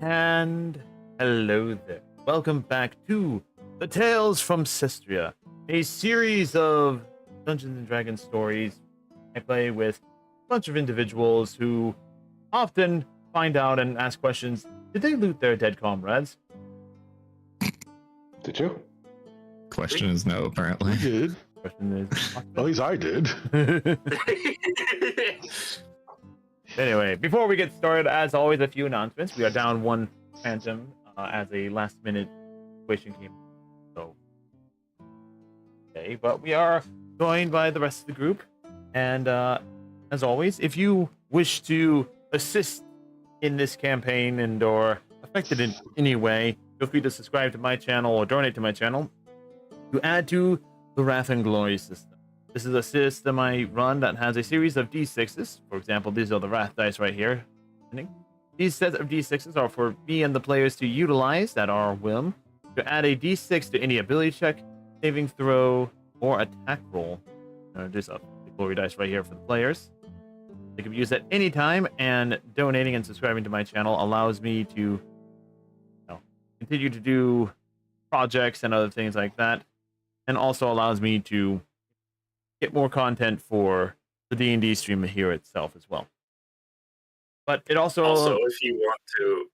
And hello there. Welcome back to the Tales from Cestria, a series of Dungeons and Dragons stories I play with a bunch of individuals who often find out and ask questions. Did they loot their dead comrades? Did you? Question is no, apparently. I did. Question is At least I did. Anyway, before we get started, as always, a few announcements. We are down one phantom as a last-minute situation came. So, okay, but we are joined by the rest of the group. And as always, if you wish to assist in this campaign and or affect it in any way, feel free to subscribe to my channel or donate to my channel to add to the Wrath and Glory system. This is a system I run that has a series of D6s. For example, these are the Wrath dice right here. These sets of D6s are for me and the players to utilize at our whim to add a D6 to any ability check, saving throw, or attack roll. There's a glory dice right here for the players. They can be used at any time, and donating and subscribing to my channel allows me to continue to do projects and other things like that, and also allows me to get more content for the D&D stream here itself as well. But it also if you want to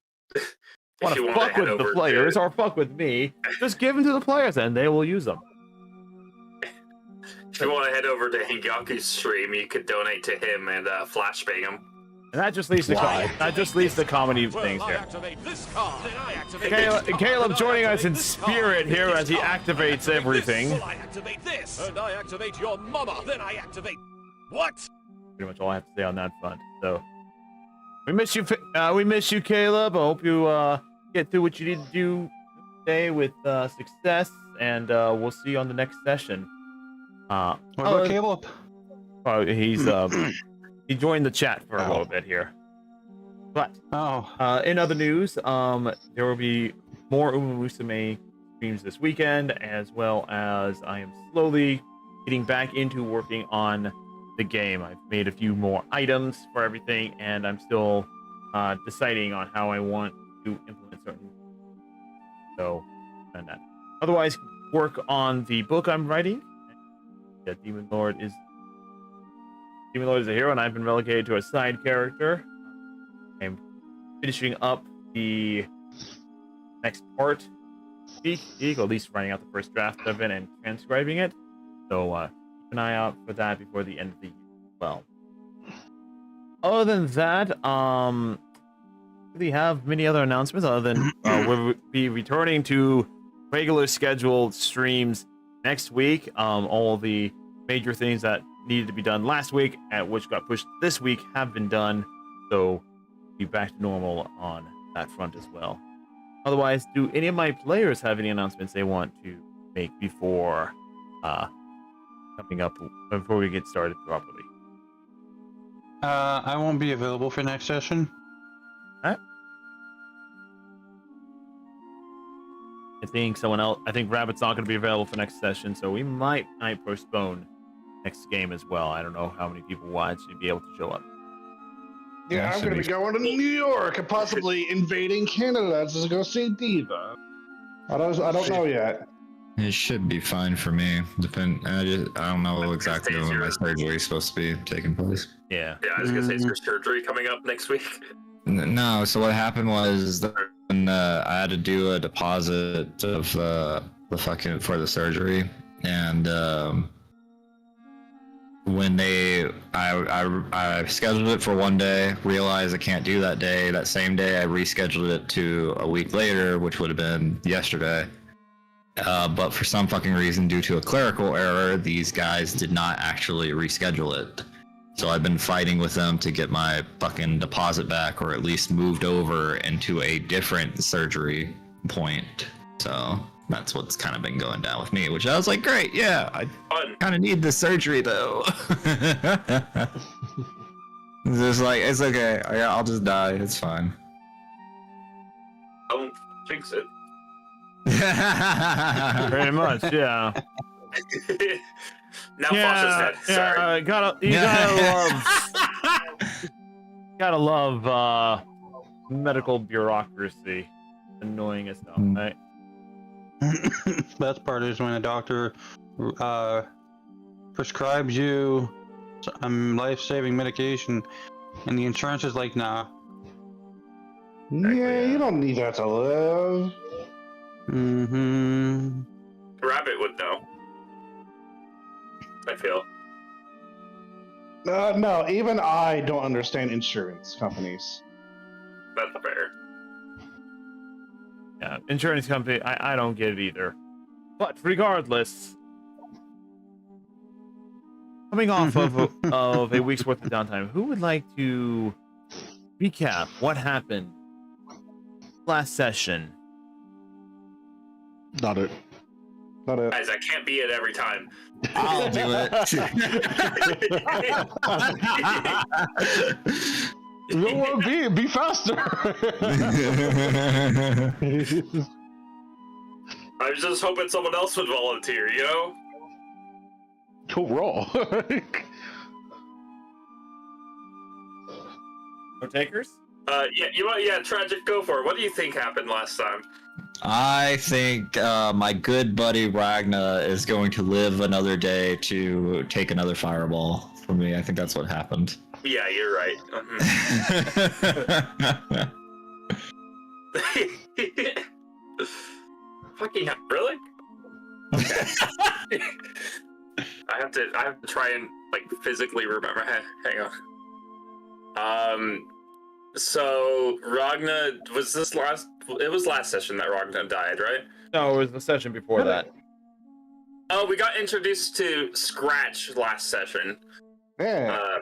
want to fuck with the players or fuck with me, just give them to the players and they will use them. If you want to head over to Hingyaku's stream, you could donate to him and flashbang him. And that just leaves the comedy things here. Caleb joining us in spirit here as he activates everything. I activate this, and I activate your mama. Then I activate what? Pretty much all I have to say on that front. So we miss you, Caleb. I hope you get through what you need to do today with success, and we'll see you on the next session. What about Caleb? Oh, he's he joined the chat for a little bit here. But in other news, there will be more Uma Musume streams this weekend, as well as I am slowly getting back into working on the game. I've made a few more items for everything, and I'm still deciding on how I want to implement certain. So, and that. Otherwise, work on the book I'm writing. Yeah, Demon Lord is a hero, and I've been relegated to a side character. I'm finishing up the next part, or at least writing out the first draft of it and transcribing it. So keep an eye out for that before the end of the year as well. Other than that, we have many other announcements other than we'll be returning to regular scheduled streams next week. All the major things that needed to be done last week, at which got pushed this week, have been done. So be back to normal on that front as well. Otherwise, do any of my players have any announcements they want to make before coming up, before we get started properly? I won't be available for next session. Alright. I think Rabbit's not going to be available for next session, so we might postpone next game as well. I don't know how many people will actually be able to show up. Yeah, I'm going to be going to New York and possibly invading Canada to go see Diva. I don't know yet. It should be fine for me. I don't know exactly when my surgery is supposed to be taking place. Yeah. Yeah, I was going to say, is your surgery coming up next week? No, so what happened was when I had to do a deposit of for the surgery, and when I scheduled it for one day, realized I can't do that day. That same day, I rescheduled it to a week later, which would have been yesterday. But for some fucking reason, due to a clerical error, these guys did not actually reschedule it. So I've been fighting with them to get my fucking deposit back, or at least moved over into a different surgery point. So that's what's kind of been going down with me, which I was like, great, yeah, I kind of need the surgery though. It's just like, it's okay, I'll just die, it's fine. Don't jinx it. Pretty much, yeah. Now Fosh is dead. Sorry. You gotta love medical bureaucracy. Annoying as hell, right? Best part is when a doctor prescribes you some life-saving medication, and the insurance is like, nah. Yeah, you don't need that to live. Mm-hmm. Rabbit would know. I feel. No, even I don't understand insurance companies. That's fair. Yeah, insurance company, I don't get it either. But regardless, coming off of a week's worth of downtime, who would like to recap what happened last session? Not it. Guys, I can't be it every time. I'll do it. You don't want to be faster. I was just hoping someone else would volunteer, you know? Go roll. No takers? Yeah, Tragic, go for it. What do you think happened last time? I think my good buddy Ragna is going to live another day to take another fireball from me. I think that's what happened. Yeah, you're right. Fucking hell, really? Okay. I have to try and like physically remember. Hang on. So Ragna was this last? It was last session that Ragna died, right? No, it was the session before that. Oh, we got introduced to Scratch last session. Yeah.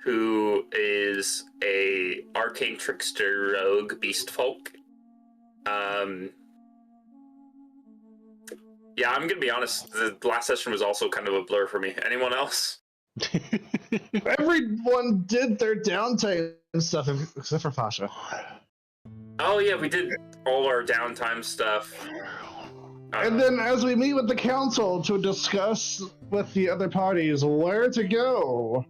Who is a arcane trickster rogue beast folk. Yeah, I'm gonna be honest, the last session was also kind of a blur for me. Anyone else? Everyone did their downtime stuff except for Fasha. Oh yeah, we did all our downtime stuff. And then as we meet with the council to discuss with the other parties where to go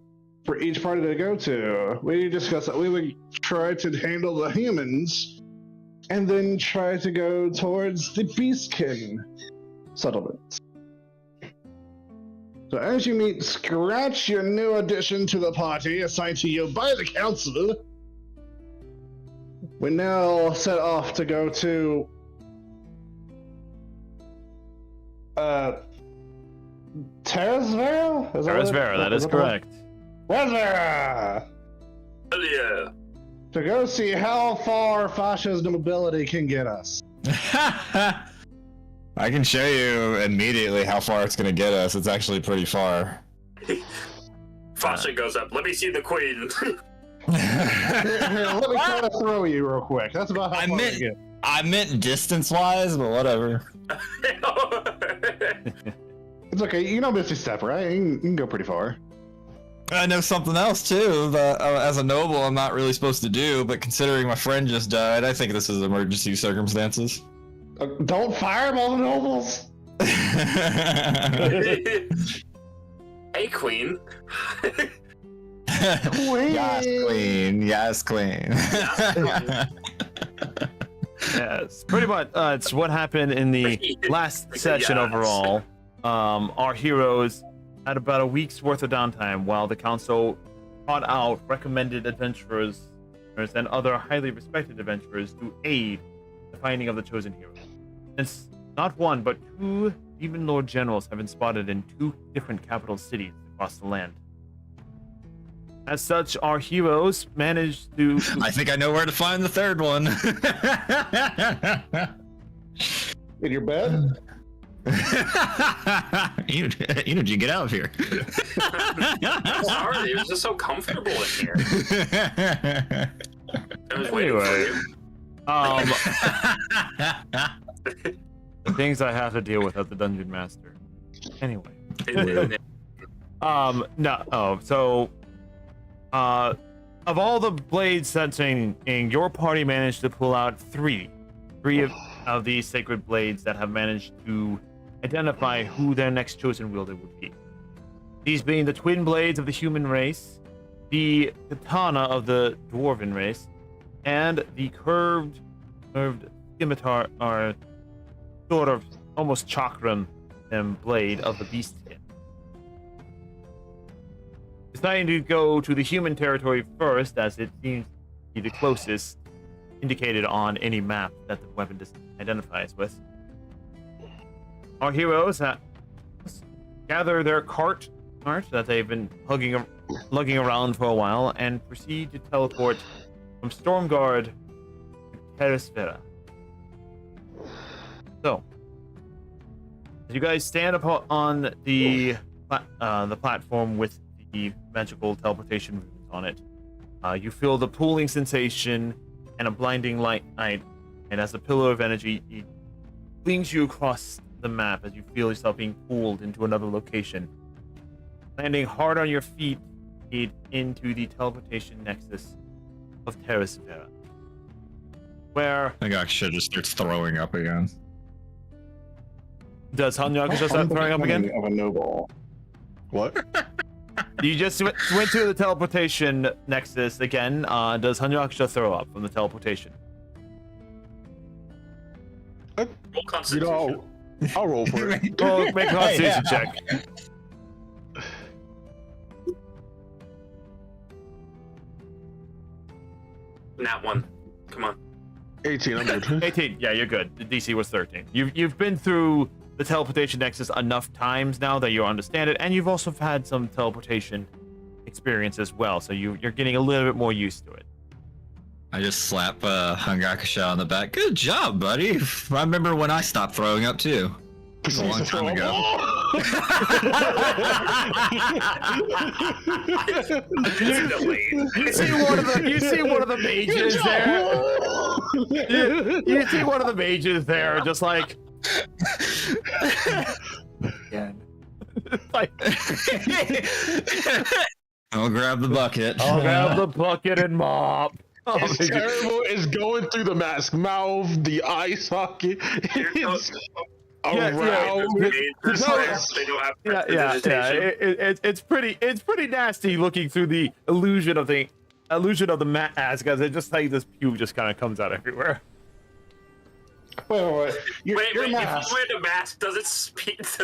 for each party to go to, we discussed that we would try to handle the humans and then try to go towards the Beastkin settlement. So as you meet Scratch, your new addition to the party assigned to you by the council, we now set off to go to Terras Venrohyun? Terras Venrohyun, that is correct. Terras Venrohyun! Hell yeah. To go see how far Fasha's mobility can get us. I can show you immediately how far it's going to get us. It's actually pretty far. Fasha goes up. Let me see the queen. Here, let me try to throw you real quick. That's about how far we get. I meant distance-wise, but whatever. It's okay. You know Misty Step, right? You can go pretty far. I know something else, too, that as a noble I'm not really supposed to do, but considering my friend just died, I think this is emergency circumstances. Don't fireball the nobles! Hey, queen. Queen! Yes, queen. Yes, queen. Yes, pretty much. It's what happened in the last session overall. Our heroes had about a week's worth of downtime while the council sought out recommended adventurers and other highly respected adventurers to aid the finding of the chosen hero. Since not one, but two Demon Lord generals have been spotted in two different capital cities across the land. As such, our heroes managed to... I think I know where to find the third one. In your bed? Did you get out of here? Sorry, it was just so comfortable in here. I was waiting for you. The things I have to deal with as the dungeon master. Anyway. Of all the blades that's in your party managed to pull out three of these sacred blades that have managed to identify who their next chosen wielder would be. These being the twin blades of the human race, the katana of the dwarven race, and the curved scimitar are sort of almost chakram blade of the beast skin. Deciding to go to the human territory first, as it seems to be the closest indicated on any map that the weapon identifies with. Our heroes gather their cart that they've been lugging around for a while and proceed to teleport from Stormguard to Terras Vera. So, as you guys stand up on the platform with the magical teleportation runes on it, you feel the pooling sensation and a blinding light, and as a pillar of energy, it flings you across the map as you feel yourself being pulled into another location, landing hard on your feet into the teleportation nexus of Terras Venrohyun, where I think Aksha just starts throwing up again. Does Hanyak just start throwing up again? Of a noble. What? You just went to the teleportation nexus again. Does Hanyaksha throw up from the teleportation? Roll Constitution. I'll roll for it. Oh, make a Constitution check. Nat 1. Come on. 18, I'm good. 18. Yeah, you're good. The DC was 13. You've been through the teleportation nexus enough times now that you understand it, and you've also had some teleportation experience as well, so you're getting a little bit more used to it. I just slap Hangakusha on the back. Good job, buddy. I remember when I stopped throwing up too. It was a long time ago. You see one of the mages there. You see one of the mages there, just like. Again. Like. I'll grab the bucket. I'll grab the bucket and mop. It's terrible. It's going through the mask mouth, the eye socket. It's It's pretty nasty looking through the illusion of the mask, because it just like this puke just kind of comes out everywhere. Wait. If you wear the mask, does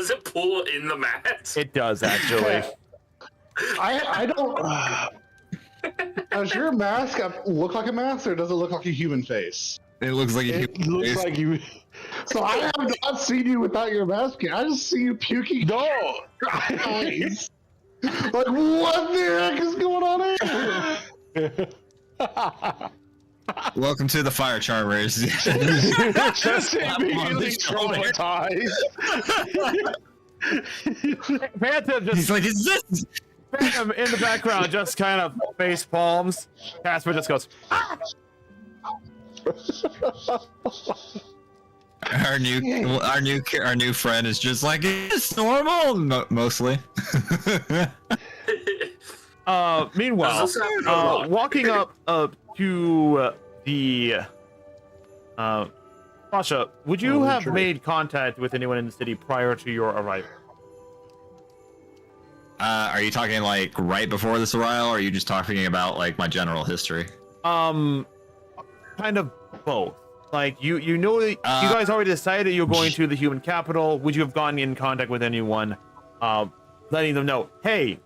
it pull in the mask? It does actually. I don't. Does your mask look like a mask, or does it look like a human face? It looks like like you. So I have not seen you without your mask. I just see you puking. No. Eyes. Like, what the heck is going on here? Welcome to the Fire Charmers. Just immediately traumatized. Phantom just. He's like, is this? Phantom in the background just kind of face palms. Casper just goes. Ah! Our new friend is just like, it's normal, mostly. Meanwhile, walking up to the Pasha, would you have made contact with anyone in the city prior to your arrival? Are you talking like right before this arrival, or are you just talking about like my general history? Kind of both. Like you know that you guys already decided you're going to the human capital. Would you have gotten in contact with anyone, letting them know, hey,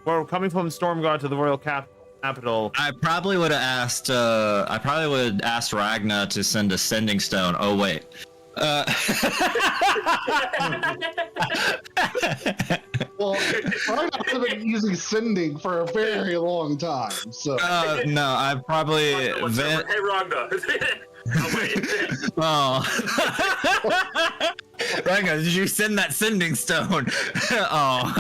we're coming from Stormguard to the royal capital? I probably would have asked. I probably would have asked Ragna to send a sending stone. Oh wait. Well, I've been using sending for a very long time, so. No, I probably. Hey, Ragna. Oh, wait. Oh. Ragna, did you send that sending stone? Oh.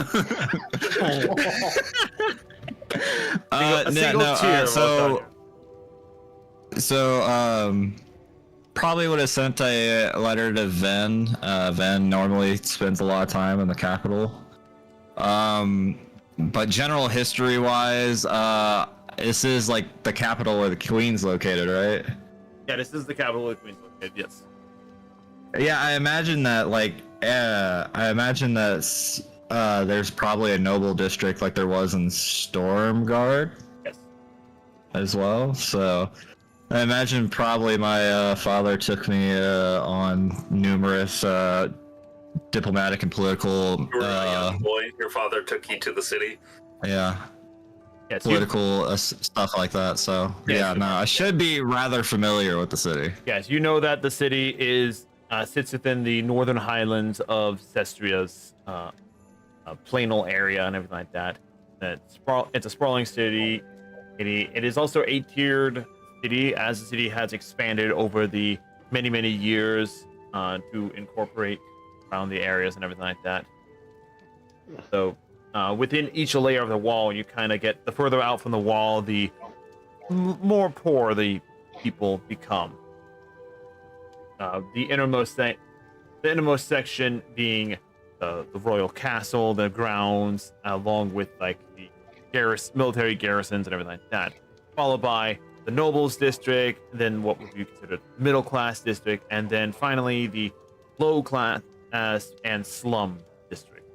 Probably would have sent a letter to Ven. Ven normally spends a lot of time in the capital. But general history-wise, this is like the capital where the Queen's located, right? Yeah, this is the capital where the Queen's located, yes. Yeah, I imagine that, there's probably a noble district like there was in Stormguard. Yes. As well, so I imagine probably my father took me on numerous diplomatic and political. You were a young boy. Your father took you to the city. Yeah. Yes, Political stuff like that. So yeah, no, I should be rather familiar with the city. Yes, you know that the city is sits within the northern highlands of Cestria's plainal area and everything like that. It's a sprawling city. It is also a tiered city, as the city has expanded over the many years to incorporate around the areas and everything like that. So within each layer of the wall, you kind of get, the further out from the wall, the more poor the people become. The innermost section being the royal castle, the grounds, along with like the military garrisons and everything like that, followed by the nobles district, then what would be considered middle class district, and then finally the low class and slum district.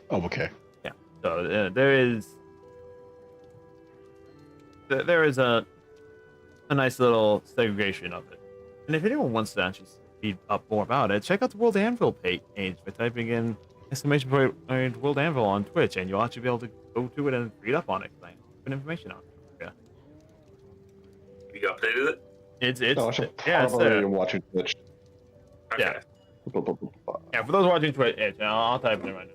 Oh, okay. Yeah. So there is a nice little segregation of it. And if anyone wants to actually read up more about it, check out the World Anvil page by typing in ! World Anvil on Twitch, and you'll actually be able to go to it and read up on it. Like, put information on it. Yeah. You updated it? It's yeah, it's there. watching Twitch. Okay. Yeah. Yeah, for those watching Twitch, I'll type it in right now.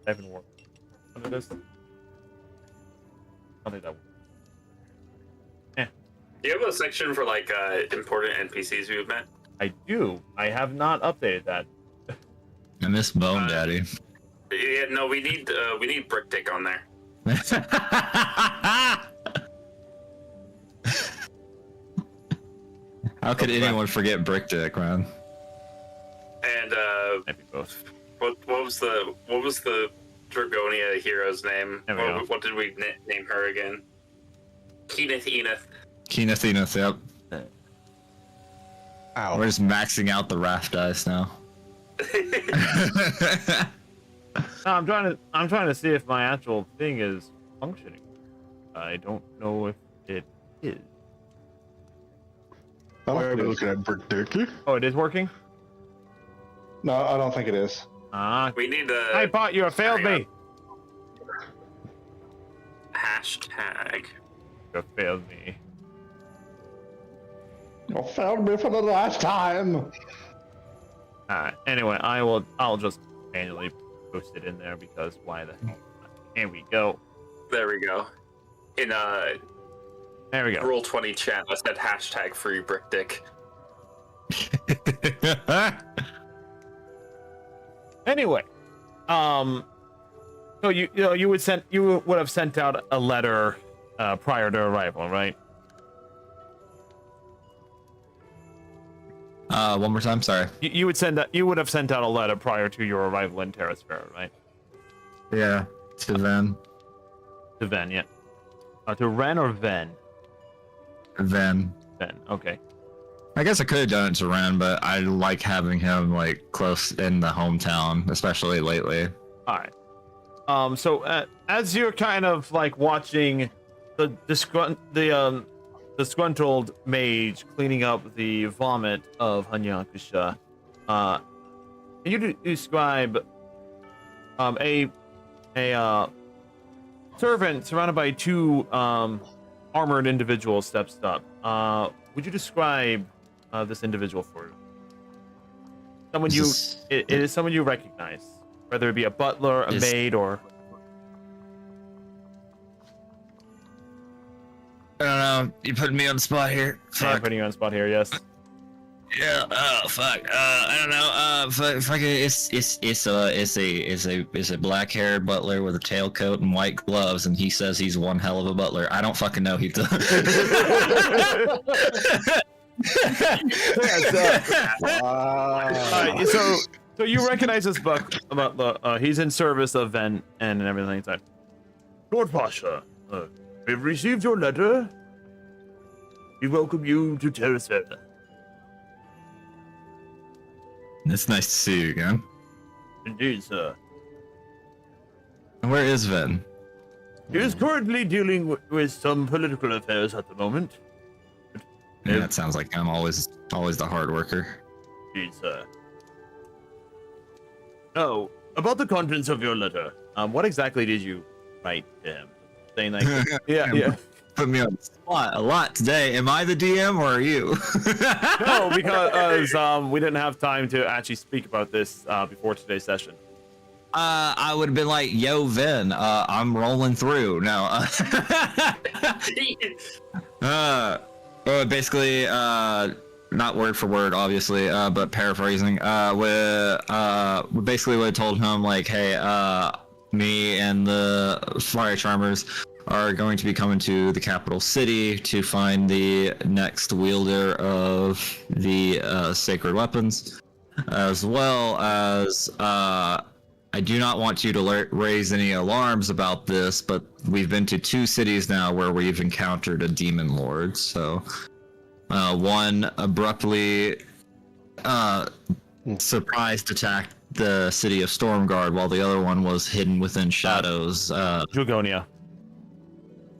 Type in work. What is this? I think that works. Do you have a section for like important NPCs we've met? I do. I have not updated that. I miss Bone Daddy. Yeah, no, we need Brick Dick on there. How could anyone forget Brick Dick, man? And Maybe both. what was the Dragonia hero's name? There we go. What did we name her again? Keeneth Enith. Keeneth Enith, yep. Ow. We're just maxing out the raft dice now. No, I'm trying to see if my actual thing is functioning. I don't know if it is. I don't think looking at Brick. Oh, it is working? No, I don't think it is. We need a I bought you failed me. hashtag. You failed me. You found me for the last time. Anyway, I'll just manually post it in there because why the hell? Here we go. There we go. In There we go. Roll 20 chat, I said hashtag free Brick Dick. Anyway, so you would have sent out a letter prior to arrival, right? One more time, sorry. You would have sent out a letter prior to your arrival in Terras Venrohyun, right? Yeah, to Ven. To Ven, yeah. To Ren or Ven? Ven. Ven, okay. I guess I could have done it to Ren, but I like having him like close in the hometown, especially lately. All right. So as you're kind of like watching the disgruntled mage cleaning up the vomit of Hanyakusha, can you describe a servant surrounded by two armored individuals steps up? Would you describe this individual for you? Someone it is someone you recognize, whether it be a butler, a maid, or I don't know. You putting me on the spot here. yeah, I'm putting you on the spot here. Yes. Yeah. Oh fuck. I don't know. Fuck it's a black-haired butler with a tailcoat and white gloves, and he says he's one hell of a butler. I don't fucking know. He does. So you recognize this butler. He's in service of Ven and everything like that. Lord Pasha, we've received your letter. We welcome you to Terras Venrohyun. It's nice to see you again. Indeed, sir. And where is Ven? He is currently dealing with some political affairs at the moment. Yeah, that sounds like I'm always the hard worker. He's Oh, about the contents of your letter. What exactly did you write to him? Saying like, yeah. Put me on the spot a lot today. Am I the DM or are you? No, because we didn't have time to actually speak about this before today's session. I would have been like, "Yo, Vin, I'm rolling through." No. Basically, not word for word, obviously, but paraphrasing. We basically would have told him like, "Hey, me and the Fire Charmers are going to be coming to the capital city to find the next wielder of the sacred weapons, as well as I do not want you to raise any alarms about this, but we've been to 2 cities now where we've encountered a demon lord. So one abruptly surprised attacked the city of Stormguard, while the other one was hidden within shadows. Dragonia.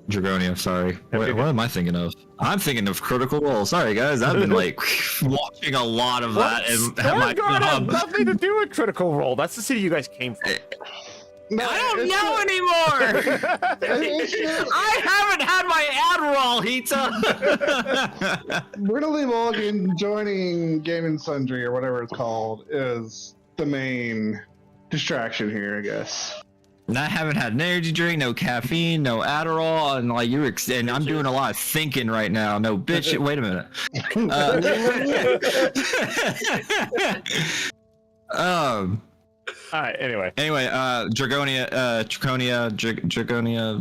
Dragonia, sorry. What am I thinking of? I'm thinking of Critical Role. Sorry, guys. I've been like watching a lot of that. Stormguard has nothing to do with Critical Role. That's the city you guys came from. No, I don't know anymore. I haven't had my Adderall, Hita. Brutally Mulligan joining Game & Sundry or whatever it's called is the main distraction here, I guess. And I haven't had an energy drink, no caffeine, no Adderall, and like and I'm doing a lot of thinking right now. No, bitch. Wait a minute. All right. Anyway, Dragonia,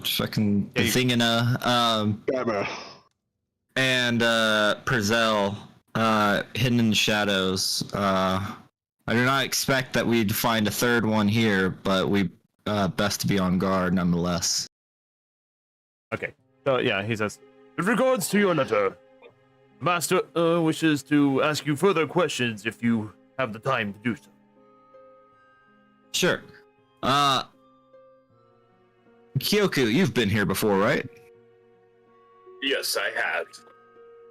fucking Thingina, and Perzel, hidden in the shadows. I do not expect that we'd find a third one here, but we best to be on guard nonetheless. Okay. So yeah, he says, with regards to your letter, Master wishes to ask you further questions if you have the time to do so. Sure. Kyoku, you've been here before, right? Yes, I have.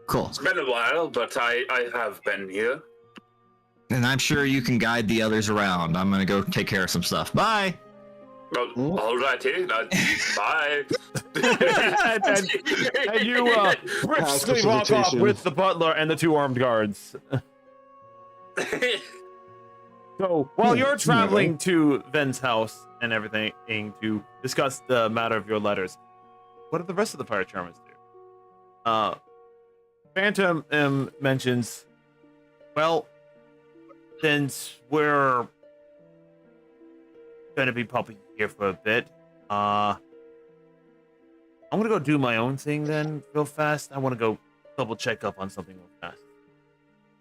Cool. It's been a while, but I have been here. And I'm sure you can guide the others around. I'm gonna go take care of some stuff. Bye! Well, all righty. Bye. and you briskly walk off with the butler and the 2 armed guards. So, while you're traveling to Ven's house and everything to discuss the matter of your letters, what do the rest of the Fire Charmers do? Phantom mentions, well, since we're gonna be popping here for a bit, I'm gonna go do my own thing then real fast. I want to go double check up on something real fast.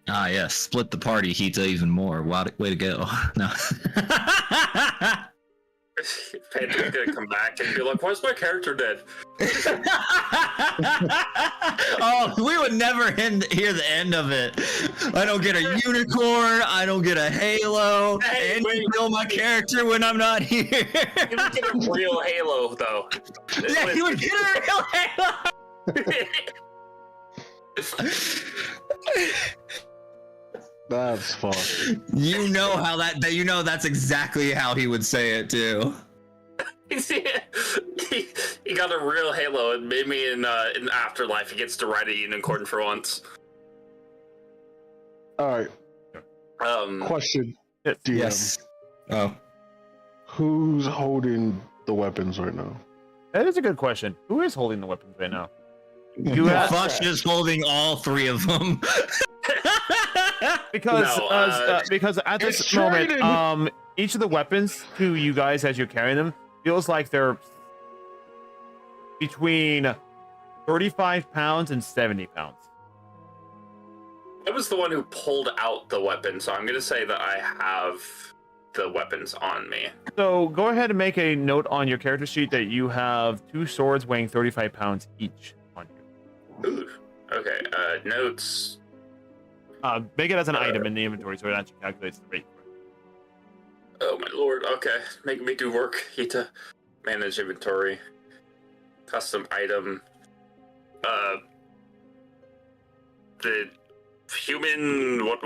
Ah, yes. Split the party, Hita, even more. Way to go. No. Phantom's gonna come back and be like, why's my character dead? Oh, we would never hear the end of it. I don't get a unicorn. I don't get a halo. And you kill my character when I'm not here. He would get a real halo, though. Yeah, he would get a real halo. That's fun. You know how you know that's exactly how he would say it too. He got a real halo, and maybe in Afterlife he gets to ride a unicorn for once. All right. Question. DM. Yes. Oh. Who's holding the weapons right now? That is a good question. Who is holding the weapons right now? Fush is holding all 3 of them. Because at this moment, each of the weapons to you guys as you're carrying them feels like they're between 35 pounds and 70 pounds. I was the one who pulled out the weapon, so I'm going to say that I have the weapons on me. So go ahead and make a note on your character sheet that you have 2 swords weighing 35 pounds each on you. Ooh. Okay, notes. Make it as an item in the inventory so it actually calculates the rate. Oh my lord, okay. Make me do work. Hita. Manage inventory. custom item. The human what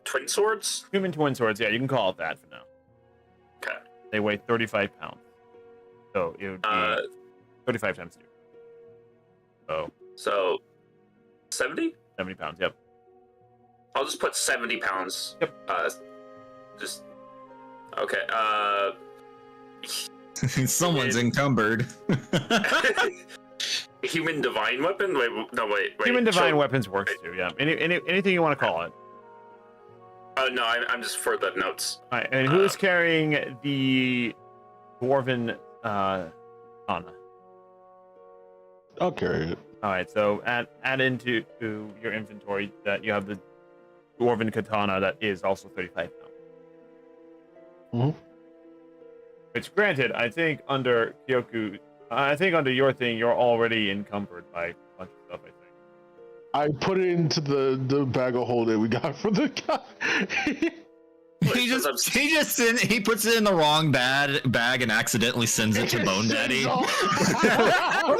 twin swords? Human twin swords, yeah, you can call it that for now. Okay. They weigh 35 pounds. So it would be 35 times 2. So 70? 70 pounds, yep. I'll just put 70 pounds. Yep. Just okay. Someone's encumbered. Human divine weapon? Wait. Human divine weapons works too, yeah. Anything you want to call it. No, I'm just for the notes. All right, and who's carrying the dwarven Anna? I'll carry it. All right, so add into your inventory that you have the dwarven katana that is also 35 pounds. Mm-hmm. Which, granted, I think under Kyoku, under your thing, you're already encumbered by a bunch of stuff. I think. I put it into the bag of holding we got from the guy. He puts it in the wrong bag and accidentally sends it to Bone Daddy. Oh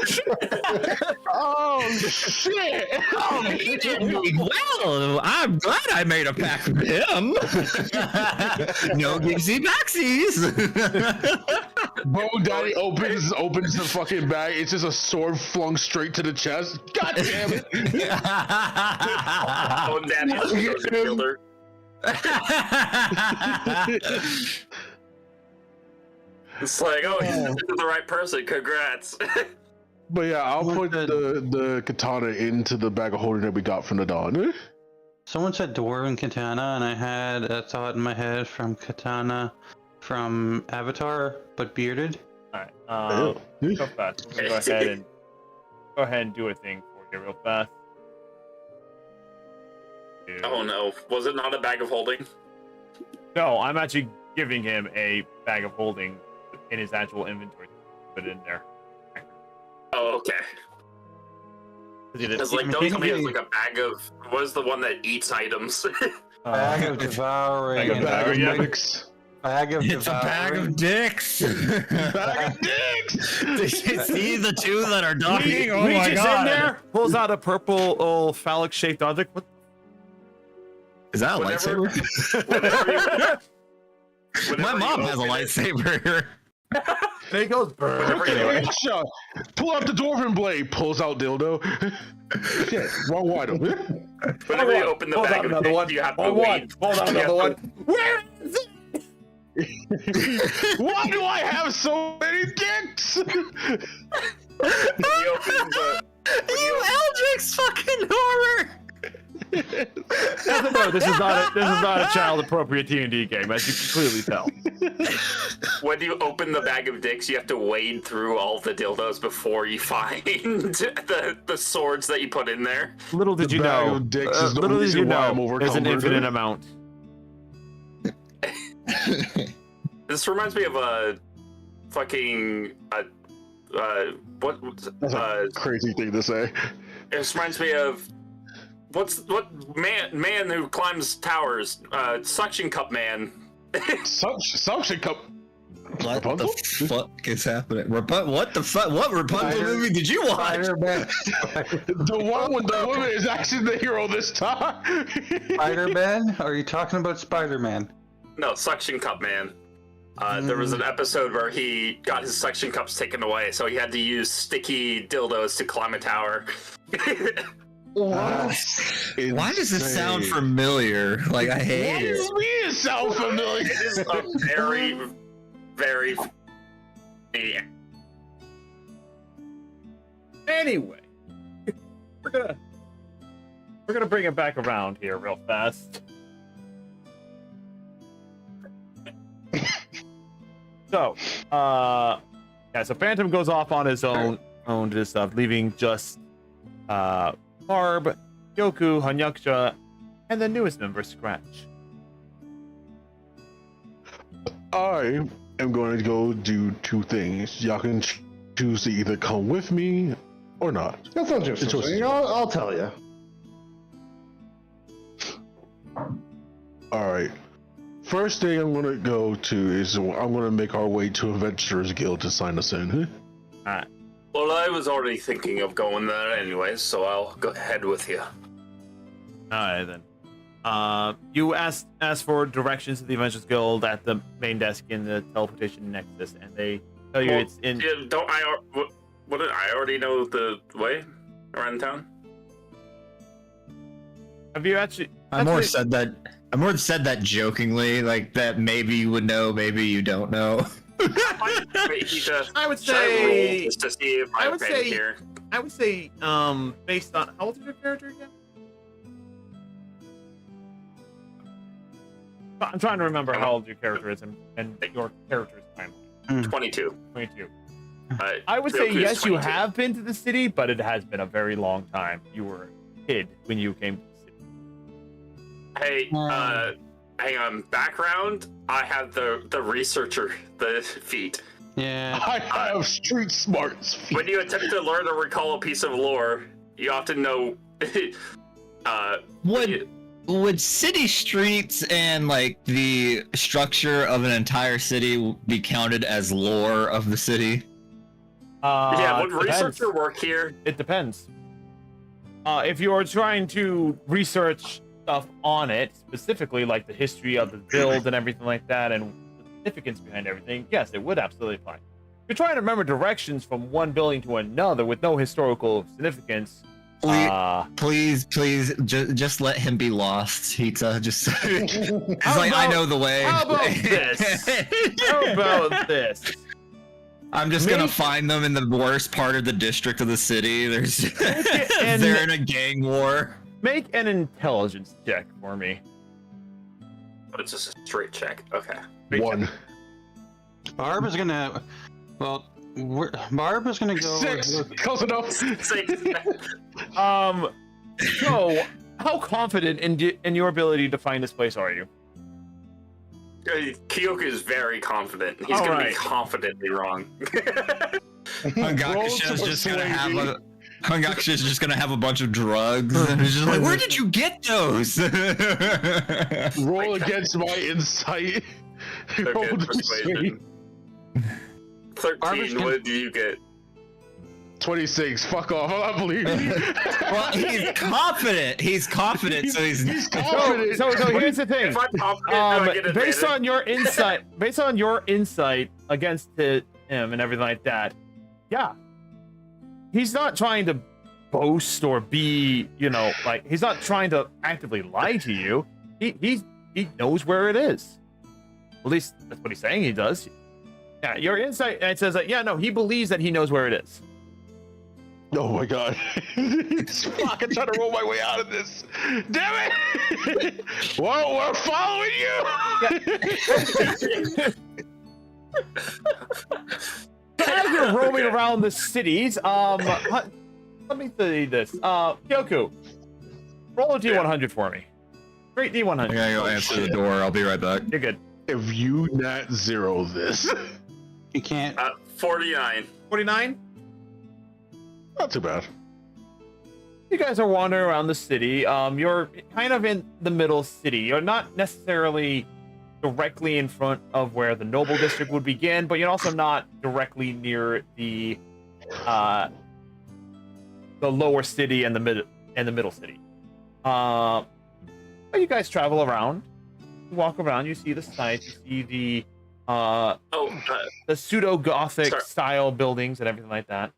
shit! Oh, he did well. I'm glad I made a pact with him. No gigsy backsies. Bone Daddy opens the fucking bag. It's just a sword flung straight to the chest. God damn it! Bone Daddy is a builder. It's like, oh, he's the right person. Congrats. But yeah, I'll put the katana into the bag of holding that we got from the Dawn. Someone said dwarven katana, and I had a thought in my head from katana from Avatar, but bearded. All right, go fast. We're gonna go ahead and do a thing for you real fast. Oh no, was it not a bag of holding? No, I'm actually giving him a bag of holding in his actual inventory. Put it in there. Oh, okay. Because like, don't tell me it's like a bag of. What is the one that eats items? Bag of devouring. It's a bag of dicks. Bag of dicks. Did you see the two that are docking? Oh my Reaches god! in there, pulls out a purple phallic-shaped object. What? Is that a lightsaber? My mom has a lightsaber. There he goes. Anyway. Pull out the dwarven blade. Pulls out dildo. Shit, wrong item. Whenever you open the bag of dicks, you have to wait. Hold on, another one. Where is it? Why do I have so many dicks? You Eldrick's fucking horror! No, this is not a child-appropriate D&D game, as you can clearly tell. When you open the bag of dicks, you have to wade through all the dildos before you find the swords that you put in there. Little did you know, there's an infinite amount. This reminds me of a fucking what? That's a crazy thing to say. It reminds me of. What man who climbs towers? Suction cup man. Suction cup. What the fuck is happening? What the fuck? What Rapunzel movie did you watch? The one when the woman is actually the hero this time. Spider-Man? Are you talking about Spider-Man? No, suction cup man. There was an episode where he got his suction cups taken away, so he had to use sticky dildos to climb a tower. Why does this sound familiar? Like, I hate it. What do you mean it sounds familiar? It is a very, very. Yeah. Anyway, we're gonna bring it back around here real fast. So, so Phantom goes off on his own to stuff, leaving just Barb, Yoku, Hanyaksha, and the newest member, Scratch. I am going to go do two things. Y'all can choose to either come with me or not. That's not just I'll tell you. All right. First thing I'm going to go to is I'm going to make our way to Adventurers Guild to sign us in. Alright. Well, I was already thinking of going there anyways, so I'll go ahead with you. Alright then. You asked for directions to the Adventurers Guild at the main desk in the teleportation nexus, and they tell you it's in. Yeah, don't I? What did I already know the way around town? Have you actually? I more said that jokingly, like that maybe you would know, maybe you don't know. I would say. Just to see if I would say here. I would say, based on how old is your character again? I'm trying to remember how old your character is and your character's timeline. 22. 22. I would say yes, 22. You have been to the city, but it has been a very long time. You were a kid when you came to the city. Hey, hang on. Background, I have the researcher, the feat. Yeah. I have street smarts. When you attempt to learn or recall a piece of lore, you often know. Would city streets and like the structure of an entire city be counted as lore of the city? Yeah, would researcher work here? It depends. If you're trying to research stuff on it, specifically like the history of the build and everything like that, and the significance behind everything, yes, it would absolutely apply. If you're trying to remember directions from one building to another with no historical significance, please, just let him be lost, Hita. Just it's like I know the way. How about this? How about this? I'm just gonna find them in the worst part of the district of the city. They're in a gang war. Make an intelligence check for me. But it's just a straight check. Okay. One. Barb is gonna. Well, Barb is gonna go. 6. Close enough. 6. So, how confident in your ability to find this place are you? Kyoku is very confident. He's going to be confidently wrong. Hungakusha's just gonna have a bunch of drugs, and he's just like, "Where did you get those?" Roll against my insight. Okay, persuasion. 13. What do you get? 26. Fuck off. I don't believe you. Well, he's confident. He's confident. So he's confident. So here's the thing. If I'm confident, based on your insight against him and everything like that, yeah, he's not trying to boast or be, like he's not trying to actively lie to you. He knows where it is. At least that's what he's saying he does. Yeah, your insight, it says that, yeah, no, he believes that he knows where it is. Oh my god. Fuck, I'm trying to roll my way out of this. Damn it! Well, we're following you! So as you're roaming around the cities, let me see this. Kyoku, roll a D100 for me. Great D100. I gotta go answer the door. I'll be right back. You're good. If you not zero this. You can't. 49. 49? Not too bad. You guys are wandering around the city. You're kind of in the middle city. You're not necessarily directly in front of where the noble district would begin, but you're also not directly near the lower city and the middle city. But you guys travel around. You walk around. You see the sights. You see the pseudo-Gothic style buildings and everything like that.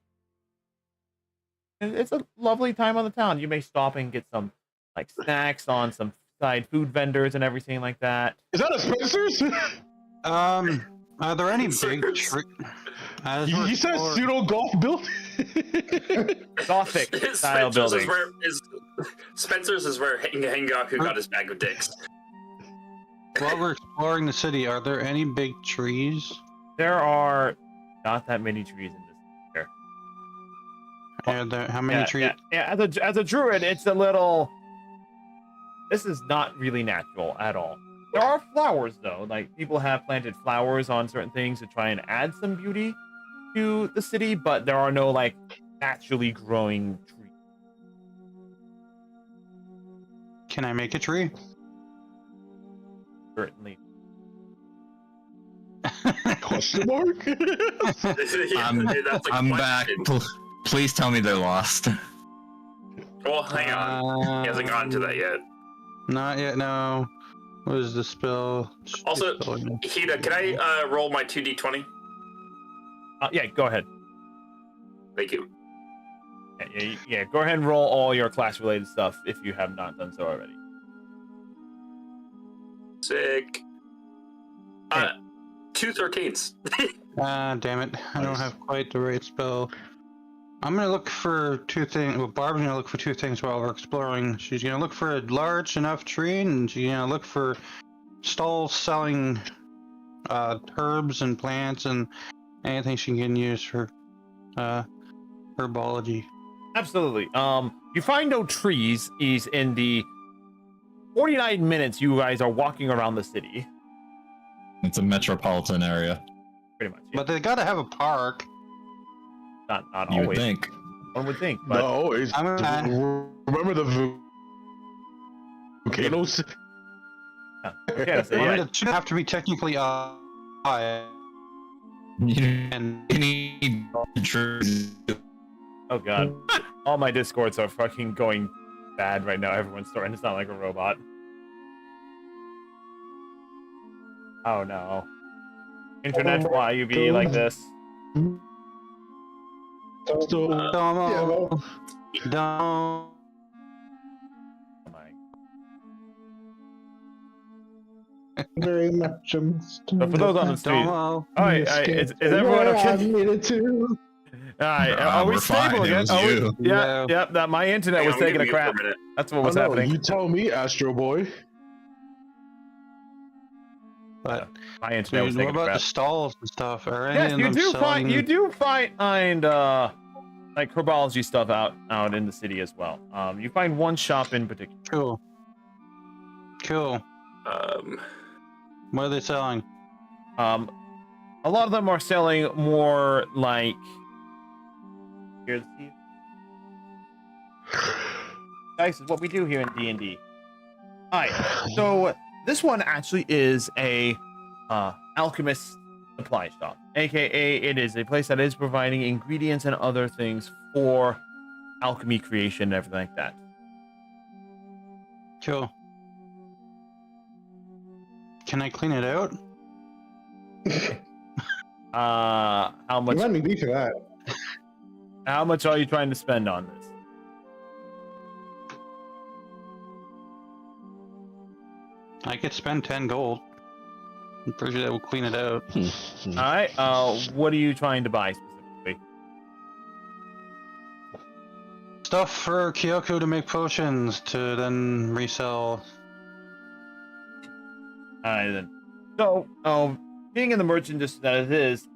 And it's a lovely time on the town. You may stop and get some snacks on some side food vendors and everything like that. Is that a Spencer's? Are there any big You said pseudo golf building? Gothic style buildings. Spencer's is where Hengaku got his bag of dicks. While we're exploring the city, are there any big trees? There are not that many trees in this here. How many trees? Yeah. As a druid, it's a little. This is not really natural at all. There are flowers though. Like people have planted flowers on certain things to try and add some beauty to the city, but there are no naturally growing trees. Can I make a tree? Certainly. Question mark? Yeah, that's a I'm back. question. Please tell me they're lost. Well, hang on. He hasn't gotten to that yet. Not yet, no. What is the spell? Also, Hida, can I roll my 2d20? Yeah, go ahead. Thank you. Yeah, go ahead and roll all your class-related stuff if you have not done so already. Sick. 2 13s. Damn it. I don't have quite the right spell. I'm gonna look for two things. Well, Barb's gonna look for two things while we're exploring. She's gonna look for a large enough tree, and she's gonna look for stalls selling herbs and plants and anything she can use for herbology. Absolutely. You find no trees is in the 49 minutes you guys are walking around the city. It's a metropolitan area. Pretty much. Yeah. But they gotta have a park. Not You always. would think. One would think, but Not always. Remember the volcanoes? yeah, so yeah. It should have to be technically high. You need trees. Oh god. All my discords are fucking going bad right now. Everyone's starting to sound like a robot. Oh no. Internet, why you be like this? Don't. Oh my. Very much. But for those on the street, alright, is everyone okay? Alright, are we we're stable fine. It again? was Oh, you. yeah, that my internet was Hang on, taking a mute for crap. minute. That's what was happening. You tell me, Astro Boy. But My internet was what taking a about the crap. stalls and stuff? Are any Yes, of you them do selling... find like herbology stuff out in the city as well. You find one shop in particular. Cool. What are they selling? A lot of them are selling more like. Here's guys, is what we do here in D&D. Alright, so this one actually is a alchemist supply shop, aka it is a place that is providing ingredients and other things for alchemy creation and everything like that. Cool. Can I clean it out? How much? Let me be for that. How much are you trying to spend on this? I could spend 10 gold. I'm pretty sure that will clean it out. All right. What are you trying to buy specifically? Stuff for Kyoko to make potions to then resell. All right then. So, being in the merchant district that it is,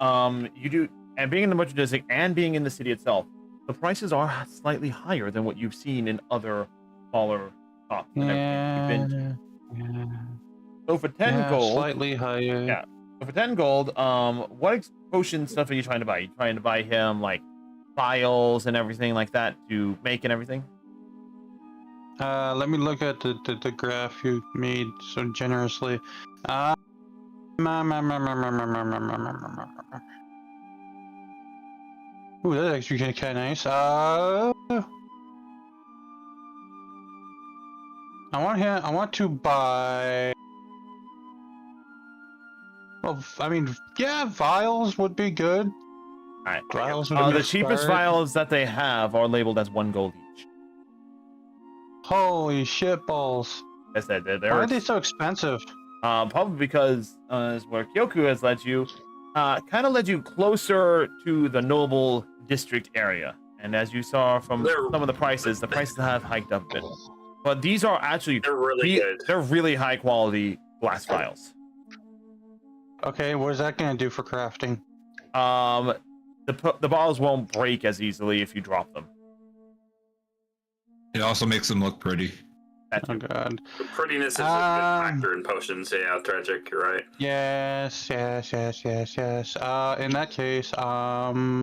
you do, and being in the merchant district and being in the city itself, the prices are slightly higher than what you've seen in other smaller shops. And everything you've been to. So for 10 gold, slightly higher. Yeah. So for 10 gold, what potion stuff are you trying to buy? Are you trying to buy him like vials and everything like that to make and everything? Let me look at the graph you made so generously. Ooh, that's actually kind of nice. I want to buy. Well, I mean, yeah, vials would be good. All right. Vials would be The cheapest start. vials that they have are labeled as 1 gold each. Holy shit balls! I said Why are they so expensive? Probably because where Kyoku has led you, kind of led you closer to the noble district area. And as you saw from some of the prices have hiked up a bit. But these are actually They're really good. They're really high quality glass vials. Okay, what is that gonna do for crafting? The bottles won't break as easily if you drop them. It also makes them look pretty. Oh god. The prettiness is a good factor in potions. Yeah, tragic. You're right. Yes. In that case, oh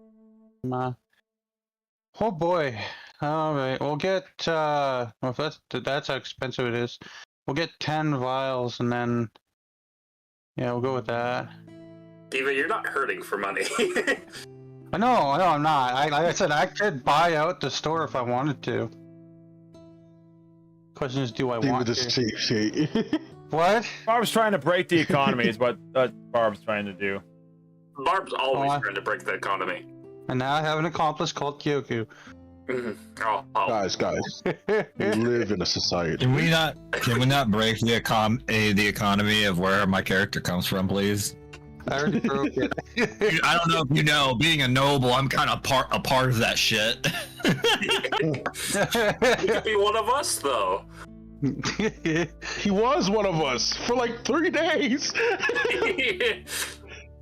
boy. All right, we'll get. Well, if that's how expensive it is. We'll get 10 vials, and then. Yeah, we'll go with that. Diva, you're not hurting for money. No, I'm not. Like I said, I could buy out the store if I wanted to. Question is, do I want this to? cheap shit. What? Barb's trying to break the economy is what Barb's trying to do. Barb's always trying to break the economy. And now I have an accomplice called Kyoku. Oh. Guys, we live in a society. Can we not break the economy of where my character comes from, please? I already broke it. I don't know if you know, being a noble, I'm kind of a part of that shit. You could be one of us, though. He was one of us for like 3 days.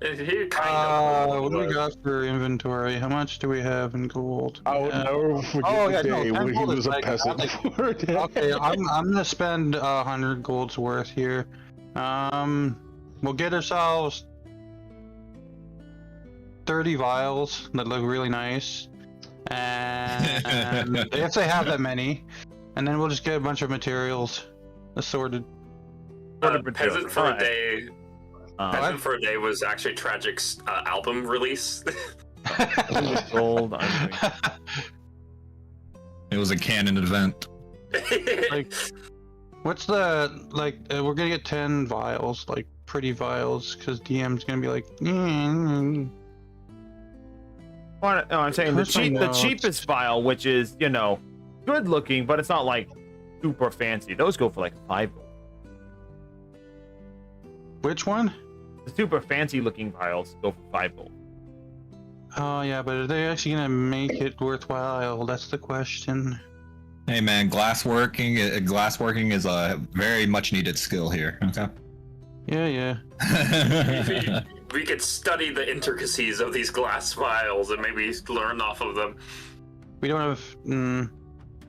He kind of what do we got for inventory? How much do we have in gold? I would never forget the day when he was a peasant. Okay, I'm gonna spend 100 gold's worth here. We'll get ourselves 30 vials that look really nice, and if they have that many, and then we'll just get a bunch of materials assorted. Peasant for a day. Peasant for a Day was actually Tragic's album release. Gold. It was a canon event. Like, what's the we're gonna get 10 vials, like pretty vials, because DM's gonna be like. Well, no, I'm saying the cheapest vial, which is good looking, but it's not like super fancy. Those go for like 5 gold. Which one? The super fancy looking vials go for 5 gold. Oh yeah, but are they actually gonna make it worthwhile? That's the question. Hey man, glassworking is a very much needed skill here. Okay. Yeah. We could study the intricacies of these glass vials and maybe learn off of them. We don't have.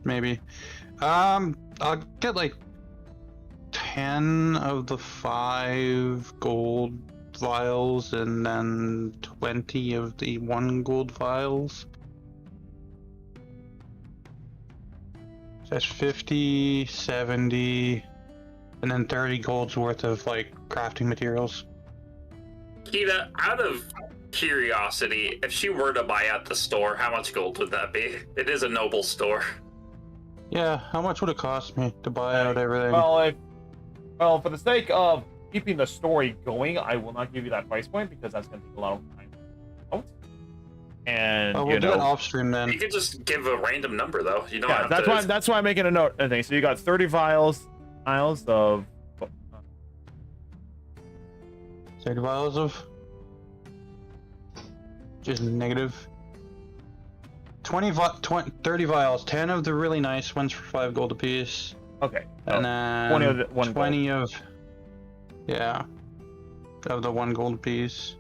Maybe. I'll get like 10 of the 5 gold vials and then 20 of the 1 gold vials. That's 50, 70, and then 30 gold's worth of like crafting materials. Kita, out of curiosity, if she were to buy at the store, how much gold would that be? It is a noble store. Yeah, how much would it cost me to buy out everything? Well, for the sake of keeping the story going, I will not give you that price point because that's going to take a lot of time. And we'll do it off stream then. You could just give a random number though. You don't have that's why I'm making a note. I think so. You got 30 vials of 30 vials of just negative 30 vials, 10 of the really nice ones for 5 gold apiece. Okay. And then 20 of the 20 of the 1 gold apiece.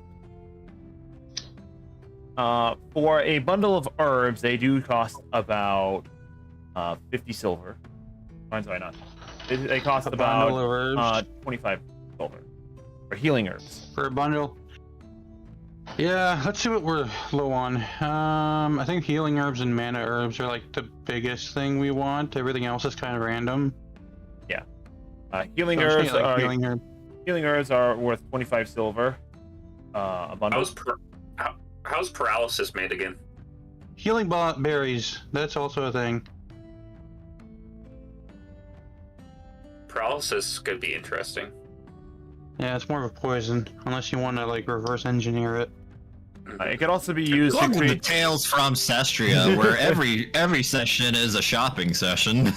For a bundle of herbs, they do cost about 50 silver. Why not? They cost about 25 silver for healing herbs. For a bundle. Yeah, let's see what we're low on. I think healing herbs and mana herbs are like the biggest thing we want. Everything else is kind of random. Yeah. Healing herbs healing are worth 25 silver. A bundle. How's paralysis made again? Healing berries. That's also a thing. Paralysis could be interesting. Yeah, it's more of a poison, unless you want to like reverse engineer it. It could also be used Welcome to to create Tales from Cestria, where every session is a shopping session. Like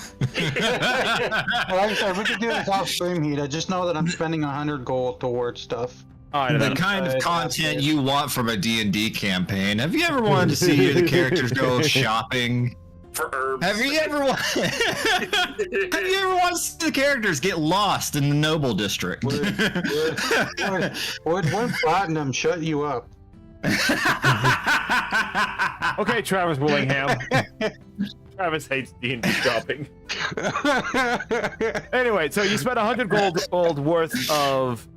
I said, we could do this off stream heat. I just know that I'm spending 100 gold towards stuff. The kind of content you want from a D&D campaign. Have you ever wanted to see the characters go shopping? For herbs. Have you ever wanted to see the characters get lost in the Noble District? Would one platinum shut you up? Okay, Travis Willingham. Travis hates D&D shopping. Anyway, so you spent 100 gold worth of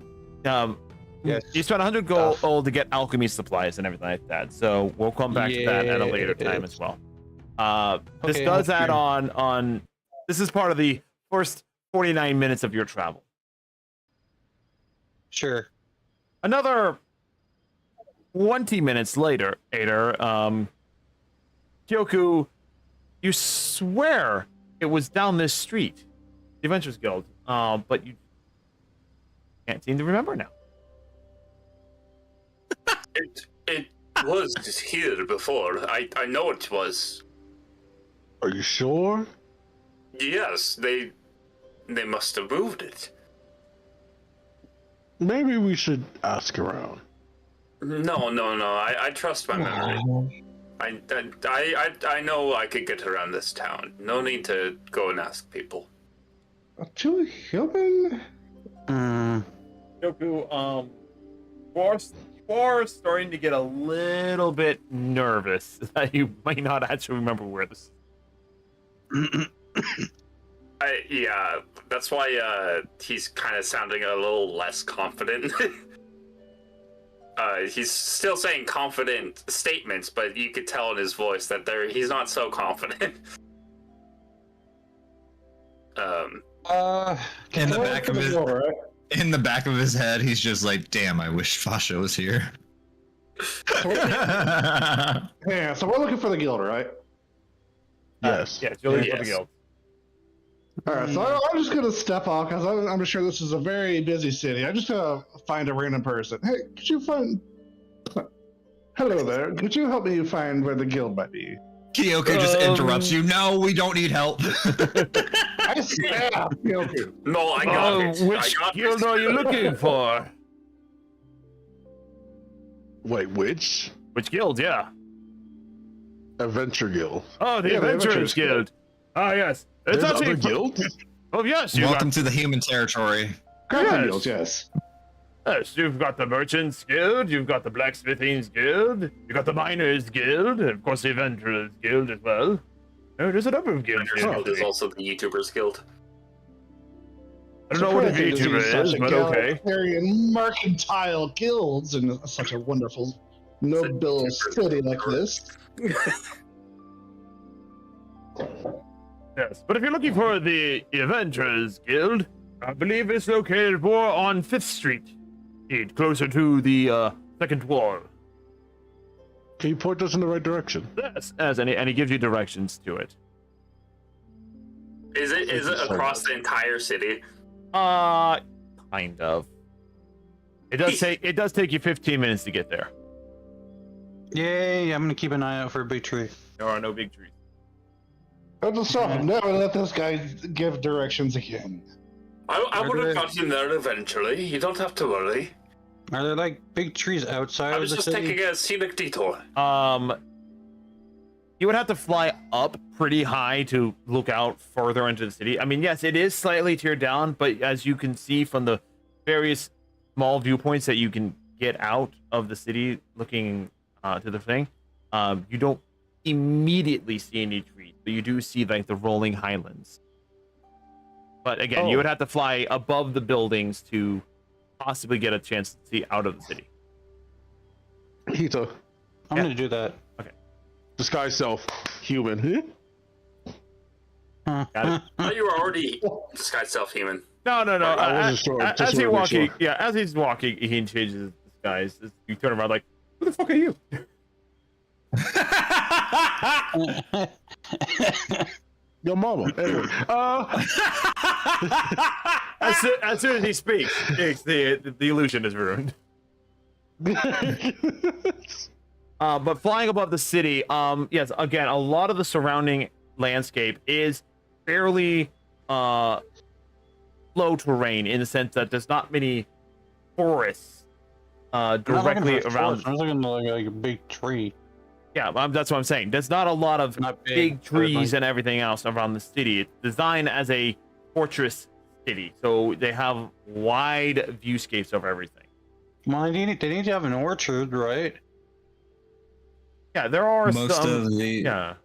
yes. You spent 100 gold to get alchemy supplies and everything like that. So we'll come back to that at a later time as well. This does add on. This is part of the first 49 minutes of your travel. Sure. Another 20 minutes later, Kyoku, you swear it was down this street, the Adventurers Guild, but you can't seem to remember now. It was here before. I know it was. Are you sure? Yes, they must have moved it. Maybe we should ask around. No. I trust my memory. I know I could get around this town. No need to go and ask people. To a human? Kyoku, you are starting to get a little bit nervous that you might not actually remember where this. Yeah, that's why he's kind of sounding a little less confident. He's still saying confident statements, but you could tell in his voice that he's not so confident. In the back of his head, he's just like, "Damn, I wish Fasha was here." Yeah, so we're looking for the guild, right? Yes. Yes, you're looking for the guild. Alright, so I'm just gonna step off because I'm sure this is a very busy city. I'm just gonna find a random person. Hey, could you find... Hello there. Could you help me find where the guild might be? Kyoku just interrupts you. No, we don't need help. I snap, Kyoku. No, I got it. Which guild are you looking for? Wait, which? Which guild? Yeah. Adventure Guild. Oh, the Adventurers Guild. Ah, yes. It's There's actually other guilds? Oh, yes. Welcome to the human territory. Crafting Yes. guilds, yes. Yes, you've got the Merchants Guild, you've got the Blacksmithing Guild, you've got the Miners Guild, and of course the Adventurers Guild as well. Oh, there's a number of guilds here. Guild is also the YouTubers Guild. I don't know what a VTuber is, but okay. Egalitarian mercantile guilds in such a wonderful, noble city like this. Yes, but if you're looking for the Adventurers Guild, I believe it's located more on 5th Street, closer to the second wall. Can you point us in the right direction? Yes, and he gives you directions to it. Is it across the entire city? Kind of. It does take you 15 minutes to get there. Yay, I'm gonna keep an eye out for a big tree. There are no big trees. I'll just stop. Never let this guy give directions again. I would have gotten there eventually. You don't have to worry. Are there like big trees outside I of was the just city? taking a scenic detour. You would have to fly up pretty high to look out further into the city. I mean, yes, it is slightly tiered down, but as you can see from the various small viewpoints that you can get out of the city looking to the thing, you don't immediately see any trees, but you do see like the rolling highlands. But again, you would have to fly above the buildings to possibly get a chance to see out of the city. Hito, I'm gonna do that. disguise self, human. Got it? Oh, you were already disguised self-human. No. I wasn't sure. As Just he's wanted to walking, be as he's walking, he changes his disguise. You turn around like, who the fuck are you? Your mama. Anyway, as soon as he speaks, the illusion is ruined. But flying above the city, yes, again, a lot of the surrounding landscape is fairly low terrain in the sense that there's not many forests directly around. I was looking like a big tree. Yeah, that's what I'm saying. There's not a lot of Not big trees like... and everything else around the city. It's designed as a fortress city, so they have wide viewscapes of everything. Well, they need to have an orchard, right? Yeah, there are Most some. of the Yeah.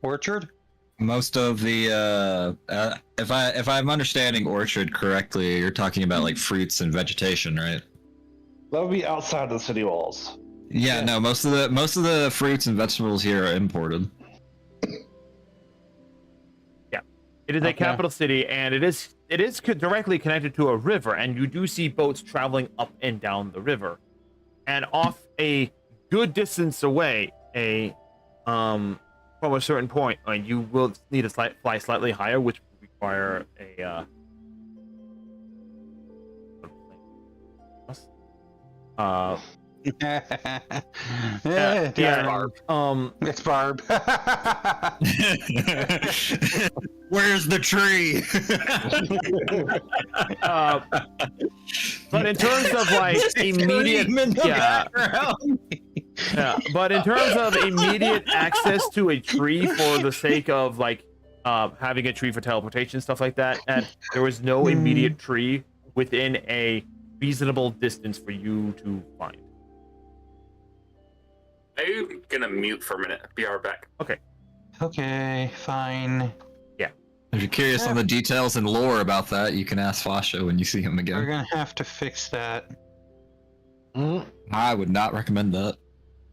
Orchard? Most of the if I'm understanding orchard correctly, you're talking about like fruits and vegetation, right? That would be outside of the city walls. Yeah, no, most of the fruits and vegetables here are imported. Yeah, it is a capital city, and it is directly connected to a river, and you do see boats traveling up and down the river. and off a good distance away, from a certain point, you will need to fly slightly higher, which will require a Barb. It's Barb. Where's the tree? But in terms of like immediate, but in terms of immediate access to a tree for the sake of like having a tree for teleportation, stuff like that, and there was no immediate tree within a reasonable distance for you to find. I'm gonna mute for a minute. Be right back. Okay. Okay, fine. If you're curious on the details and lore about that, you can ask Fasha when you see him We're again. gonna have to fix that. I would not recommend that.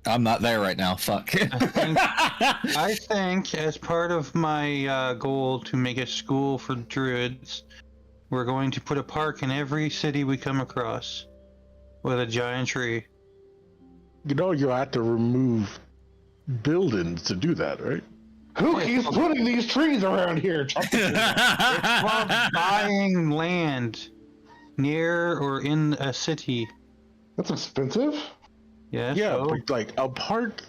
I'm not there right now. Fuck. I think as part of my goal to make a school for druids, we're going to put a park in every city we come across with a giant tree. You know, you have to remove buildings to do that, right? Who keeps putting these trees around here? It's called buying land near or in a city. That's expensive. Yeah. Yeah, So, but like a park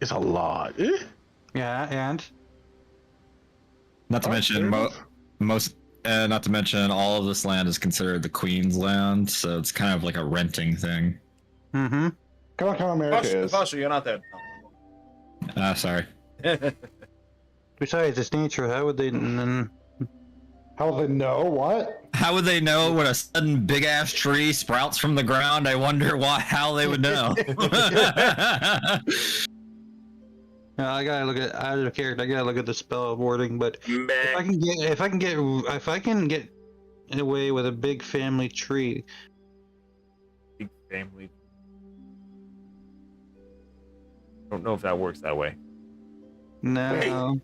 is a lot. Eh? yeah, and Not to mention not to mention all of this land is considered the Queen's land, so it's kind of like a renting thing. mm-hmm. Kind of like how America is. Foster, you're not there. Sorry. Besides, it's nature. How would they? How will they know what? How would they know when a sudden big ass tree sprouts from the ground? I wonder how they would know. I gotta look at out of character. I gotta look at the spell wording. But if I can get away with a big family tree, Big family. Don't know if that works that way. no.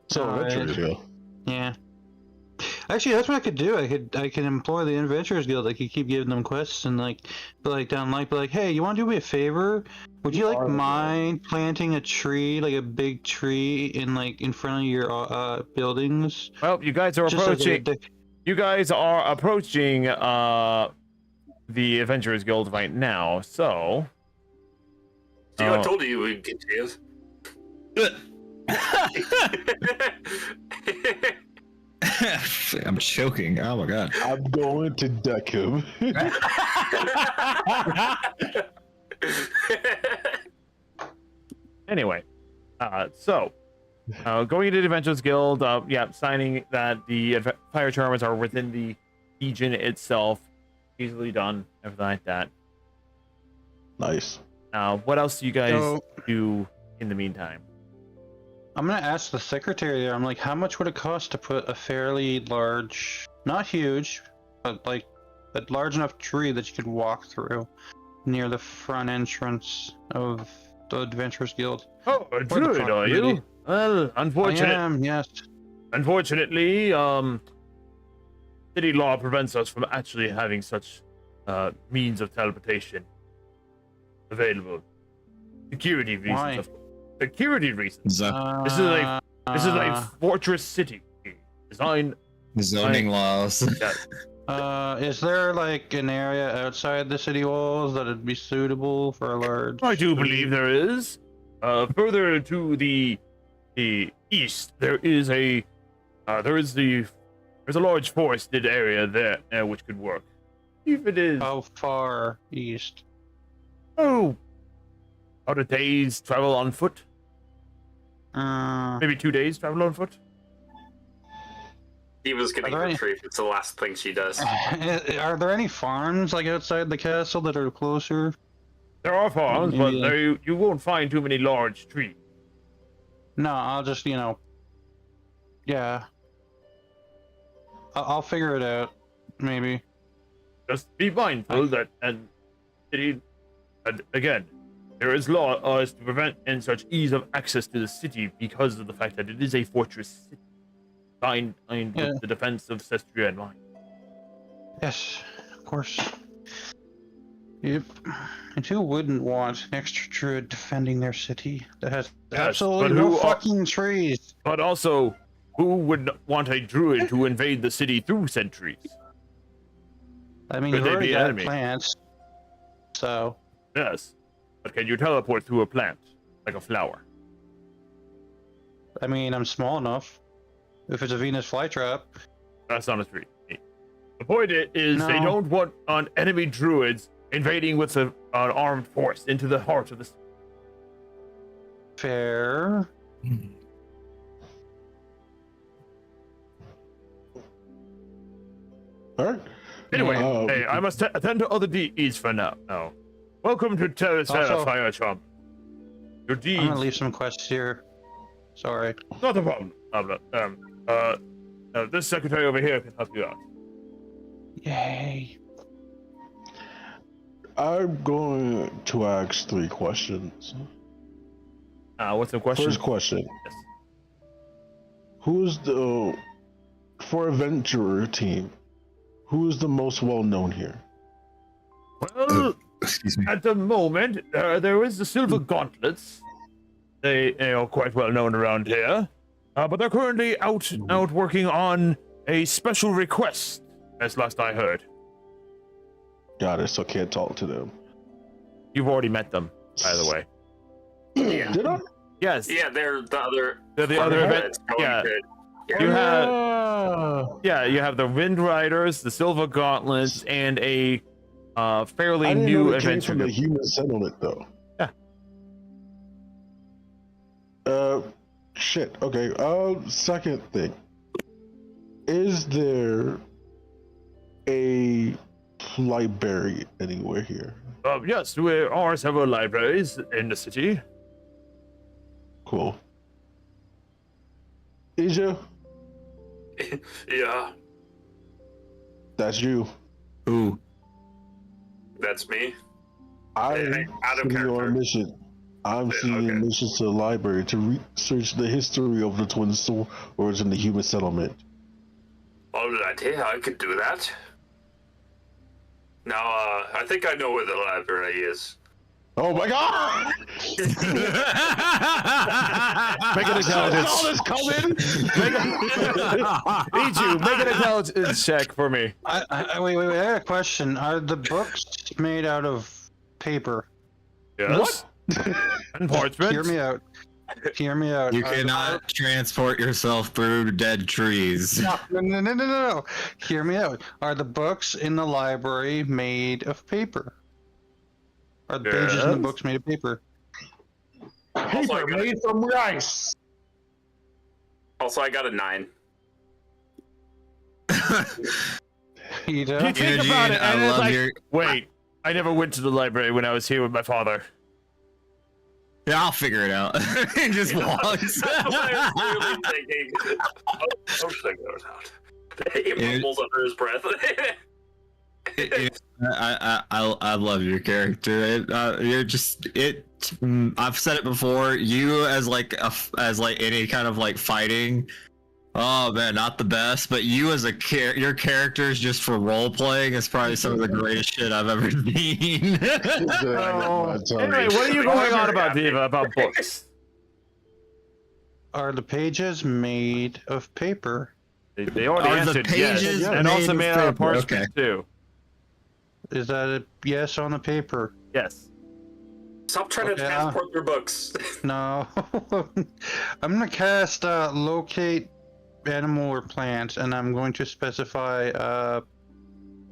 So Adventurers Guild. Yeah. Actually, that's what I could do. I could employ the Adventurers Guild. I could keep giving them quests and be like, hey, you want to do me a favor? Would you mind planting a tree, like a big tree, in front of your buildings? Well, you guys are approaching. You guys are approaching the Adventurers Guild right now, so. See, I told you we'd get Tails. I'm choking. Oh my god. I'm going to duck him. Anyway, going into the Adventurers Guild, signing that the fire tournaments are within the region itself, easily done, everything like that. Nice. What else do you guys do in the meantime? I'm gonna ask the secretary there. I'm like, how much would it cost to put a fairly large, not huge, but like a large enough tree that you could walk through near the front entrance of the Adventurers Guild? Oh, a druid, are you? Well, unfortunately, I am, yes. Unfortunately, city law prevents us from actually having such means of teleportation available. Security reasons. Why? Security reasons. This is a fortress city. Zoning laws. Is there like an area outside the city walls that would be suitable for a large? I do believe there is. Further to the east, there's a large forested area there which could work. If it is. How far east? Oh, about a day's travel on foot. Maybe 2 days travel on foot. Eva's getting her tree. It's the last thing she does. Are there any farms like outside the castle that are closer? There are farms, but you won't find too many large trees. No, I'll just, yeah. I'll figure it out, maybe. Just be mindful that, and again, there is laws to prevent any such ease of access to the city because of the fact that it is a fortress city. Signed with the defense of Cestria in mind. Yes, of course. Yep. And who wouldn't want an extra druid defending their city that has absolutely but no who fucking trees? But also, who would want a druid to invade the city through sentries? I mean, Could you've they already be got enemy? plants, so Yes. But can you teleport through a plant, like a flower? I mean, I'm small enough. If it's a Venus flytrap, That's not a tree. The point is, they No. don't want enemy druids invading with an armed force into the heart of the city. fair. All right. Anyway, Yeah. hey, I must attend to other deeds for now. Welcome to Terras Also- Venrohyun. Your I'm deeds, gonna leave some quests here. Sorry. not a problem. This secretary over here can help you out. Yay. I'm going to ask 3 questions. What's the question? First question. Yes. Who's the, for Adventurer team, who's the most well-known here? Well, Excuse me. at the moment, there is the Silver Gauntlets. They are quite well known around here. But they're currently out working on a special request, as last I heard. Got it, so can't talk to them. You've already met them, by the way. Yeah. Did I? Yes. Yeah, they're the other. They're the other event. Yeah. You have you have the Wind Riders, the Silver Gauntlets, and a fairly I didn't new know it came adventure from the group. human settlement, though. Yeah. Shit. Okay. Second thing. Is there a library anywhere here? Yes, there are several libraries in the city. Cool. Asia, Yeah, that's you. Ooh. that's me. I'm Hey, out of sending you on a character. mission. I'm Yeah, sending okay. missions to the library to research the history of the twin swords in the human settlement. Alrighty, I could do that. Now, I think I know where the library is. Oh my god! Make an intelligence. All this coming! Ichu, make an intelligence check for me. Wait. I have a question. Are the books made out of paper? Yes. And parchment. Hear me out. Hear me out. You Are the cannot transport yourself through dead trees. No. Hear me out. Are the books in the library made of paper? Are the pages in the Yes. books made of paper? Paper made from rice. Also, I got a 9. You You know? think Eugene, about it, I and it's love like, your- wait, I never went to the library when I was here with my father. Yeah, I'll figure it out. And just walks. I was really thinking. I'll figure it out. He mumbles under his breath. I love your character. You're just it. I've said it before. You as like any kind of like fighting. Oh man, not the best. But you as your characters just for role playing is probably some of the greatest shit I've ever seen. Anyway, what are you going on about, Diva, about books? Are the pages made of paper? They already Are the answered yes, pages and made also of made out of paper? parchment too. Is that a yes on the paper? Yes. Stop trying to Okay, transport your books. No. I'm gonna cast locate animal or plant, and I'm going to specify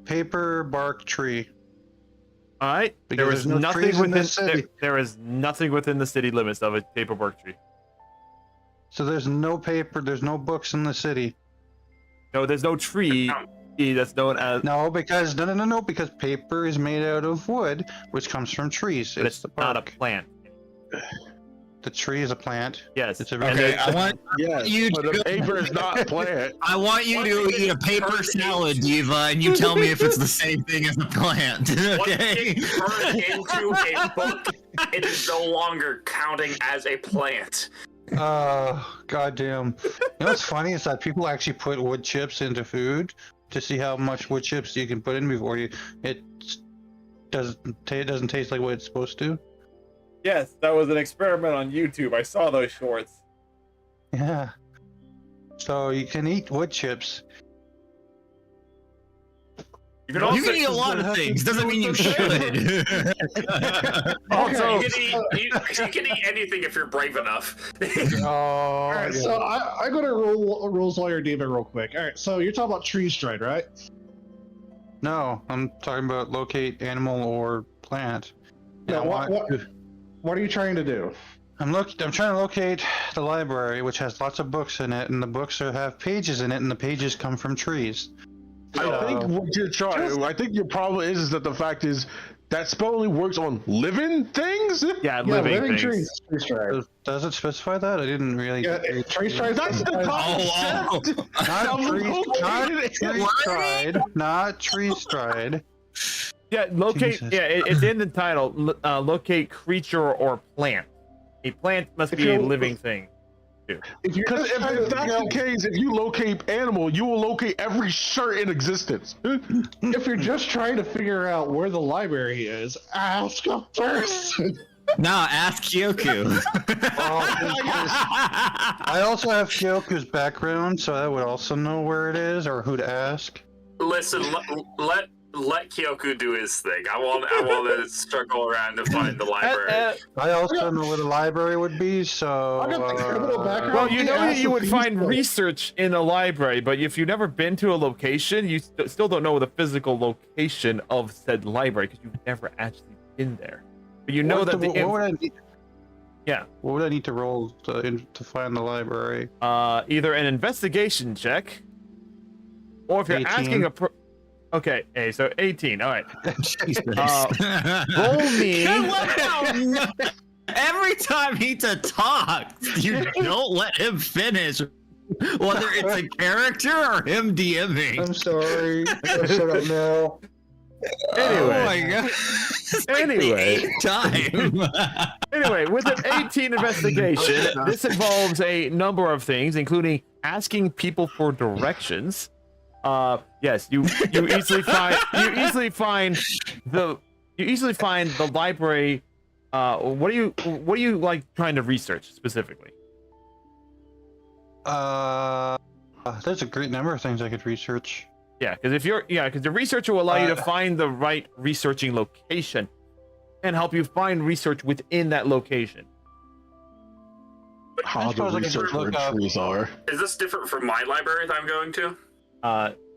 paper bark tree. All right. Because There is there's no nothing trees in within this city. there is nothing within the city limits of a paper bark tree. So there's no paper, there's no books in the city. No, there's no tree that's known as. No, because no, because paper is made out of wood, which comes from trees. But it's the not a bark. plant. The tree is a plant. Yes. It's a Okay, I want Yes, you but to the paper is not a plant. I want you to eat a paper salad, Diva, and you tell me if it's the same thing as a plant. Okay. Once it turned into a book, it is no longer counting as a plant. Goddamn. You know what's funny is that people actually put wood chips into food to see how much wood chips you can put in before you. doesn't taste like what it's supposed to. Yes, that was an experiment on YouTube. I saw those shorts. Yeah. So you can eat wood chips. You can eat a lot of things. Doesn't mean you should. Also, you can eat anything if you're brave enough. All right, so I go to rules lawyer David real quick. All right, so you're talking about tree stride, right? No, I'm talking about locate animal or plant. No, what are you trying to do? I'm trying to locate the library, which has lots of books in it, and the books have pages in it, and the pages come from trees. I think what you're trying. I think your problem is that the fact is that spell only works on living things. Yeah, living trees. Tree stride. Does it specify that? I didn't really. Yeah, tree stride. That's the concept. Not tree stride. Yeah, locate. Jesus. Yeah, it's in the title. Locate creature or plant. A plant must be a living thing. Because if that's the case, if you locate animal, you will locate every shirt in existence. If you're just trying to figure out where the library is, ask a person. No, ask Kyoku. I also have Kyoku's background, so I would also know where it is or who to ask. Listen, let Kyoku do his thing. I want to struggle around to find the library. I also know where the library would be, so. I got the criminal background. Well, you know that you would find research in a library, but if you've never been to a location, you still don't know the physical location of said library because you've never actually been there. But you know that what would I need? Yeah. What would I need to roll to find the library? Either an investigation check, or if you're 18. asking Okay, hey, so 18. All right. Jesus. Roll me. Every time he talks, you don't let him finish. Whether it's a character or him DMing. I'm sorry. I shut up now. Anyway. Oh my god. Anyway. Time. Anyway, with an 18 investigation, this involves a number of things, including asking people for directions. Yes, you easily find the library. What are you like trying to research specifically? There's a great number of things I could research. Yeah, because the researcher will allow you to find the right researching location and help you find research within that location. How the research for trees are. Is this different from my library that I'm going to?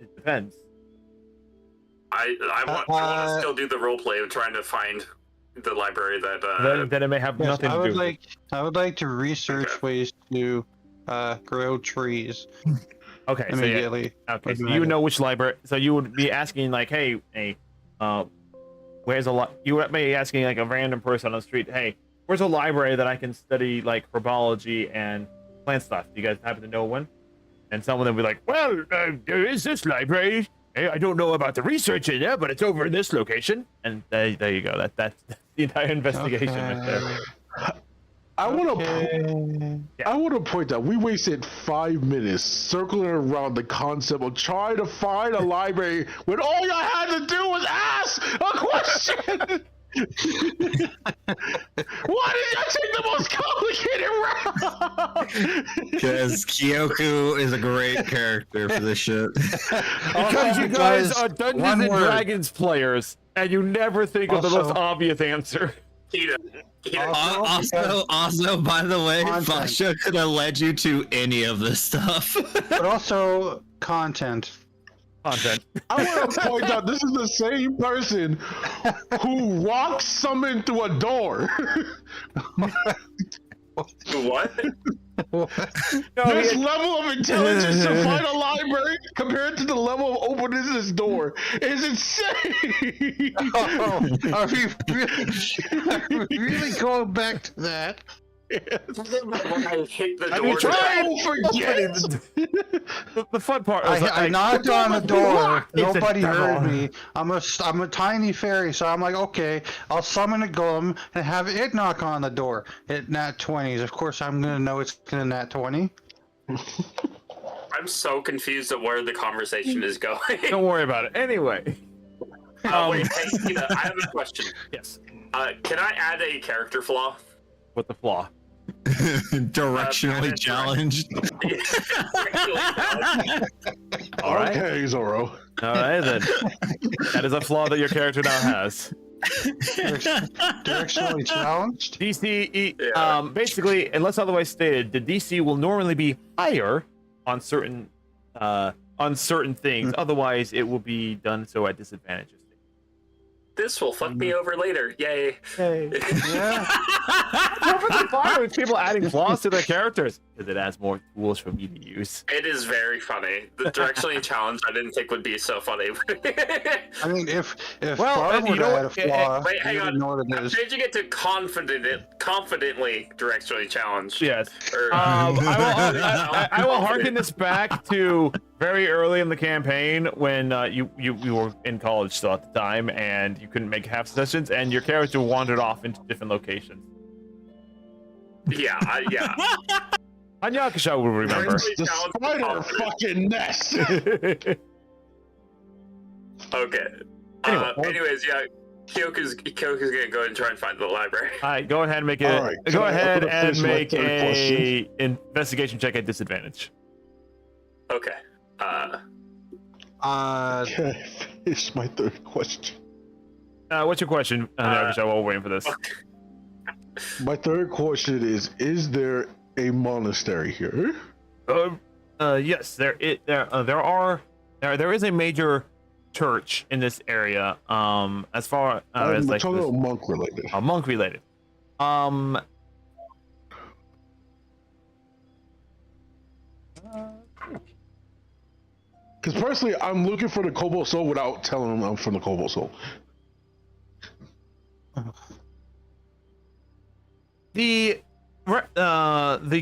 It depends. I want to still do the role play of trying to find the library that. Then it may have nothing to do. I would like to research ways to grow trees. Okay, immediately. So you would know which library. So you would be asking like, hey, where's a lot? You would be asking like a random person on the street, hey, where's a library that I can study like herbology and plant stuff? Do you guys happen to know one? And someone will be like, well, there is this library. Hey, I don't know about the research in there, but it's over in this location. And there you go. That's the entire investigation right there. I want to point out we wasted 5 minutes circling around the concept of trying to find a library when all you had to do was ask a question. Why did you take the most complicated route? Because Kyoku is a great character for this shit. Because you guys are Dungeons and Dragons players, and you never think of the most obvious answer. Also, by the way, Fasha could have led you to any of this stuff. But also, content. I want to point out this is the same person who walks someone through a door. What? This level of intelligence to find a library compared to the level of opening this door is insane. Are we really going back to that? When I hit the I door. mean, the fun part is I knocked on the door. Nobody heard me. I'm a tiny fairy, so I'm like, okay, I'll summon a golem and have it knock on the door. It nat 20s. Of course, I'm gonna know it's gonna nat 20. I'm so confused at where the conversation is going. Don't worry about it. Anyway. Wait, hey, Tina, I have a question. Yes. Can I add a character flaw? What the flaw? Directionally challenged. All right. Okay, Zoro. All right, then. That is a flaw that your character now has. Directionally challenged? DC, basically, unless otherwise stated, the DC will normally be higher on certain things. Otherwise, it will be done so at disadvantages. This will fuck me over later. Yay. Hey. Yeah. Perfectly fine with people adding flaws to their characters because it adds more tools for me to use. It is very funny. The directionally challenged I didn't think would be so funny. I mean, if Well, Barb you were know to add a what? flaw, Wait, hang you on. would know what it I'm is. changing it to confidently directionally challenged. Yes. Or, I will harken this back to very early in the campaign when you were in college still at the time, and you couldn't make half sessions, and your character wandered off into different locations. yeah. Anyakasha will remember. The spider fucking nest. Okay. Anyways, yeah. Kyoku's gonna go and try and find the library. All right, go ahead and make it. All right, go I'm ahead gonna and finish my make third a question. investigation check at disadvantage. Okay. Can I finish my third question? What's your question, Anyakasha? While we're waiting for this. My third question is there a monastery here? Yes, there is a major church in this area. As far as like talking about monk related. Monk related. Because personally, I'm looking for the Cobalt Soul without telling them I'm from the Cobalt Soul. The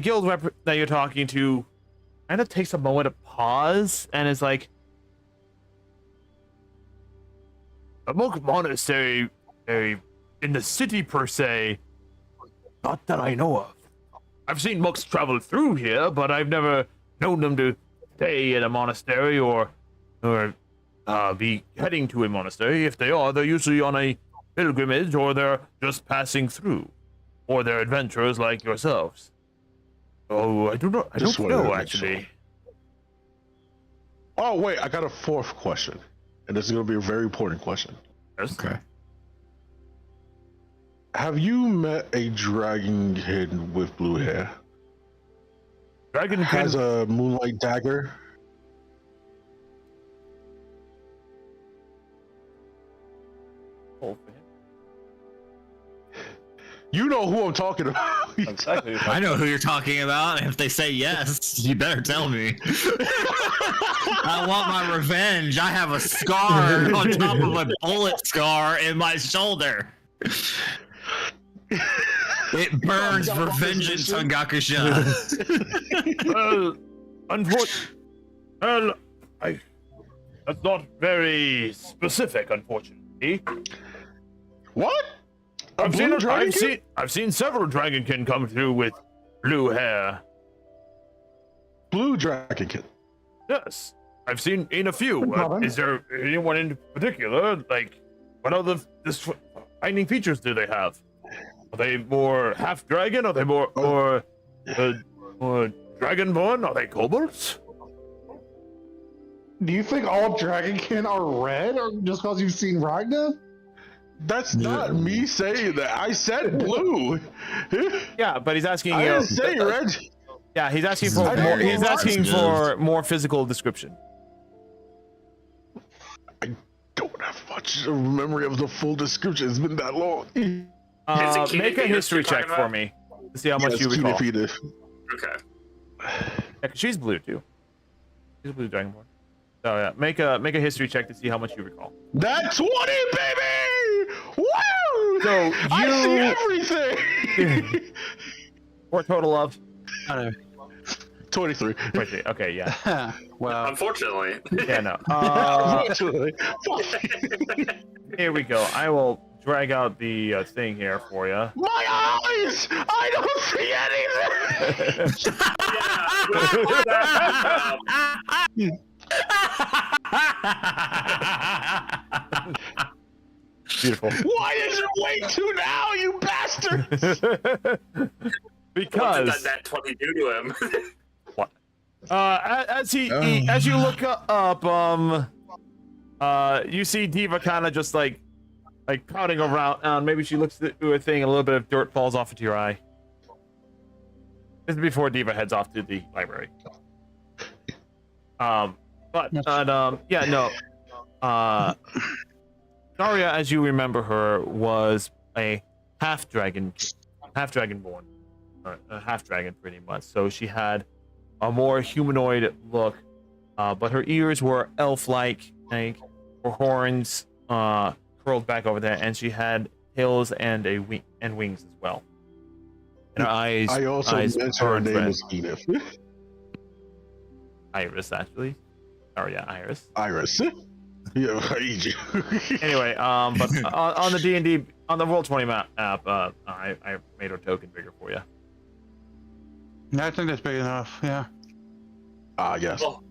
guild rep that you're talking to kind of takes a moment to pause and is like, a monk monastery in the city per se, not that I know of. I've seen monks travel through here, but I've never known them to stay at a monastery or be heading to a monastery. If they are, they're usually on a pilgrimage or they're just passing through, or they're adventurers like yourselves. Oh, I don't know actually. Oh wait, I got a fourth question, and this is going to be a very important question. Yes. Okay. Have you met a dragon kid with blue hair? Dragon Has kid. a moonlight dagger? You know who I'm talking about. Exactly. I know who you're talking about, and if they say yes, you better tell me. I want my revenge. I have a scar on top of a bullet scar in my shoulder. It burns for vengeance, Hangakusha. Well, unfortunately, that's not very specific, unfortunately. What? I've seen several dragonkin come through with blue hair. Blue dragonkin. Yes, I've seen in a few. Is there anyone in particular? Like, what other defining features do they have? Are they more half dragon? Are they more dragonborn? Are they kobolds? Do you think all dragonkin are red, or just because you've seen Ragna? That's not me saying that. I said blue. Yeah, but he's asking. I didn't say red. Yeah, he's asking for more. He's asking for more physical description. I don't have much memory of the full description. It's been that long. Make a history check for me to see how much you recall. Okay. Yeah, she's blue too. She's a blue dragonborn. So yeah, make a history check to see how much you recall. That 20, baby! Woo! So I see everything. For a total of 23. Okay, yeah. Well, Unfortunately. Yeah, no. Unfortunately. Here we go. I will drag out the thing here for you. My eyes! I don't see anything. Beautiful. Why did you wait till now, you bastard? Because what did that 20 do to him? what? As you look up, you see Diva kind of just like pouting around. Maybe she looks at a thing, and a little bit of dirt falls off into your eye. This is before Diva heads off to the library. Daria, as you remember her, was a half-dragon born. A half-dragon, pretty much. So she had a more humanoid look, but her ears were elf-like, her horns curled back over there, and she had tails and wings as well. And her eyes. I also mentioned her name was Edith. Iris, actually. Oh yeah, Iris. Iris. Yeah, I need you. Anyway, but on the D&D, on the Roll20 map app, I made her token bigger for you. Yeah, I think that's big enough. Yeah. Yes. Oh.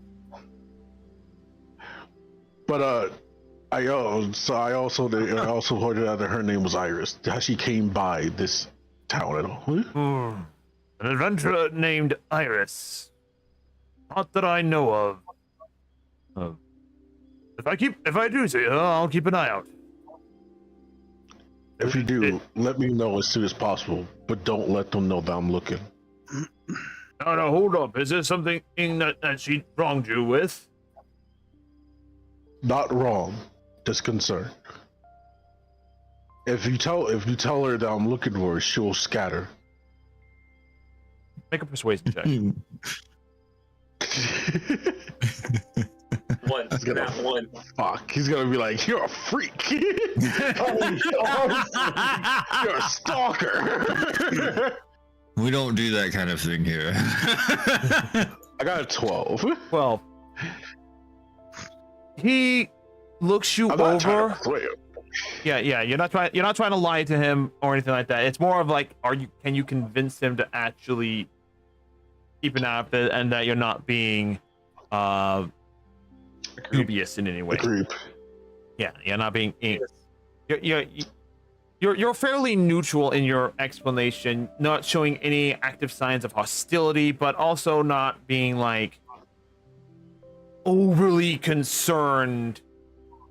But I also pointed out that her name was Iris. How she came by this town at all? An adventurer named Iris. Not that I know of. If I do see her, I'll keep an eye out. If you do, let me know as soon as possible, but don't let them know that I'm looking. No, hold up. Is there something that she wronged you with? Not wrong, just concerned. If you tell her that I'm looking for her, she'll scatter. Make a persuasion check. One. Fuck, he's gonna be like, you're a freak. You're a stalker. We don't do that kind of thing here. I got a 12. Well, he looks you over. Yeah. You're not trying to lie to him or anything like that. It's more of like, can you convince him to actually keep an eye on it, and that you're not being dubious in any way. Yeah, you're not being. You're fairly neutral in your explanation, not showing any active signs of hostility, but also not being like overly concerned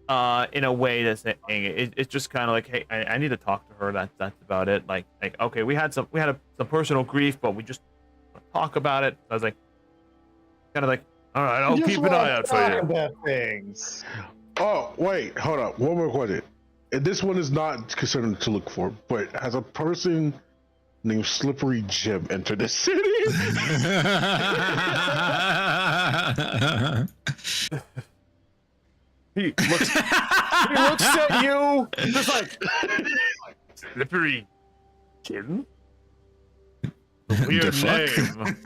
in a way that's it's just kind of like, hey, I need to talk to her. That's about it. Like okay, we had some personal grief, but we just want to talk about it. I was like, kind of like, all right, I'll keep an eye out for you. About things. Oh wait, hold up. One more question. And this one is not concerned to look for, but has a person named Slippery Jim entered the city? He looks at you, just like, Slippery Jim? Weird name.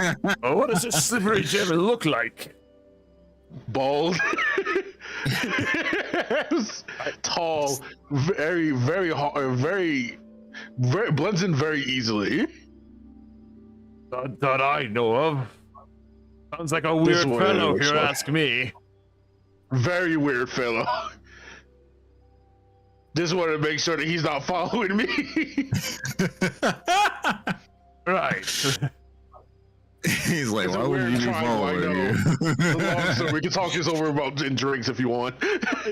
Oh, what does this Slippery Jim look like? Bald. Tall, very blends in very easily. Not that I know of. Sounds like a weird fellow, if you ask me. Very weird fellow. Just wanted to make sure that he's not following me. Right. He's like, why would you be following you? So we can talk this over about drinks if you want.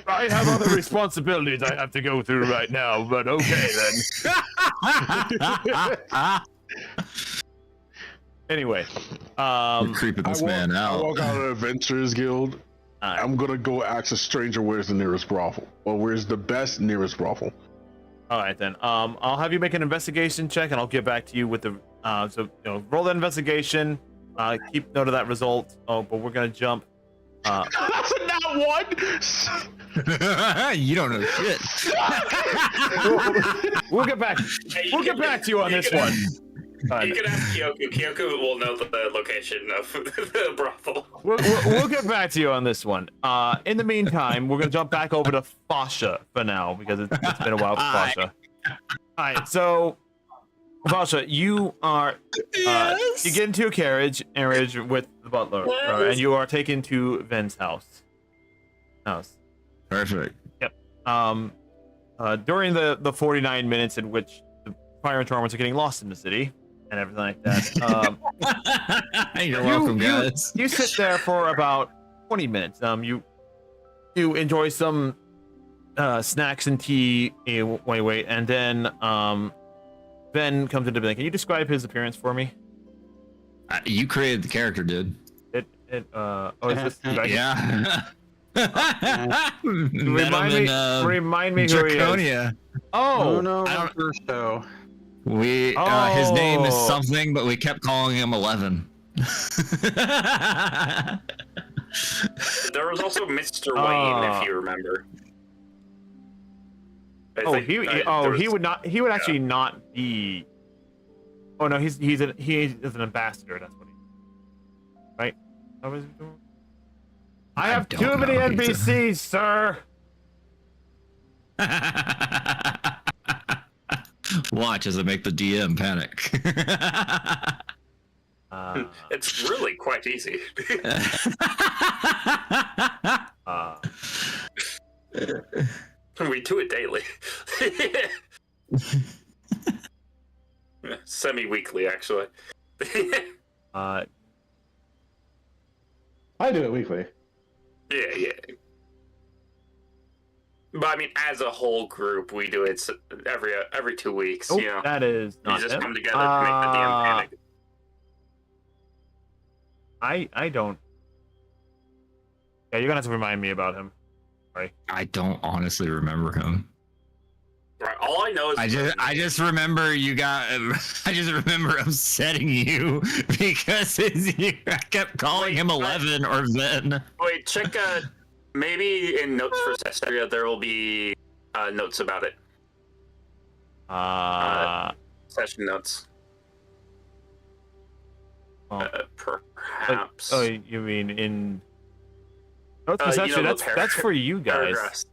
I have other responsibilities I have to go through right now, but okay then. Anyway, you're creeping this man out. I walk out of the Adventurers Guild. I'm gonna go ask a stranger where's the nearest brothel, or where's the best nearest brothel. All right then. I'll have you make an investigation check, and I'll get back to you with the. Roll that investigation. Keep note of that result. Oh, but we're gonna jump. That's a not one. You don't know shit. We'll get back. We'll get back to you on this one. You can ask Kyoku. Kyoku will know the location of the brothel. We'll get back to you on this one. In the meantime, we're gonna jump back over to Fasha for now because it's been a while for Fasha. All right, so Fasha, you are you get into a carriage with the butler, and you are taken to Ven's house. Perfect. Yep. during the 49 minutes in which the fire and torments are getting lost in the city and everything like that, You're welcome, guys. You sit there for about 20 minutes. You enjoy some snacks and tea. Wait, and then Ben comes into the. Can you describe his appearance for me? You created the character, dude. Is this? Yeah. Remind me Draconia. who he is. Oh no, I don't. so. His name is something, but we kept calling him 11. There was also Mr. Wayne, if you remember. He would not. He would actually not be. Oh no, he is an ambassador. That's what he. Right? What was he doing? I have too many NPCs, sir. Watch as I make the DM panic. It's really quite easy. We do it daily. Semi-weekly, actually. I do it weekly. Yeah. But I mean, as a whole group, we do it every 2 weeks. Oh, you know, that is not we just him. come together to make the DM panic. I don't. Yeah, you're gonna have to remind me about him. Sorry. I don't honestly remember him. Right. All I know is I just remember you got. I just remember upsetting you because I kept calling him 11 or then. Wait, check. Maybe in Notes for Cestria there will be notes about it. Session notes. Perhaps. Oh, you mean in? Notes for Cestria, that's for you guys. Paragraphs.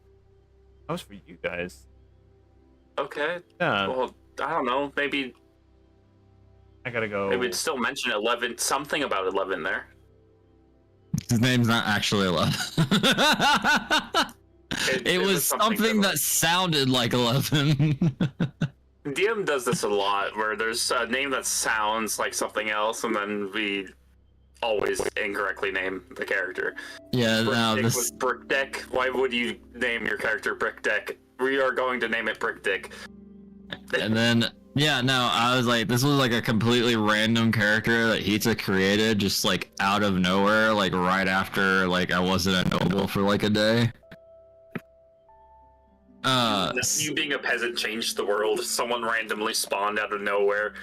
That was for you guys. Okay. Yeah. Well, I don't know. Maybe I gotta go. Maybe we'd still mention 11. Something about 11 there. His name's not actually 11. It was something that sounded like 11. DM does this a lot, where there's a name that sounds like something else, and then we always incorrectly name the character. Yeah, no, Brick this was Brick Deck. Why would you name your character Brick Deck? We are going to name it Brick Dick. And then, yeah, no, I was like, this was like a completely random character that Hita created, just like out of nowhere, like right after like I wasn't a noble for like a day. You being a peasant changed the world. Someone randomly spawned out of nowhere.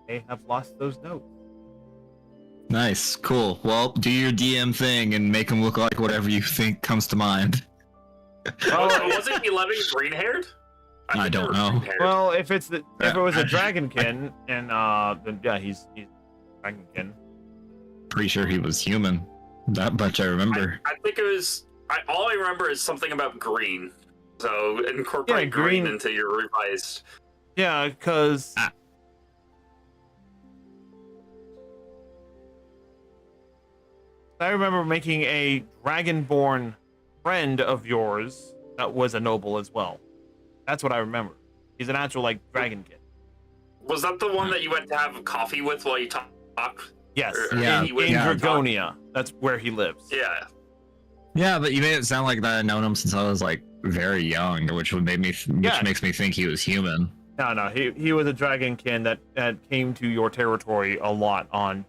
They have lost those notes. Nice, cool. Well, do your DM thing and make him look like whatever you think comes to mind. Wasn't 11 green-haired? I don't know. Well, if it was a dragonkin, and then yeah, he's dragonkin. Pretty sure he was human. That much I remember. I think it was. All I remember is something about green. So incorporate green into your revised. Yeah, because. I remember making a dragonborn friend of yours that was a noble as well. That's what I remember. He's an actual dragonkin. Was that the one that you went to have coffee with while you talked? Yes. Yeah. In Dragonia. That's where he lives. Yeah. Yeah, but you made it sound like that I'd known him since I was like very young, which makes me think he was human. No, he was a dragonkin that came to your territory a lot on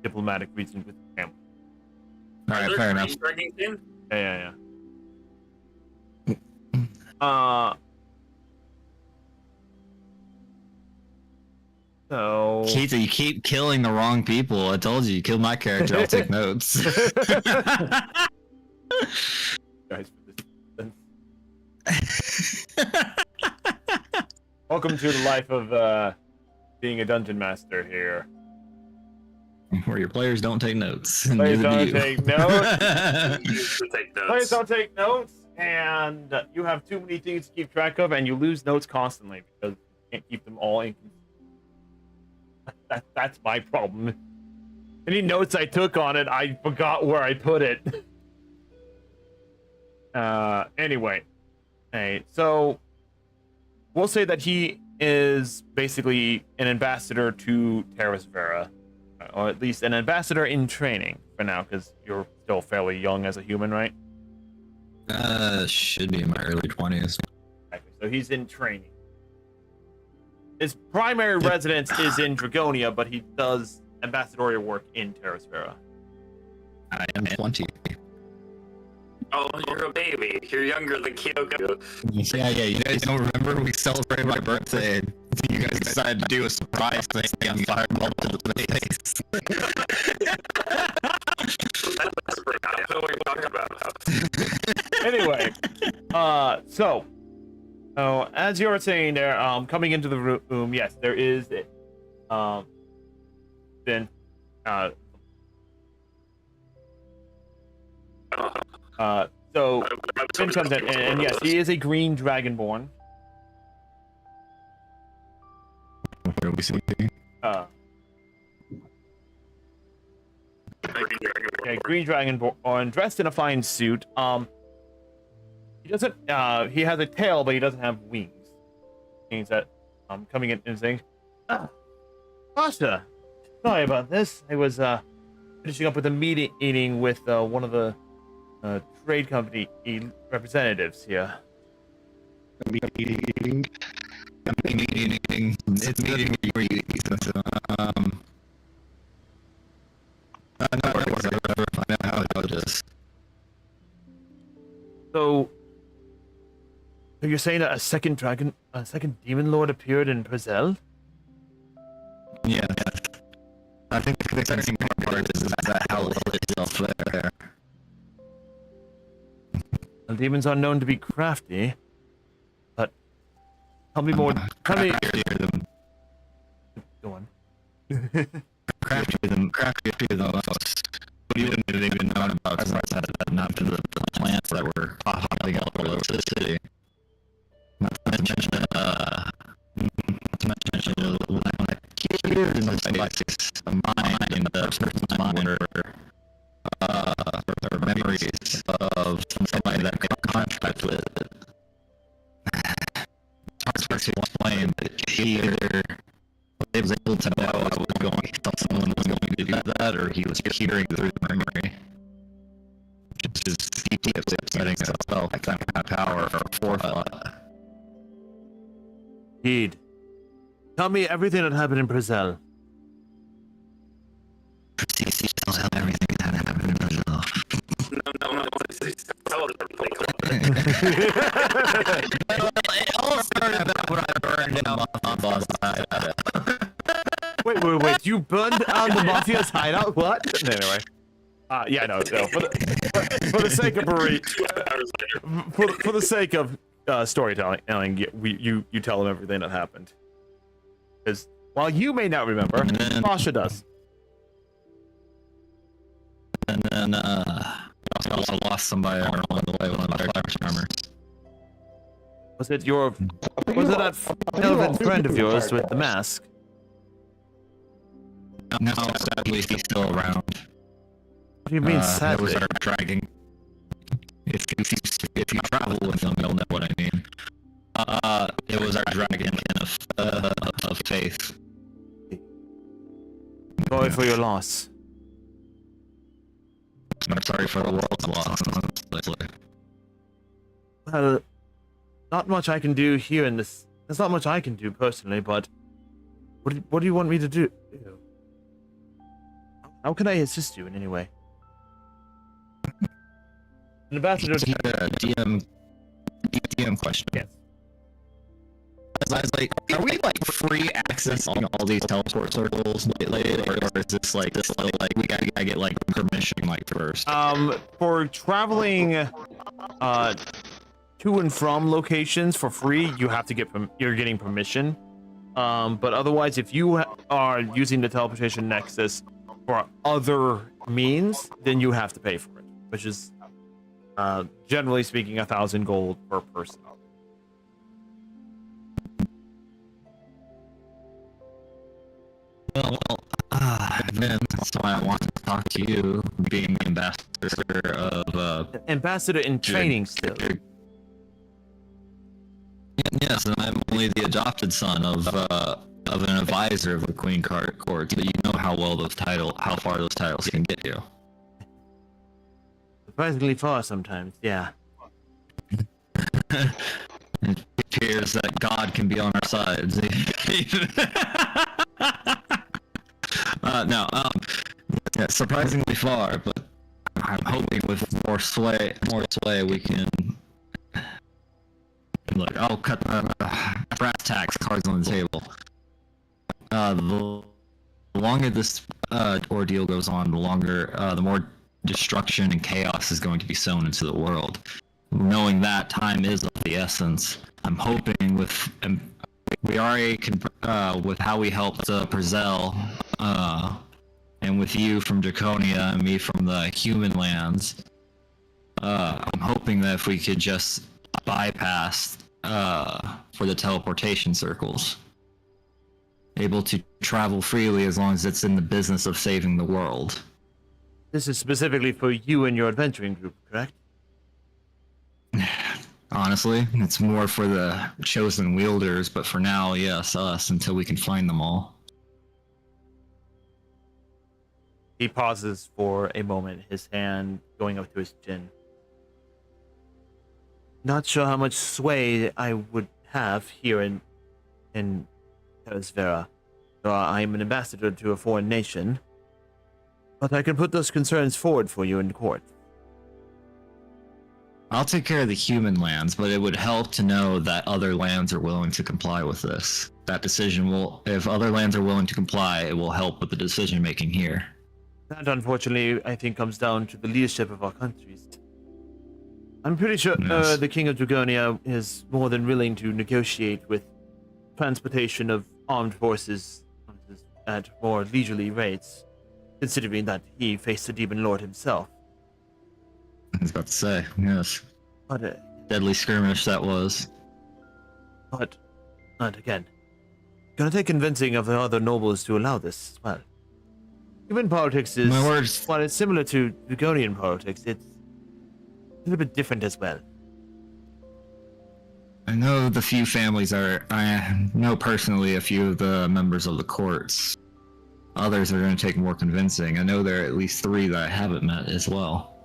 diplomatic reasons with the family. All right, fair enough. Yeah. So Keith, you keep killing the wrong people. I told you killed my character. I'll take notes. Welcome to the life of being a dungeon master here. Where your players don't take notes. Players don't take notes. Players don't take notes, and you have too many things to keep track of, and you lose notes constantly because you can't keep them all in. That's my problem. Any notes I took on it, I forgot where I put it. Anyway, hey, so we'll say that he is basically an ambassador to Terras Vera, or at least an ambassador in training for now, because you're still fairly young as a human, right? Should be in my early 20s. Exactly. So he's in training. His primary residence is in Dragonia, but he does ambassadorial work in Terras Vera. I am 20. Oh, you're a baby. You're younger than Kyoko. Yeah. You guys don't remember we celebrated my birthday and you guys decided to do a surprise thing on fireball to the face. That's pretty I don't know what you're talking about. Anyway, so as you were saying there, coming into the room, yes, there is then so Finn comes in, and yes, he is a green dragonborn. What are we seeing? Green dragonborn, dressed in a fine suit. He doesn't. He has a tail, but he doesn't have wings. Means that coming in and saying, Pasha, sorry about this. I was finishing up with a meeting with one of the trade company representatives here. Meeting. It's meeting where you eat. Find out how it is. So you're saying that a second demon lord appeared in Brazil? Yeah. I think the exciting part is that hell itself there. Well, demons are known to be crafty, but tell me more. Tell me. Go on. Craftier than most. We didn't even know about not the plants that were popping up all over the city. Not to mention when I hear in this place, a mind in the person's mind or memories of somebody that got contract with. It's hard to explain, but he either was able to know I was going to tell someone was going to do that, or he was hearing through the memory. Which is deeply upsetting as well, that kind of power or forethought. Indeed. Tell me everything that happened in Brazil. Tell him everything that happened in Brazil. No. Tell us It all started back when I burned down my boss's hideout. Wait, you burned down the Mafia's hideout? What? Anyway. Yeah, no. For the sake of for the sake of storytelling, you tell them everything that happened. Because while you may not remember, Masha does. And then, I also lost somebody along the way, one of their armors. Was it that elven friend of yours with the mask? No, sadly, he's still around. What do you mean, sadly? It was our dragon. If you travel with him, you'll know what I mean. It was our dragon of faith. Sorry for your loss. I'm sorry for the world's loss, honestly. Well, not much I can do here in this. There's not much I can do personally, but what do you want me to do? How can I assist you in any way? An ambassador. DM question. Yes. I was like, are we like free access on all these teleport circles lately, or is this like we gotta get like permission like first? For traveling to and from locations for free, you have to you're getting permission. But otherwise, if you are using the teleportation nexus for other means, then you have to pay for it, which is generally speaking 1,000 gold per person. Well, then that's why I want talk to you, being the ambassador of ambassador in training still. Yes, and I'm only the adopted son of an advisor of the Queen Court, but you know how far those titles can get you. Surprisingly far sometimes, yeah. It appears that God can be on our sides. Yeah, surprisingly far, but I'm hoping with more sway we can. Look, I'll cut brass tacks, cards on the table. The longer this ordeal goes on, the more destruction and chaos is going to be sown into the world. Knowing that time is of the essence, I'm hoping with how we helped Brazil, and with you from Draconia and me from the human lands, I'm hoping that if we could just bypass for the teleportation circles, able to travel freely as long as it's in the business of saving the world. This is specifically for you and your adventuring group, correct? Honestly, it's more for the chosen wielders, but for now, yes, us, until we can find them all. He pauses for a moment, his hand going up to his chin. Not sure how much sway I would have here in Terras Vera. So I am an ambassador to a foreign nation, but I can put those concerns forward for you in court. I'll take care of the human lands, but it would help to know that other lands are willing to comply with this. That decision if other lands are willing to comply, it will help with the decision making here. That, unfortunately, I think comes down to the leadership of our countries. I'm pretty sure Yes. the King of Dragonia is more than willing to negotiate with transportation of armed forces at more leisurely rates, considering that he faced the Demon Lord himself. I was about to say, yes. But Deadly skirmish that was. But again, gonna take convincing of the other nobles to allow this as well. Human politics is, My words. while it's similar to Dragonian politics, it's a little bit different as well. I know the few families I know personally a few of the members of the courts. Others are going to take more convincing. I know there are at least 3 that I haven't met as well.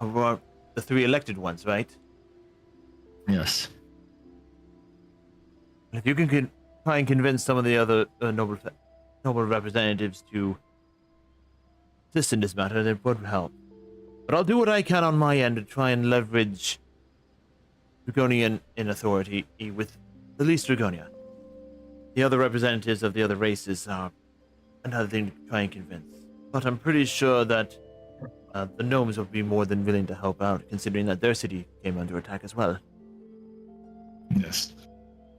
Or the 3 elected ones, right? Yes. If you can try and convince some of the other noble representatives to assist in this matter, that would help. But I'll do what I can on my end to try and leverage Dragonian in authority with at least Dragonia. The other representatives of the other races are another thing to try and convince. But I'm pretty sure that the gnomes would be more than willing to help out, considering that their city came under attack as well. Yes.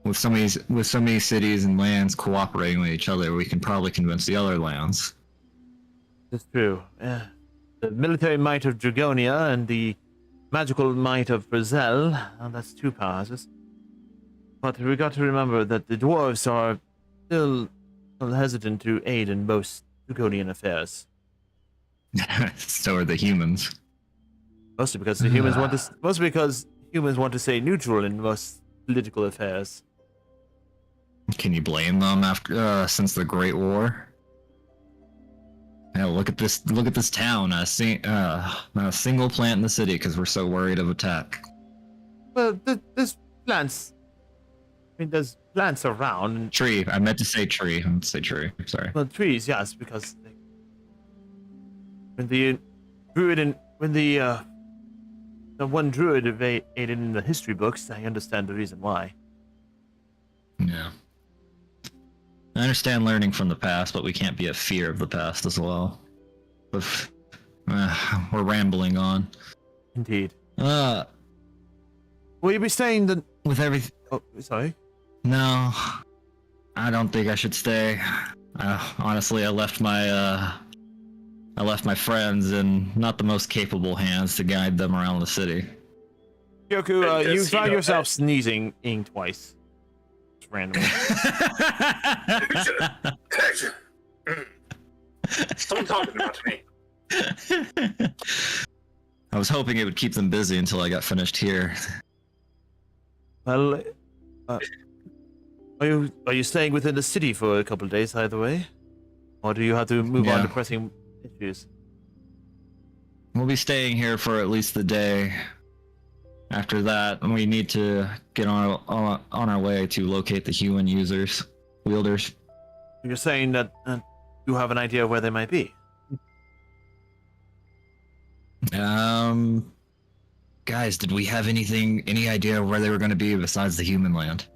With so many cities and lands cooperating with each other, we can probably convince the other lands. That's true. The military might of Dragonia and the magical might of Brazil, that's 2 powers. But we got to remember that the dwarves are still hesitant to aid in most Dragonian affairs. So are the humans. Mostly because the humans want to stay neutral in most political affairs. Can you blame them after since the Great War? Yeah, look at this town. Not a single plant in the city because we're so worried of attack. Well, there's plants. I mean, there's plants around. And, Tree. I meant to say tree. I meant to say tree. Sorry. well, trees, yes, because when the one druid aided in the history books, I understand the reason why. Yeah. I understand learning from the past, but we can't be a fear of the past as well. We're rambling on. Indeed. Will you be staying with everything? Oh, sorry. No, I don't think I should stay. Honestly, I left my friends in not the most capable hands to guide them around the city. Yoku, you found yourself sneezing twice. Just randomly. Someone talking about me. I was hoping it would keep them busy until I got finished here. Well, are you staying within the city for a couple of days either way? Or do you have to move on to pressing issues? We'll be staying here for at least the day. After that, we need to get on our way to locate the human wielders. You're saying that you have an idea of where they might be? Guys, did we have any idea where they were going to be besides the human land?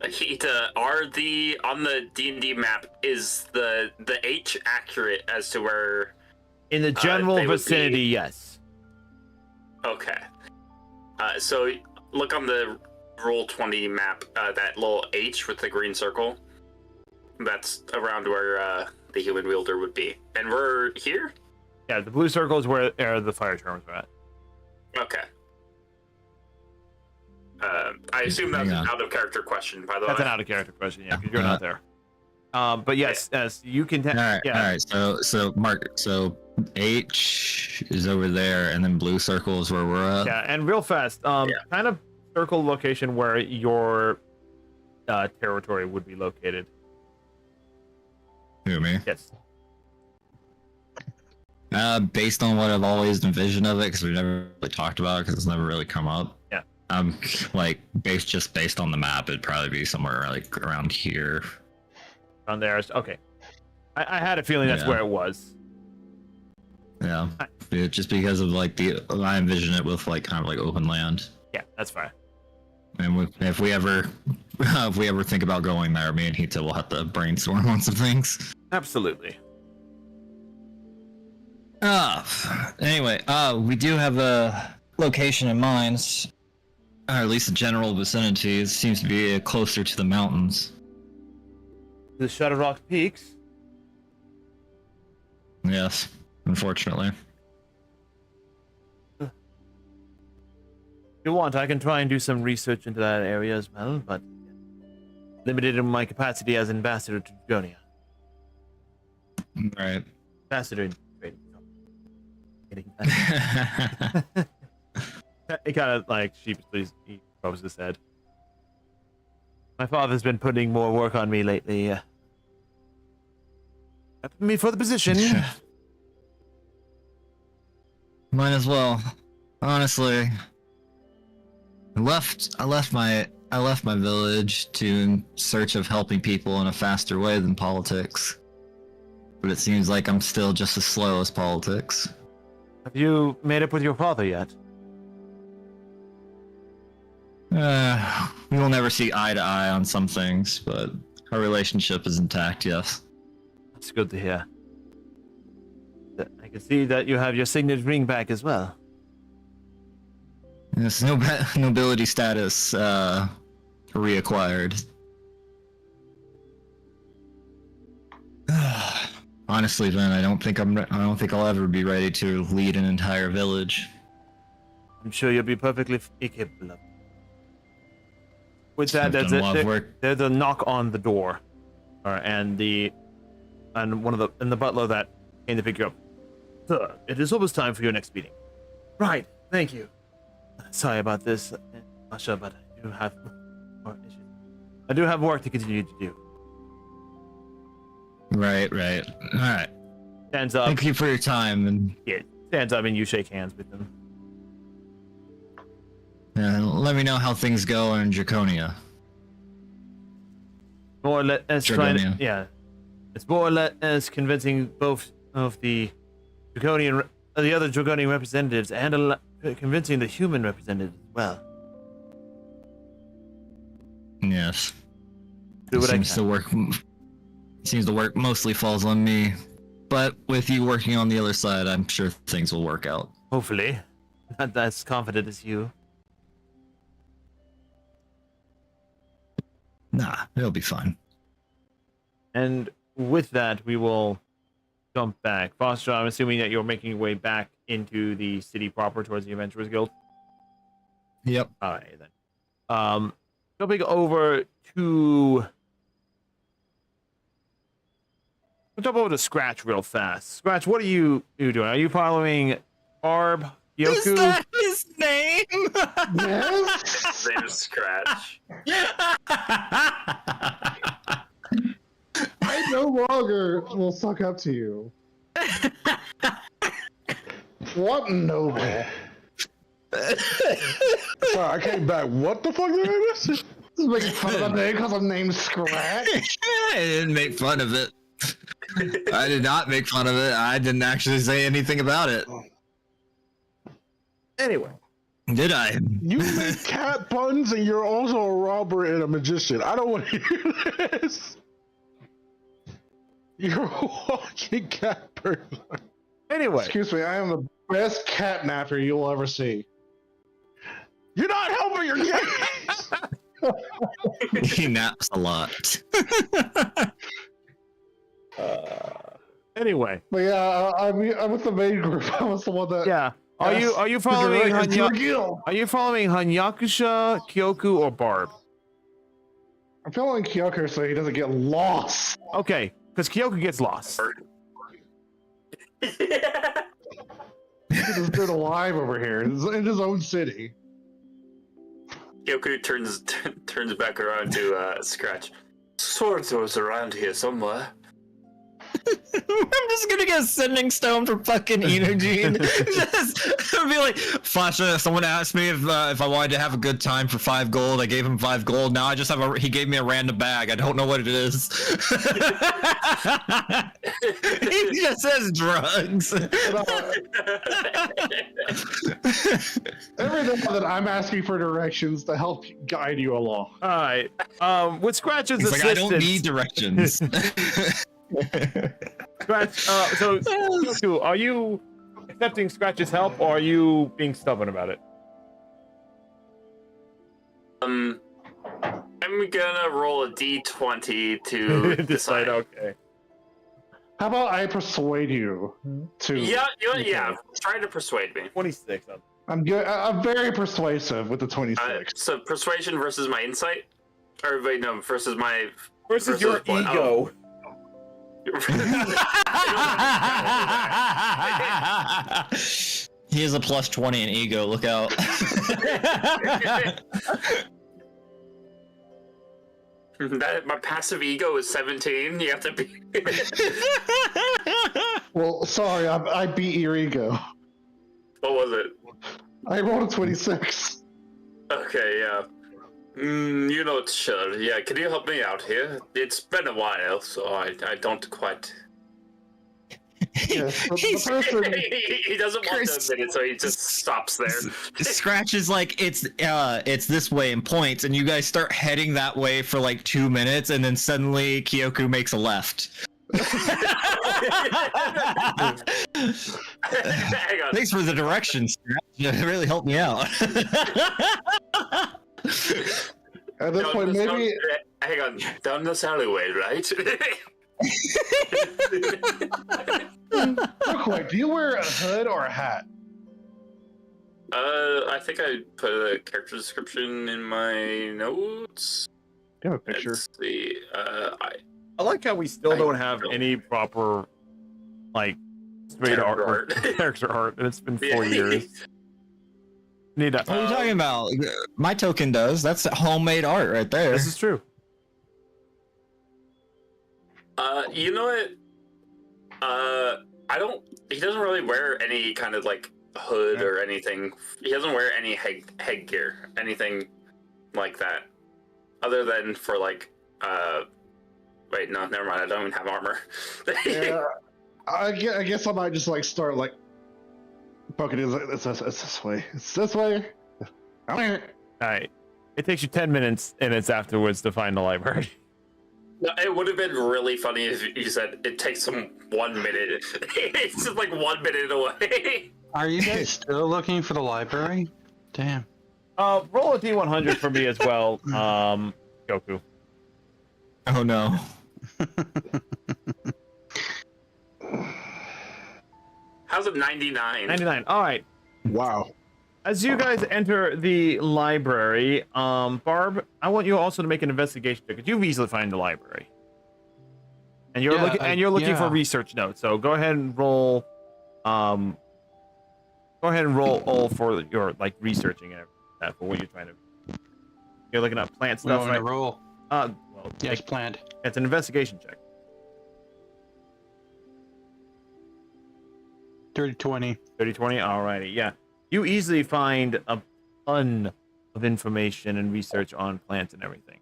Hita, on the D&D map, is the H accurate as to where? In the general vicinity, yes. Okay. So look on the Roll20 map, that little H with the green circle. That's around where the human wielder would be. And we're here? Yeah, the blue circle is where the fire terms are at. Okay. I assume that's an out-of-character question, by the way. That's an out-of-character question, yeah, because you're not there. But yes, as you can... All right. So Mark, H is over there, and then blue circle is where we're at. Yeah, and real fast, kind of circle location where your territory would be located. Who, me? Yes. Based on what I've always envisioned of it, because we've never really talked about it, because it's never really come up. Yeah. Based on the map, it'd probably be somewhere like around here. On there, okay. I had a feeling that's where it was. Yeah, just because of I envision it with kind of open land. Yeah, that's fine. And if we ever think about going there, me and Hita will have to brainstorm on some things. Absolutely. Anyway, we do have a location in mind, or at least a general vicinity. It seems to be closer to the mountains. The Shadow Rock Peaks? Yes, unfortunately. If you want, I can try and do some research into that area as well, but limited in my capacity as ambassador to Dragonia. Right. Ambassador in trading. It kind of sheepishly he rubs his head. My father's been putting more work on me lately. Me for the position. Might as well. Honestly, I left my village in search of helping people in a faster way than politics. But it seems like I'm still just as slow as politics. Have you made up with your father yet? We will never see eye to eye on some things, but our relationship is intact, yes. That's good to hear. I can see that you have your signet ring back as well. Yes, nobility status reacquired. Honestly, Vin, I don't think I'll ever be ready to lead an entire village. I'm sure you'll be perfectly capable of it. With that, there's a knock on the door, and the butler that came to pick you up. Sir, it is almost time for your next meeting. Right, thank you. Sorry about this, Masha, but I do have more issues. I do have work to continue to do. Right. All right. Stands up. Thank you for your time. And yeah, stands up and you shake hands with them. Let me know how things go in Draconia. More or less, it's more or less convincing both of the Draconian, the other Draconian representatives, and convincing the human representatives as well. Yes. Do what seems the work mostly falls on me, but with you working on the other side, I'm sure things will work out. Hopefully, not as confident as you. Nah, it'll be fine. And with that, we will jump back. Foster, I'm assuming that you're making your way back into the city proper towards the Adventurers Guild. Yep. All right then. Jumping over to We'll jump over to Scratch real fast. Scratch, what are you doing? Are you following Barb, Yoku? Is that his name? Yes. His name is Scratch. I no longer will suck up to you. What noble? Sorry, I came back. What the fuck did I miss? This is making fun of a name because I'm named Scratch. I didn't make fun of it. I did not make fun of it. I didn't actually say anything about it. Anyway. Did I? You make cat puns and you're also a robber and a magician. I don't want to hear this. You're a walking cat person. Anyway. Excuse me, I am the best cat napper you will ever see. You're not helping your case. He naps a lot. Anyway. But yeah, I'm with the main group. I was the one that. Yeah. Are you following Are you following Hanyakusha, Kyoku, or Barb? I'm following Kyoku so he doesn't get lost. Okay, because Kyoku gets lost. He's been alive over here in his own city. Yoku turns back around to Scratch. Swords was around here somewhere. I'm just gonna get a sending stone for fucking Enogene. Just be like, Fasha, someone asked me if I wanted to have a good time for 5 gold. I gave him 5 gold. Now I just have he gave me a random bag. I don't know what it is. He just says drugs. Every now and then I'm asking for directions to help guide you along. Alright. With Scratch's He's assistance. like, I don't need directions. Scratch, so Kyoku, are you accepting Scratch's help or are you being stubborn about it? I'm gonna roll a d20 to decide. Okay. How about I persuade you to? Yeah, try to persuade me. 26. I'm good. I'm very persuasive with the 26. So persuasion versus my insight, or wait, no, versus your ego. He has a plus 20 in ego. Look out. My passive ego is 17. You have to be. Well, sorry, I beat your ego. What was it? I rolled a 26. Okay, yeah. You know, sure. Yeah, can you help me out here? It's been a while, so I don't quite. Yes, the person... he doesn't want to admit it, so he just stops there. Scratch is like, it's this way and points, and you guys start heading that way for like 2 minutes, and then suddenly Kyoku makes a left. Hang on. Thanks for the directions, Scratch. It really helped me out. At this point, maybe... Hang on, down this alleyway, right? Real quick, do you wear a hood or a hat? I think I put a character description in my notes. Do you have a picture? Let's see. I like how we still don't have any proper, like, straight art, character art, and it's been 4 years. Need that. What are you talking about? My token does. That's homemade art right there. This is true. You know what? He doesn't really wear any kind of like hood or anything. He doesn't wear any headgear, anything like that, other than for like. Wait, no, never mind. I don't even have armor. Yeah, I guess I might just like start like poking it. It's this way. It's this way. All right. It takes you 10 minutes afterwards to find the library. No, it would have been really funny if you said it takes him 1 minute. It's just like 1 minute away. Are you guys still looking for the library? Damn. Roll a D100 for me as well, Goku. Oh no. How's it 99? 99. All right. Wow. As you guys enter the library, Barb, I want you also to make an investigation check, because you've easily find the library. And you're looking for research notes. So go ahead and roll. Go ahead and roll all for your like researching and everything for what you're trying to. You're looking up plant stuff, right? Roll. Well, yes, plant. It's an investigation check. 30-20. 30-20. Alrighty, yeah. You easily find a ton of information and research on plants and everything.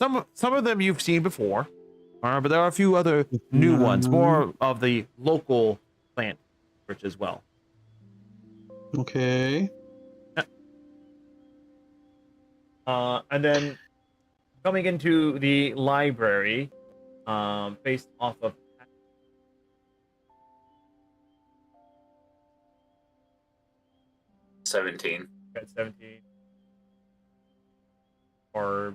Some of them you've seen before, but there are a few other new ones, more of the local plant research as well. Okay. And then coming into the library, based off of 17. got 17. Or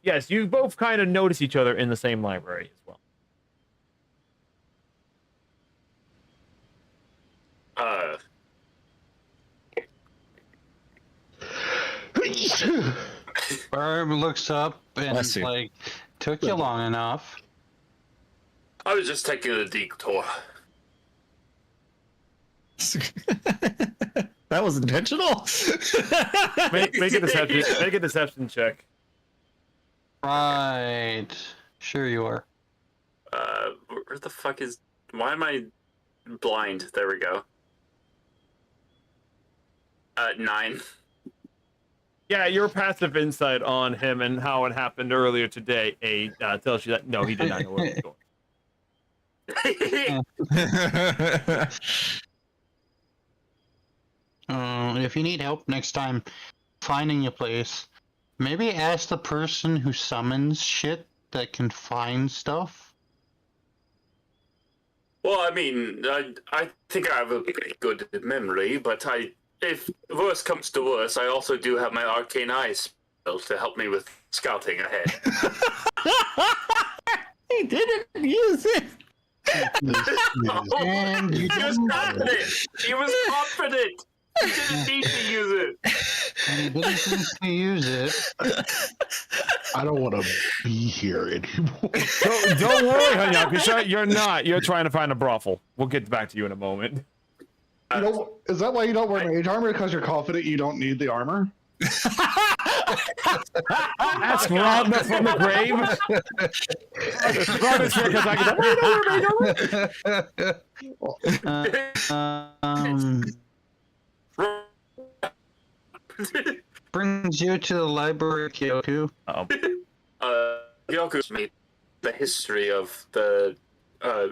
yes, you both kind of notice each other in the same library as well. Barb looks up and like, took you long enough. I was just taking a detour. That was intentional. Make a deception check. Right. Sure you are. Where the fuck is? Why am I blind? There we go. 9. Yeah, your passive insight on him and how it happened earlier today, tells you that no, he did not know where he was going. If you need help next time finding a place, maybe ask the person who summons shit that can find stuff. Well, I mean, I think I have a pretty good memory, but if worse comes to worse, I also do have my arcane eyes to help me with scouting ahead. He didn't use it. And He was confident. He was confident. He didn't need to use it. And he didn't need to use it. I don't want to be here anymore. Don't worry, Hanyak. You're not. You're trying to find a brothel. We'll get back to you in a moment. You know, is that why you don't wear mage armor? Because you're confident you don't need the armor? Ask Rob from the grave. Rob is here because I can. Brings you to the library, Kyoku. Kyoku's made the history of the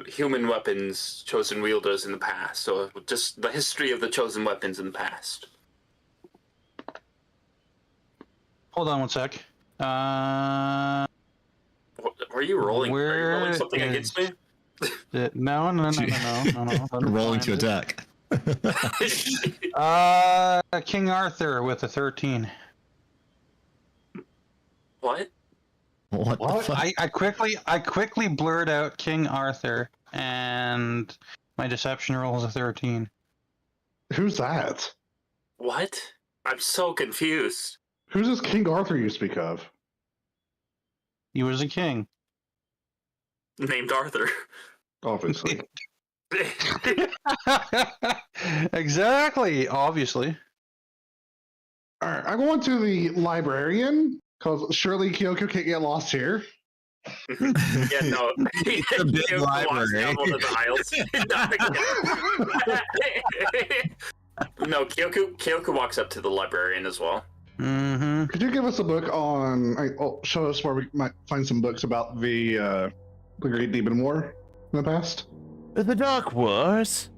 human weapons chosen wielders in the past, so just the history of the chosen weapons in the past. Hold on one sec. Were you rolling? Are you rolling something against me? No. Rolling to attack. King Arthur with a 13. What? What the fuck? I quickly blurred out King Arthur, and my deception roll is a 13. Who's that? What? I'm so confused. Who's this King Arthur you speak of? He was a king. Named Arthur. Obviously. Exactly, obviously. Alright, I'm going to the librarian, because surely Kyoku can't get lost here. Yeah, no. It's a big library. No, Kyoku walks up to the librarian as well. Mm-hmm. Could you give us a book on... show us where we might find some books about the Great Demon War in the past? The Dark Wars.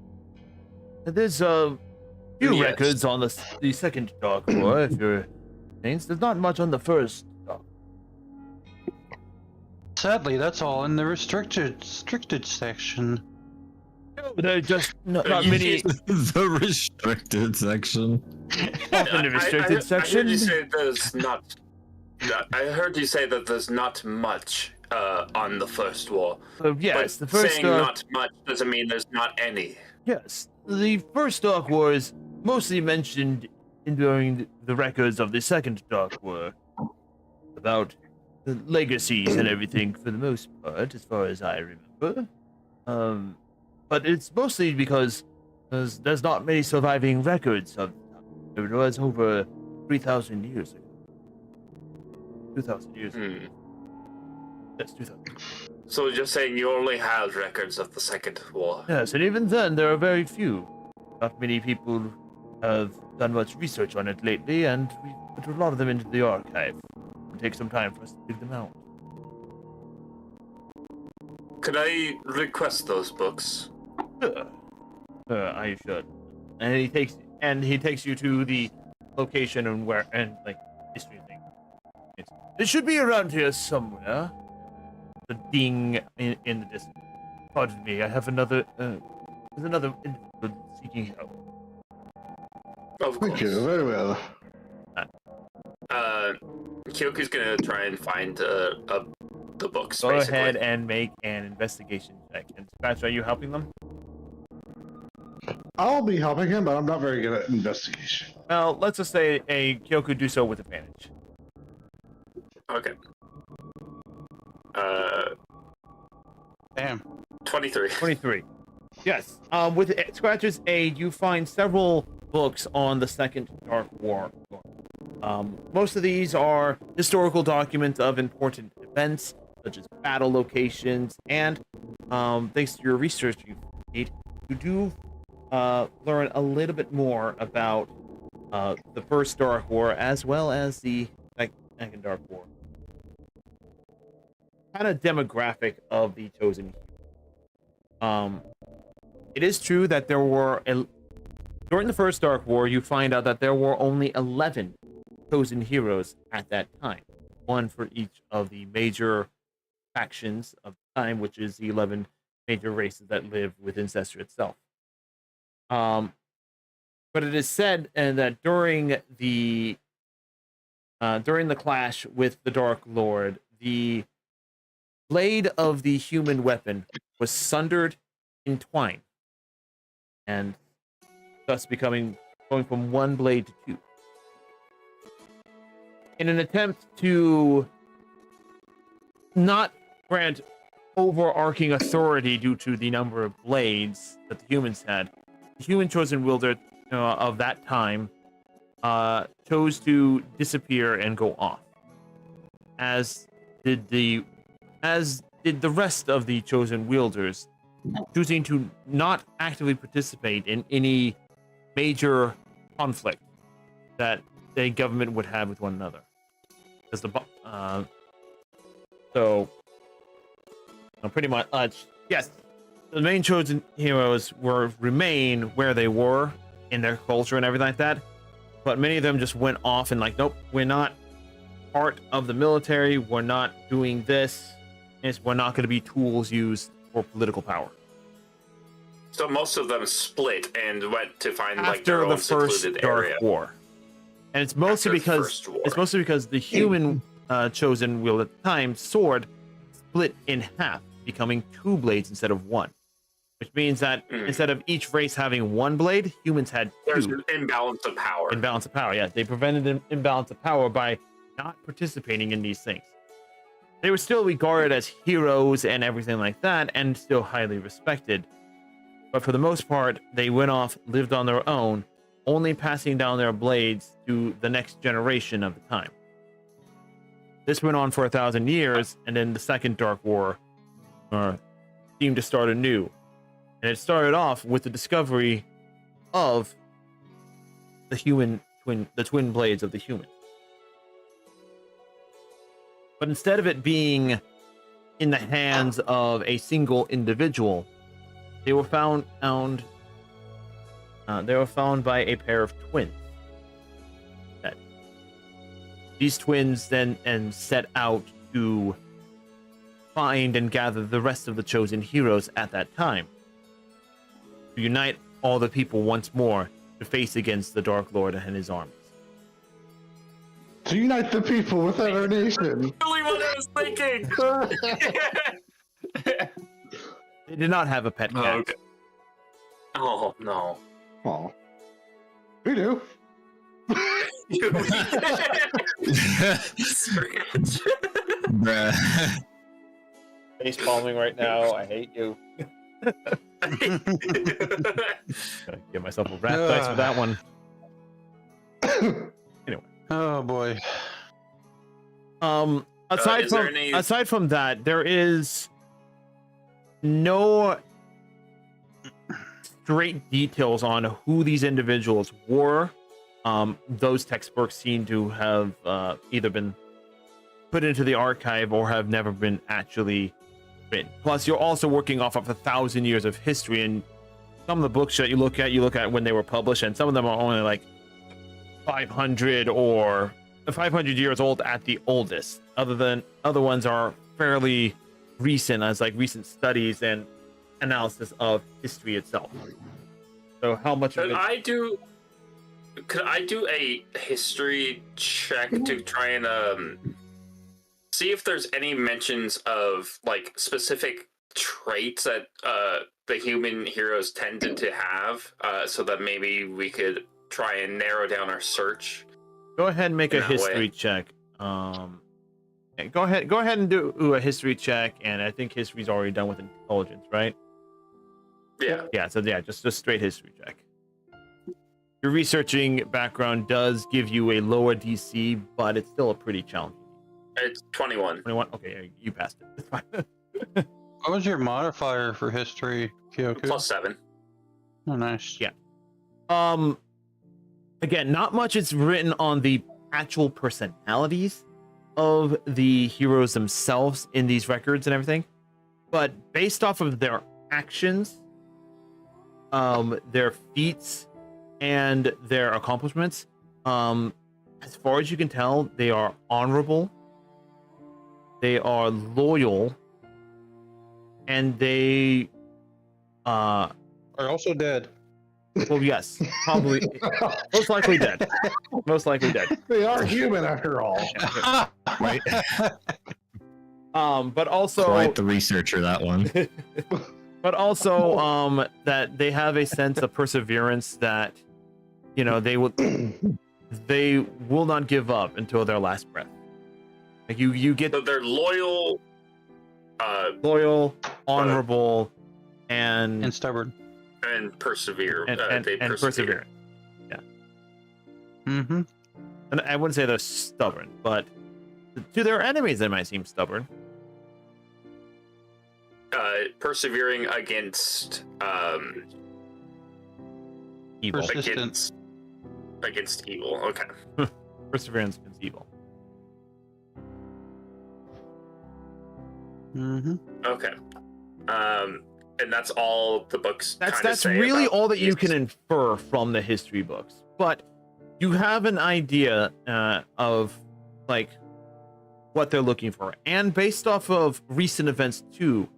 There's a few records on the second Dark War, if you're... There's not much on the first. Sadly, that's all in the restricted section. No, they're just not many. The restricted section. Often the restricted section. I heard you say there's not. I heard you say that there's not much on the first war. Yes, but the first. Saying not much doesn't mean there's not any. Yes, the first Dark War is mostly mentioned during the records of the Second Dark War about the legacies and everything for the most part, as far as I remember. But it's mostly because there's not many surviving records of it was over 3,000 years ago. 2,000 years ago. That's 2,000. So you're saying you only have records of the Second War? Yes, and even then, there are very few. Not many people have done much research on it lately, and we put a lot of them into the archive. It'll take some time for us to dig them out. Could I request those books? I should. And he takes you to the location and history thing. It should be around here somewhere. The ding in the distance. Pardon me, I have another. There's another individual seeking help. Of course. Thank you. Very well. Kyoku's gonna try and find the books. Go basically. ahead and make an investigation check. And Scratch, are you helping them? I'll be helping him, but I'm not very good at investigation. Well, let's just say a Kyoku do so with advantage. Okay. Damn. 23. 23. Yes. With Scratch's aid, you find several books on the Second Dark War. Most of these are historical documents of important events, such as battle locations, and thanks to your research you do learn a little bit more about the First Dark War as well as the Second Dark War. Kind of demographic of the Chosen. It is true that there were during the First Dark War, you find out that there were only 11 chosen heroes at that time, one for each of the major factions of the time, which is the 11 major races that live within Cestria itself. But it is said that during the clash with the Dark Lord, the blade of the human weapon was sundered in twine, and thus going from one blade to two. In an attempt to not grant overarching authority due to the number of blades that the humans had, the human chosen wielder of that time chose to disappear and go off, as did the rest of the chosen wielders, choosing to not actively participate in any major conflict that the government would have with one another. Pretty much, yes, the main chosen heroes remain where they were in their culture and everything like that, but many of them just went off and nope, we're not part of the military, we're not doing this, we're not going to be tools used for political power. So most of them split and went to find after their the own First secluded Dark area. War, and it's mostly because the human chosen wield at the time sword split in half, becoming two blades instead of one, which means that instead of each race having one blade, humans had two. There's an imbalance of power. Imbalance of power, yeah. They prevented an imbalance of power by not participating in these things. They were still regarded as heroes and everything like that, and still highly respected. But for the most part, they went off, lived on their own, only passing down their blades to the next generation of the time. This went on for 1,000 years, and then the Second Dark War seemed to start anew. And it started off with the discovery of the twin blades of the human. But instead of it being in the hands of a single individual, they were found by a pair of twins. These twins then set out to find and gather the rest of the chosen heroes at that time, to unite all the people once more to face against the Dark Lord and his armies. To unite the people within our nation. Really what I was thinking. They did not have a pet cat. Okay. Oh no. Oh, we do. Bruh. Face palming right now. I hate you. Gotta give myself a rat dice for that one. Anyway. Oh boy. Aside from that, there is no straight details on who these individuals were. Those textbooks seem to have either been put into the archive or have never been actually written. Plus, you're also working off of 1,000 years of history, and some of the books that you look at when they were published, and some of them are only like 500 or 500 years old at the oldest. Other ones are fairly recent, as like recent studies and analysis of history itself. So how much of it... Could I do a history check to try and see if there's any mentions of like specific traits that the human heroes tended to have, so that maybe we could try and narrow down our search? Go ahead and make a history check. Go ahead and do a history check, and I think history's already done with intelligence, right? Yeah. Yeah, so yeah, just a straight history check. Your researching background does give you a lower DC, but it's still a pretty challenging. It's 21. 21? Okay, you passed it. That's fine. What was your modifier for history, Kyoku? +7. Oh, nice. Yeah. Again, not much is written on the actual personalities of the heroes themselves in these records and everything, but based off of their actions, their feats, and their accomplishments, as far as you can tell, they are honorable, they are loyal, and they are also dead. Well, yes, probably. Most likely dead. Most likely dead. They are human after all. Yeah, right. But also quite the researcher, that one. But also, that they have a sense of perseverance that, you know, they will not give up until their last breath. Like you get. So they're loyal, honorable, and stubborn. And persevere. And persevere. Yeah. Mm-hmm. And I wouldn't say they're stubborn, but to their enemies, they might seem stubborn. Persevering against evil. Against evil. Okay. Perseverance against evil. Mm-hmm. Okay. And that's all the books. That's really all that you can infer from the history books. But you have an idea of like what they're looking for, and based off of recent events too,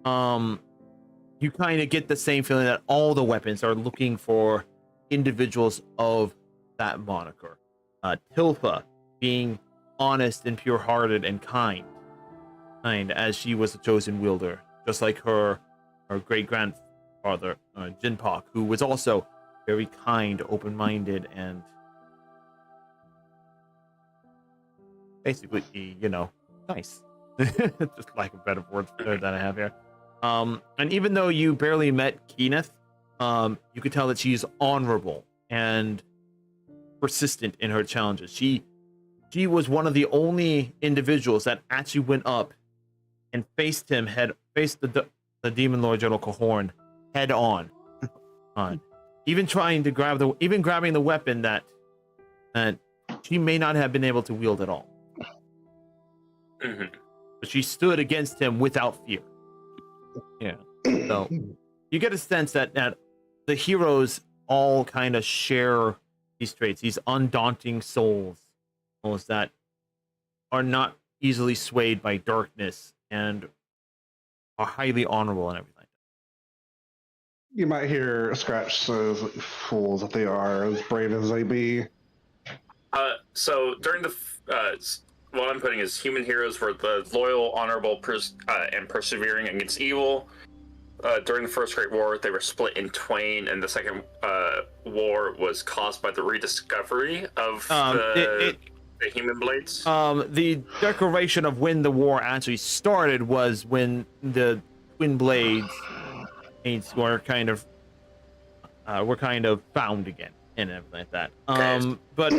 you kind of get the same feeling that all the weapons are looking for individuals of that moniker. Tilfa being honest and pure-hearted and kind, as she was the chosen wielder, just like her great-grandfather, Jinpak, who was also very kind, open-minded, and basically, you know, nice. Just like a better word that I have here. And even though you barely met Kenneth, you could tell that she's honorable and persistent in her challenges. She was one of the only individuals that actually went up and faced the Demon Lord General Cahorn head on. Even grabbing the weapon that she may not have been able to wield at all. Mm-hmm. But she stood against him without fear. Yeah. So you get a sense that the heroes all kind of share these traits, these undaunting souls that are not easily swayed by darkness and are highly honorable and everything. You might hear Scratch says, fools that they are, as brave as they be. So during the what I'm putting is human heroes were the loyal, honorable, and persevering against evil. during the First Great War, they were split in twain, and the Second War was caused by the rediscovery of the human blades. The declaration of when the war actually started was when the twin blades were kind of found again and everything like that. But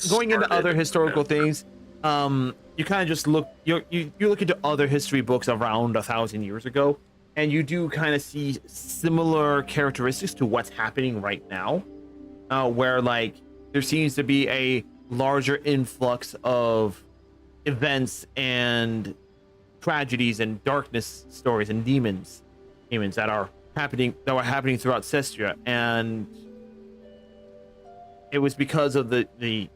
going into other historical things, you kind of just look you look into other history books around 1,000 years ago, and you do kind of see similar characteristics to what's happening right now, where like there seems to be a larger influx of events and tragedies and darkness stories and demons that are happening throughout Cestria, and it was because of the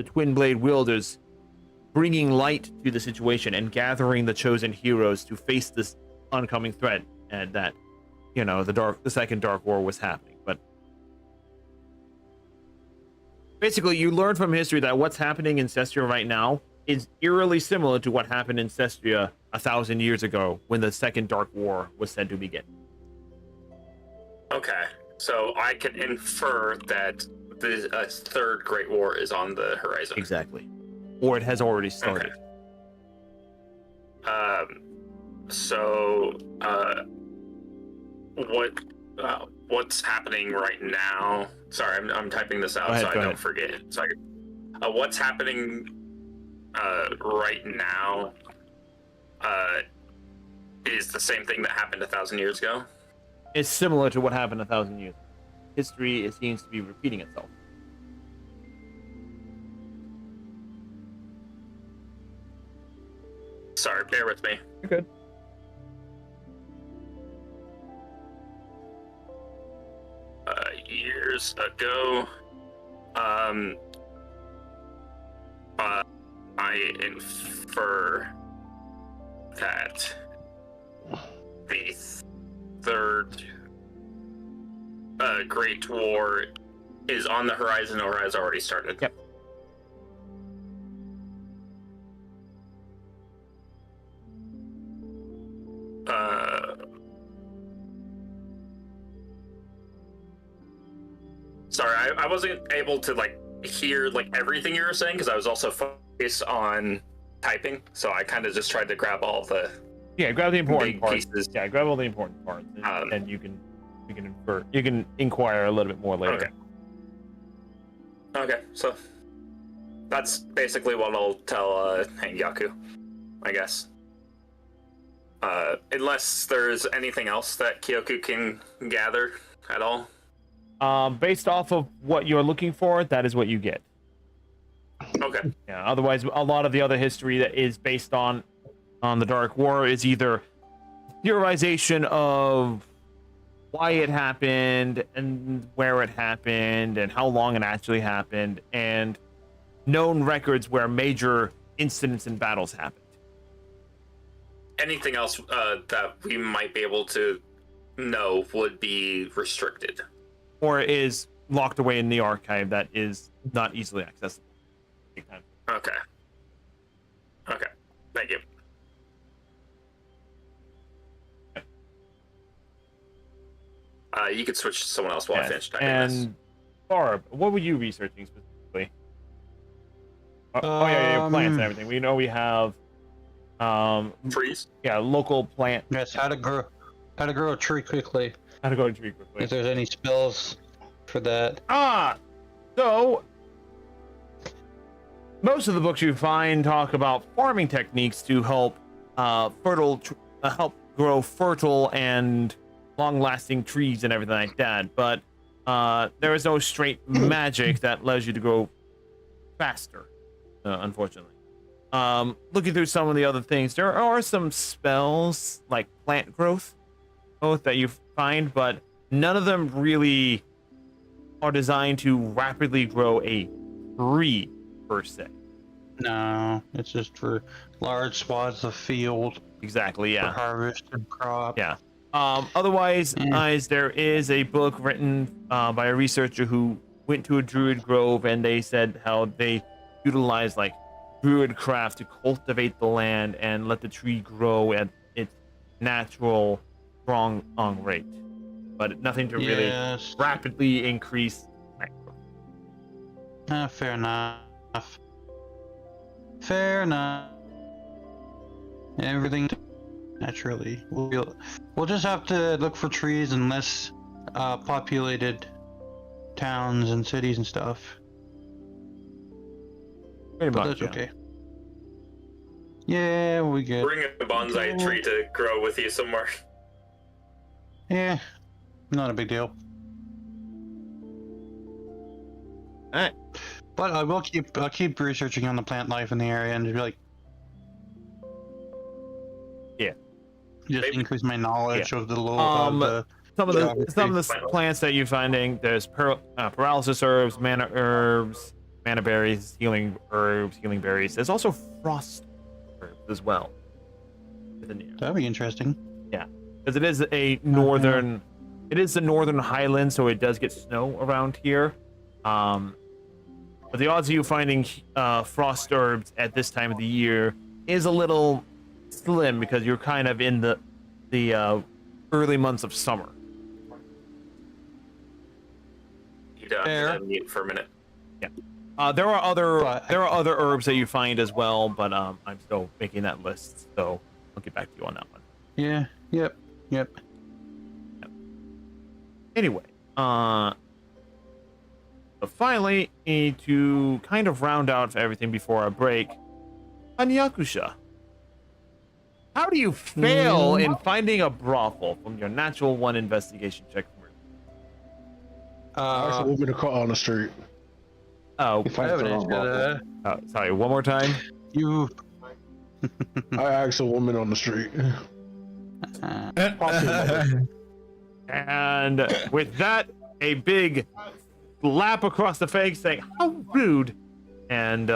twin blade wielders bringing light to the situation and gathering the chosen heroes to face this oncoming threat, and that the second Dark War was happening. But basically, you learn from history that what's happening in Cestria right now is eerily similar to what happened in Cestria 1,000 years ago when the second Dark War was said to begin. Okay, so I can infer that the third Great War is on the horizon. Exactly. Or it has already started. Okay. What's happening right now? Sorry, I'm typing this out so I don't forget. So what's happening right now is the same thing that happened 1,000 years ago? It's similar to what happened 1,000 years ago. History seems to be repeating itself. Sorry, bear with me. You're good. Years ago, I infer that the third Great War is on the horizon or has already started. Yep. Sorry, I wasn't able to hear everything you were saying because I was also focused on typing, so I kind of just tried to grab all the grab the important parts. Pieces. Yeah, grab all the important parts, and you can inquire a little bit more later. Okay, so that's basically what I'll tell Hangyaku, I guess. Unless there's anything else that Kyoku can gather at all. Based off of what you're looking for, that is what you get. Okay. Yeah. Otherwise, a lot of the other history that is based on the Dark War is either theorization of why it happened and where it happened and how long it actually happened, and known records where major incidents and battles happened. Anything else that we might be able to know would be restricted. Or is locked away in the archive that is not easily accessible. Okay. Thank you. You could switch to someone else while I finish typing this. And Barb, what were you researching specifically? Your plants and everything. We know we have trees. Yeah, local plant. Yes, how to grow a tree quickly. How to grow a tree quickly. If there's any spells for that. So most of the books you find talk about farming techniques to help help grow fertile and long-lasting trees and everything like that. But there is no straight magic that allows you to grow faster, unfortunately. Looking through some of the other things, there are some spells like plant growth that you find, but none of them really are designed to rapidly grow a tree per se. No, it's just for large swaths of field. Exactly, yeah. For harvest and crop. Yeah. Otherwise, there is a book written by a researcher who went to a druid grove, and they said how they utilized druid craft to cultivate the land and let the tree grow at its natural strong rate, but nothing to really rapidly increase. Fair enough. Fair enough. Everything naturally. We'll just have to look for trees in less populated towns and cities and stuff. Pretty But much, that's okay. Yeah, we get. Bring a bonsai tree to grow with you somewhere. Yeah, not a big deal. Alright. But I'll keep researching on the plant life in the area and just be like, just increase my knowledge of the some of the plants that you're finding. There's paralysis herbs, mana berries, healing herbs, healing berries. There's also frost herbs as well. That'd be interesting. Yeah, because it is the northern highlands, so it does get snow around here. But the odds of you finding frost herbs at this time of the year is a little slim because you're kind of in the early months of summer. You mute for a minute. Yeah. There are other herbs that you find as well, but I'm still making that list, so I'll get back to you on that one. Yeah. Yep. Anyway, but finally, to kind of round out everything before our break, Anyakusha, how do you fail in finding a brothel from your natural 1 investigation check? Actually, we're gonna call on the street. Oh, sorry. One more time. I asked a woman on the street. And with that, a big slap across the face saying, "How rude!" And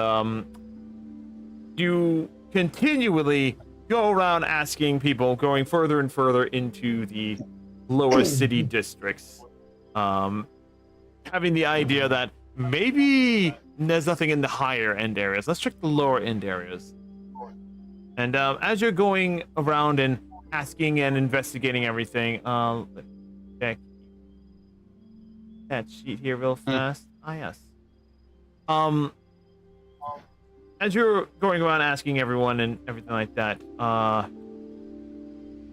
you continually go around asking people, going further and further into the lower city districts, having the idea that maybe there's nothing in the higher end areas. Let's check the lower end areas. And as you're going around and asking and investigating everything, let's check that sheet here real fast. Yes. As you're going around asking everyone and everything like that,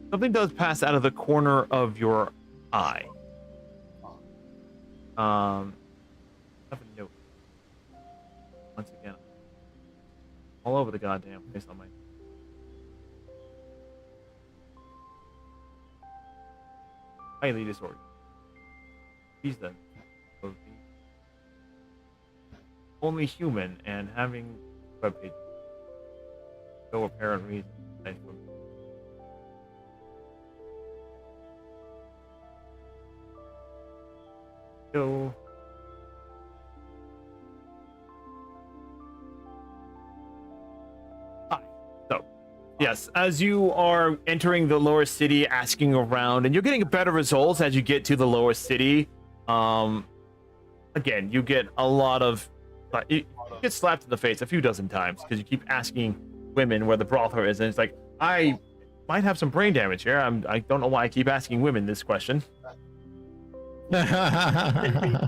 something does pass out of the corner of your eye. Nothing new. Once again, all over the goddamn place on my. Highly disordered. He's the only human and having webpage. No apparent reason. So yes, as you are entering the lower city, asking around, and you're getting better results as you get to the lower city. Again, you get a lot of you get slapped in the face a few dozen times because you keep asking women where the brothel is, and it's like, I might have some brain damage here. I don't know why I keep asking women this question. Why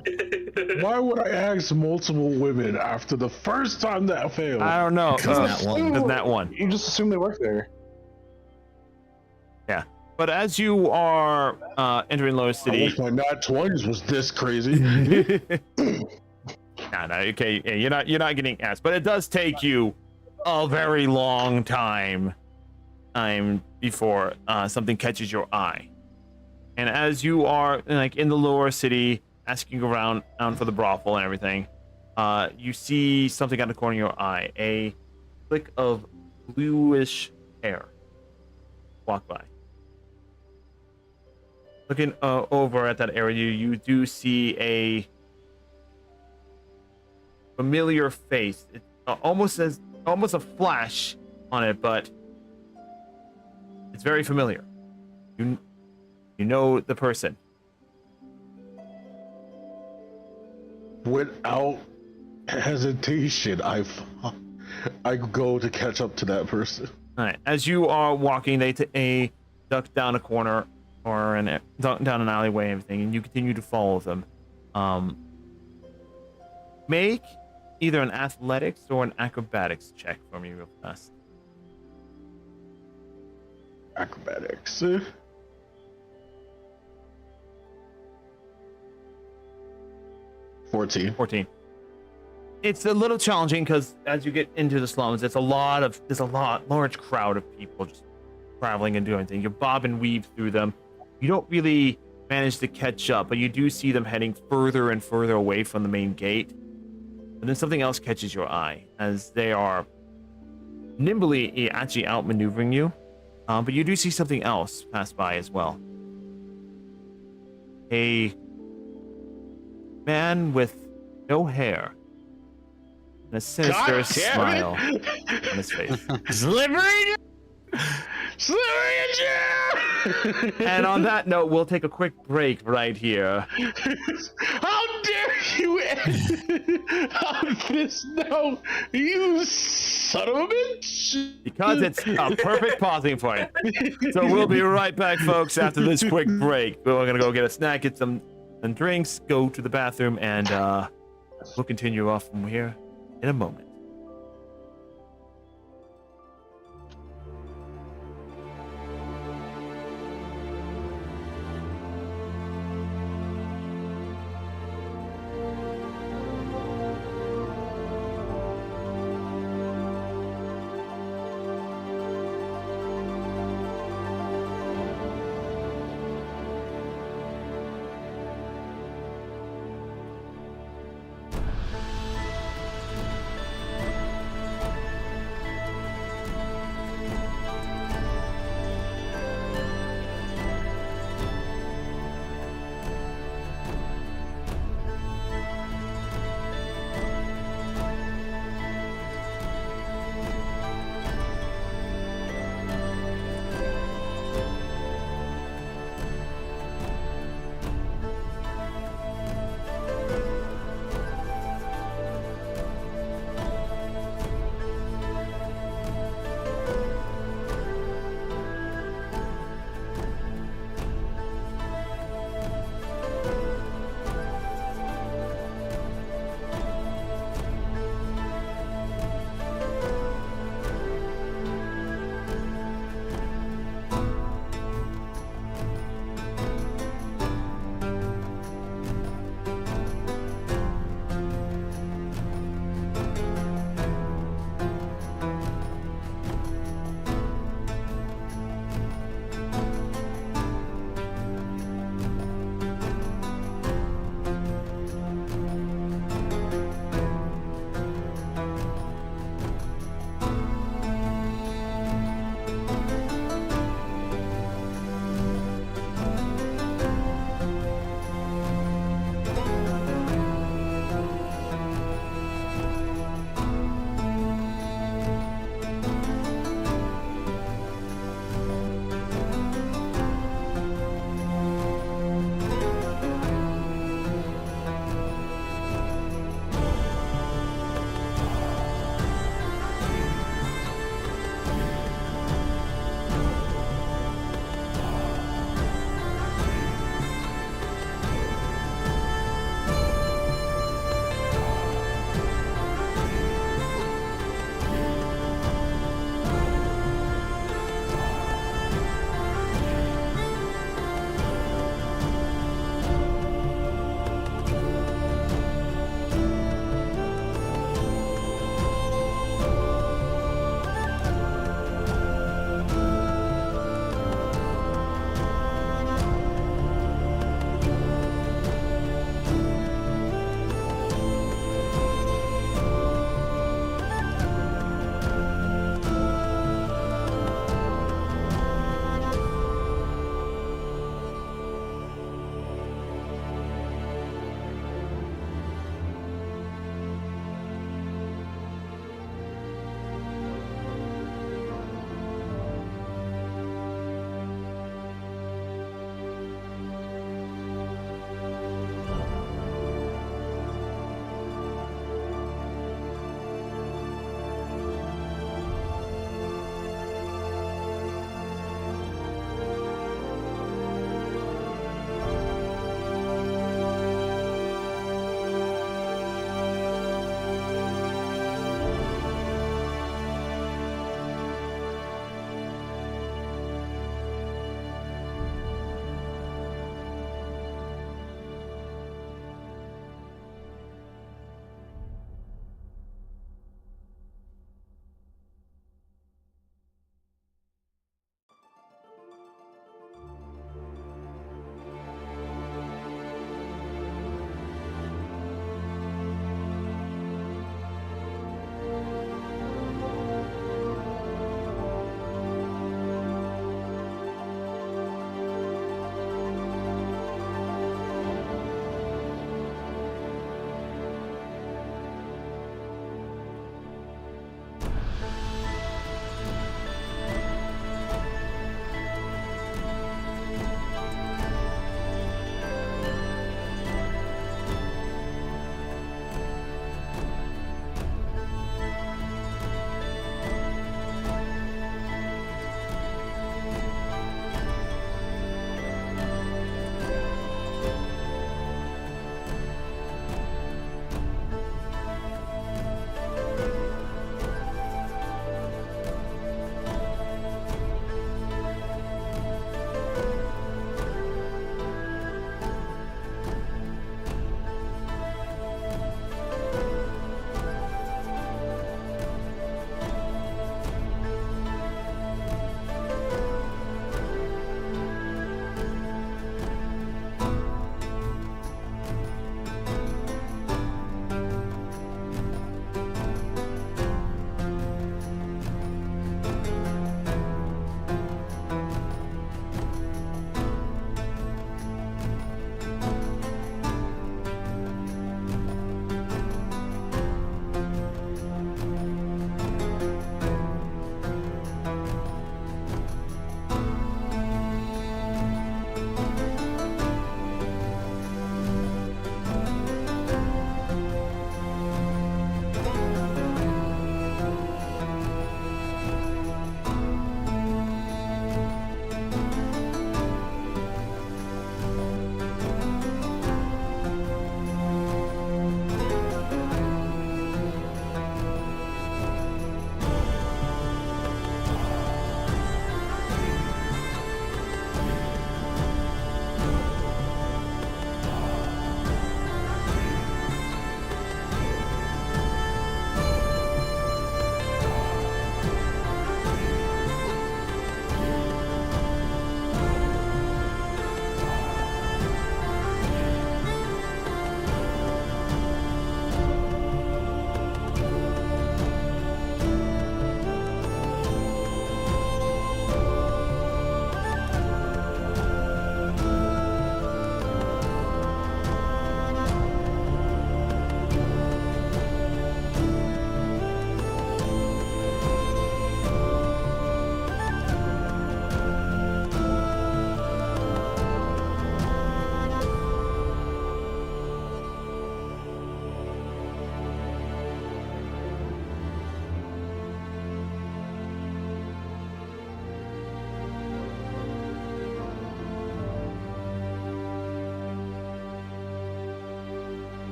would I ask multiple women after the first time that failed? I don't know. Because that one. You just assume they work there. Yeah. But as you are entering lower city, I wish my nat 20s was this crazy. No, okay, yeah, you're not getting asked, but it does take you a very long time before something catches your eye. And as you are like in the lower city, asking around for the brothel and everything, you see something out the corner of your eye, a flick of bluish hair walk by. Looking over at that area, you do see a familiar face. It's almost a flash on it, but it's very familiar. You know the person. Without hesitation, I go to catch up to that person. All right. As you are walking, they duck down a corner, or down an alleyway and everything, and you continue to follow them. Make either an athletics or an acrobatics check for me real fast. Acrobatics. 14. It's a little challenging because as you get into the slums, there's a large crowd of people just traveling and doing things. You bob and weave through them. You don't really manage to catch up, but you do see them heading further and further away from the main gate. And then something else catches your eye as they are nimbly actually outmaneuvering you. But you do see something else pass by as well. A man with no hair and a sinister smile on his face. Slippery! And on that note, we'll take a quick break right here. How dare you end on this note, you son of a bitch! Because it's a perfect pausing point. So we'll be right back, folks, after this quick break. We're going to go get a snack, get some drinks, go to the bathroom, and we'll continue off from here in a moment.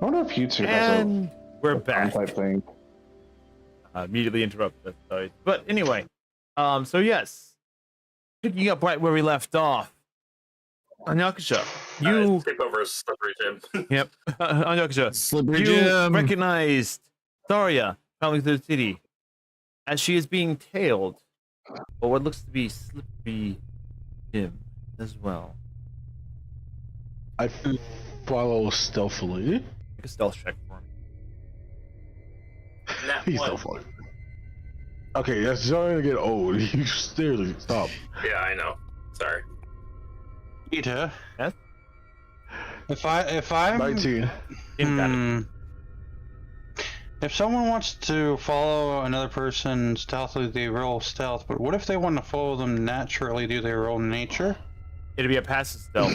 I wonder if YouTube And we're has a back. type thing. Immediately interrupted. But anyway, so yes, picking up right where we left off. Anyakusha, you skip over Slippery Jim. Yep, Anyakusha, Slippery you Jim. recognized Saria traveling through the city as she is being tailed, but what looks to be Slippery Jim as well. I follow stealthily. Make a stealth check for me. He's stealthily. Okay, that's starting to get old. You seriously stop. Yeah, I know. Sorry. Peter. Yes? If I'm 19. If someone wants to follow another person stealthily, they roll stealth. But what if they want to follow them naturally? Do they roll nature? It'd be a passive stealth.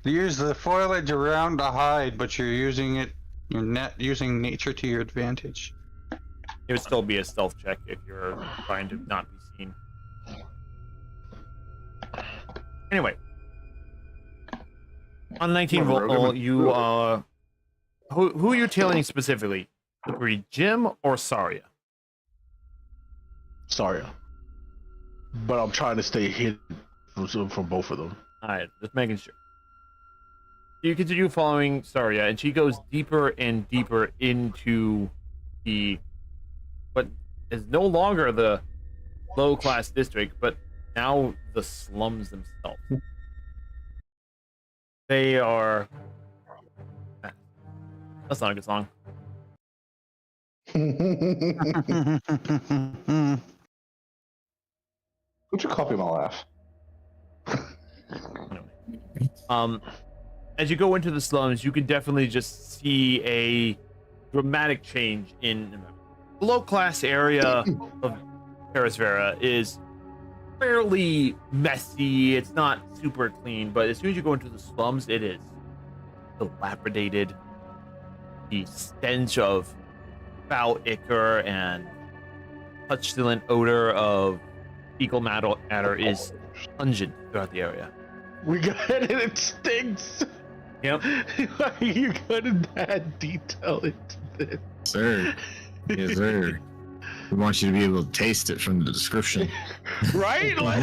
You use the foliage around to hide, but you're using using nature to your advantage. It would still be a stealth check if you're trying to not be seen. Anyway, on 19 roll, you who are you tailing specifically? Slippery Jim or Saria? Sorry. But I'm trying to stay hidden from both of them. Alright, just making sure. You continue following Saria, and she goes deeper and deeper into what is no longer the low-class district, but now the slums themselves. They are... That's not a good song. Would you copy my laugh? As you go into the slums, you can definitely just see a dramatic change in the low-class area of Terras Vera is fairly messy. It's not super clean, but as soon as you go into the slums, it is dilapidated. The stench of foul ichor and pestilent odor of fecal matter is pungent throughout the area. We got it, it stinks. Yep. You got to add detail into this. Sir. Yes, sir. We want you to be able to taste it from the description. Right? Like,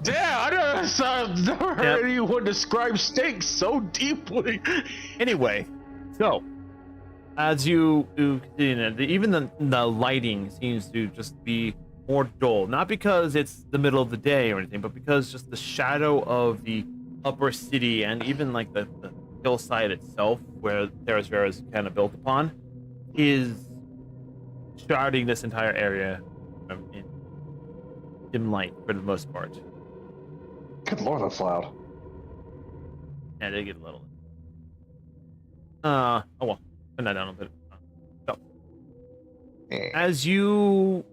damn, I never heard anyone describe steak so deeply. Anyway, so as you continue, even the lighting seems to just be more dull. Not because it's the middle of the day or anything, but because just the shadow of the upper city and even like the hillside itself, where Terras Vera is kind of built upon, is shrouding this entire area in dim light for the most part. Good lord, that's loud. And they get a little. Oh well, turn that down a bit. So, as you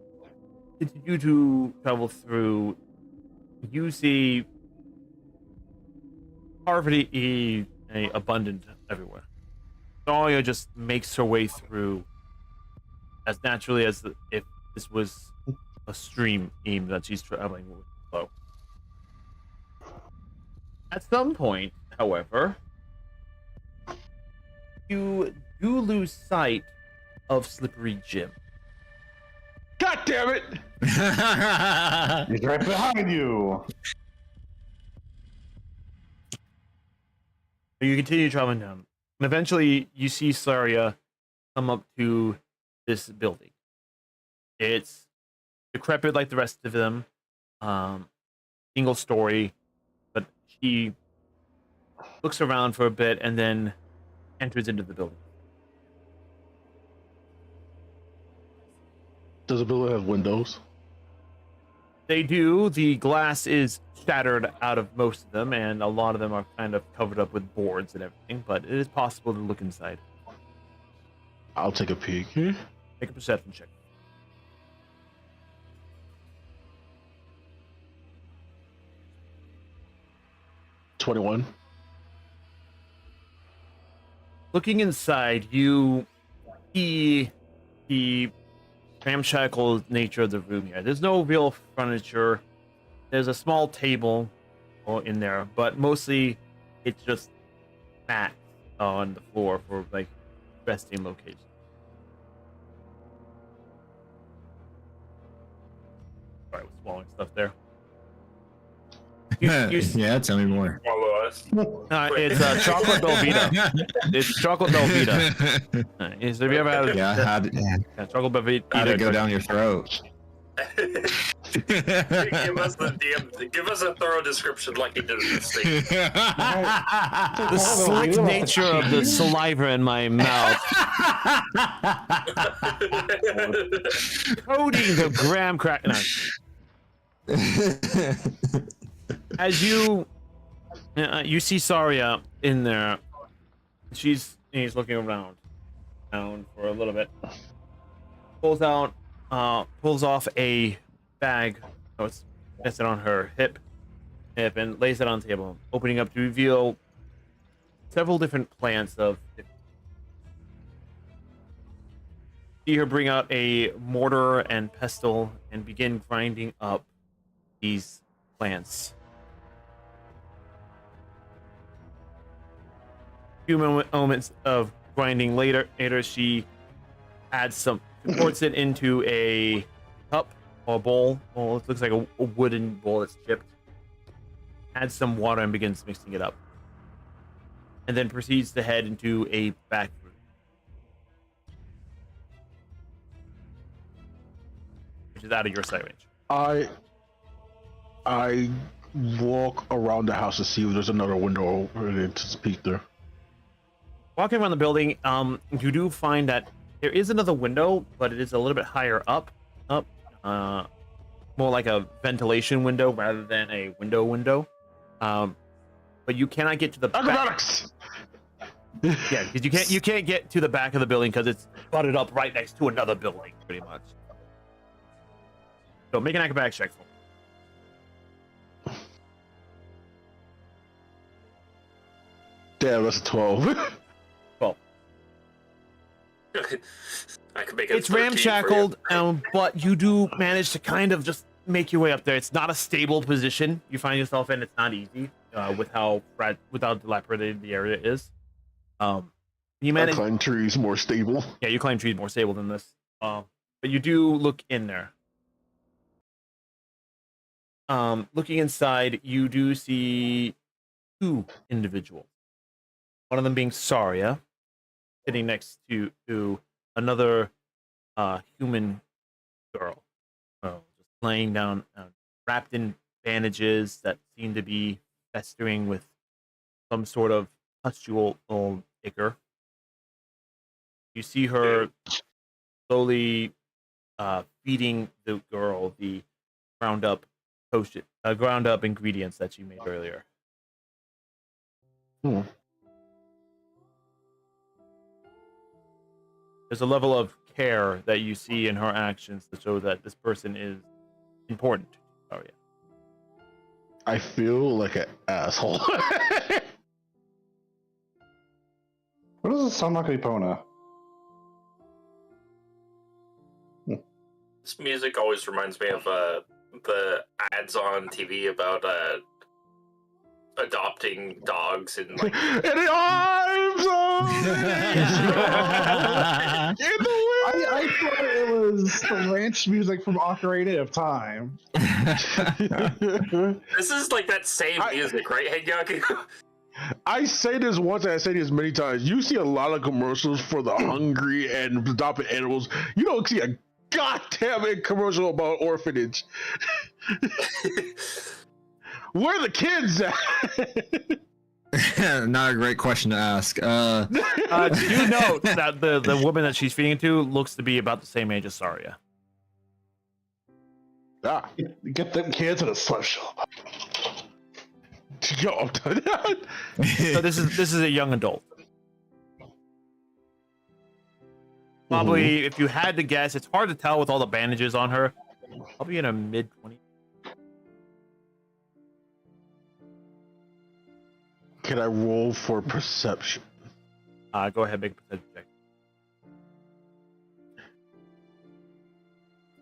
continue to travel through, you see poverty abundant everywhere. Dahlia just makes her way through as naturally as if this was a stream that she's traveling with flow. At some point, however, you do lose sight of Slippery Jim. God damn it! He's right behind you. You continue traveling down, and eventually you see Saria come up to this building. It's decrepit like the rest of them, single story, but she looks around for a bit and then enters into the building. Does the building have windows? They do. The glass is shattered out of most of them, and a lot of them are kind of covered up with boards and everything, but it is possible to look inside. I'll take a peek. Make a perception check. $21. Looking inside, you see the ramshackle nature of the room here. There's no real furniture. There's a small table in there, but mostly it's just mats on the floor for like resting location. Sorry, I was swallowing stuff there. Yeah, tell me more. It's chocolate Belvita. It's chocolate Belvita. Have you ever had? Yeah, chocolate Belvita. How'd it go down your throat? Give us a thorough description like he did in this thing. The slick nature of the saliva in my mouth. Coating the graham crack. No. As you see Saria in there, he's looking around for a little bit. Pulls off a bag. Oh, it's it on her hip, and lays it on the table, opening up to reveal several different plants of. See her bring out a mortar and pestle and begin grinding up these plants. Few moments of grinding later, she pours it into a cup or bowl. Well, it looks like a wooden bowl that's chipped. Adds some water and begins mixing it up. And then proceeds to head into a back room. Which is out of your sight range. I walk around the house to see if there's another window to peek there. Walking around the building, you do find that there is another window, but it is a little bit higher up, more like a ventilation window rather than a window. But you cannot get to the back. Yeah, because you can't get to the back of the building because it's butted up right next to another building, pretty much. So make an acrobatics check for me. Damn, that's 12. I could make it's ramshackled, but you do manage to kind of just make your way up there. It's not a stable position you find yourself in. It's not easy with how dilapidated the area is. You manage. I climb trees more stable. Yeah, you climb trees more stable than this. But you do look in there. Looking inside, you do see two individuals. One of them being Saria, sitting next to another human girl, just laying down, wrapped in bandages that seem to be festering with some sort of pustule ichor. You see her slowly feeding the girl the ground up ingredients that she made earlier. There's a level of care that you see in her actions to show that this person is important to Saria. I feel like an asshole. What does it sound like, Epona? This music always reminds me of the ads on TV about adopting dogs and like in the arms of I thought it was the ranch music from Ocarina of Time. This is like that same music, right, Hey Yaku? I say this once and I say this many times. You see a lot of commercials for the hungry and adopted animals. You don't see a goddamn commercial about orphanage. Where are the kids at? Not a great question to ask. Do you note that the woman that she's feeding to looks to be about the same age as Saria? Get them kids in a slush shop. Yo, so this is a young adult. Probably, if you had to guess, it's hard to tell with all the bandages on her. Probably in her mid-20s. Can I roll for perception? Go ahead, make a perception check.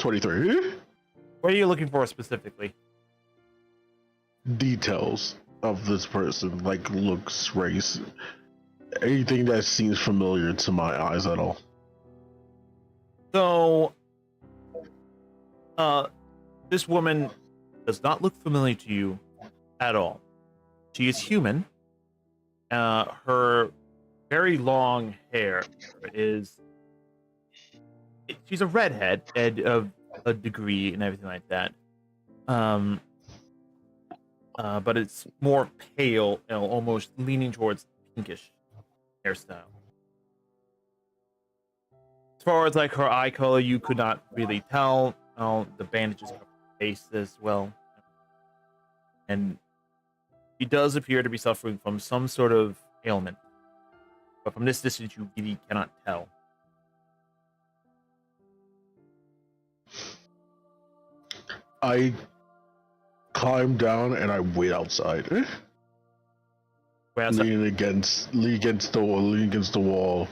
23. What are you looking for specifically? Details of this person, like looks, race, anything that seems familiar to my eyes at all. So, this woman does not look familiar to you at all. She is human. Her very long hair is... She's a redhead of a degree and everything like that. But it's more pale, almost leaning towards pinkish hairstyle. As far as like her eye color, you could not really tell. The bandages cover her face as well, and she does appear to be suffering from some sort of ailment. But from this distance, you really cannot tell. I climb down and I wait outside. Lean against the wall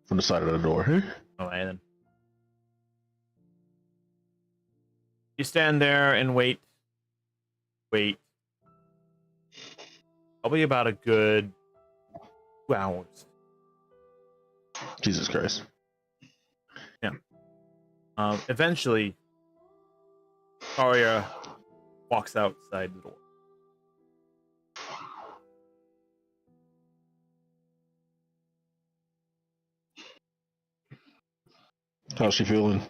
from the side of the door. Alright then. You stand there and wait. Probably about a good 2 hours. Jesus Christ. Yeah. Eventually, Arya walks outside the door. How's she feeling?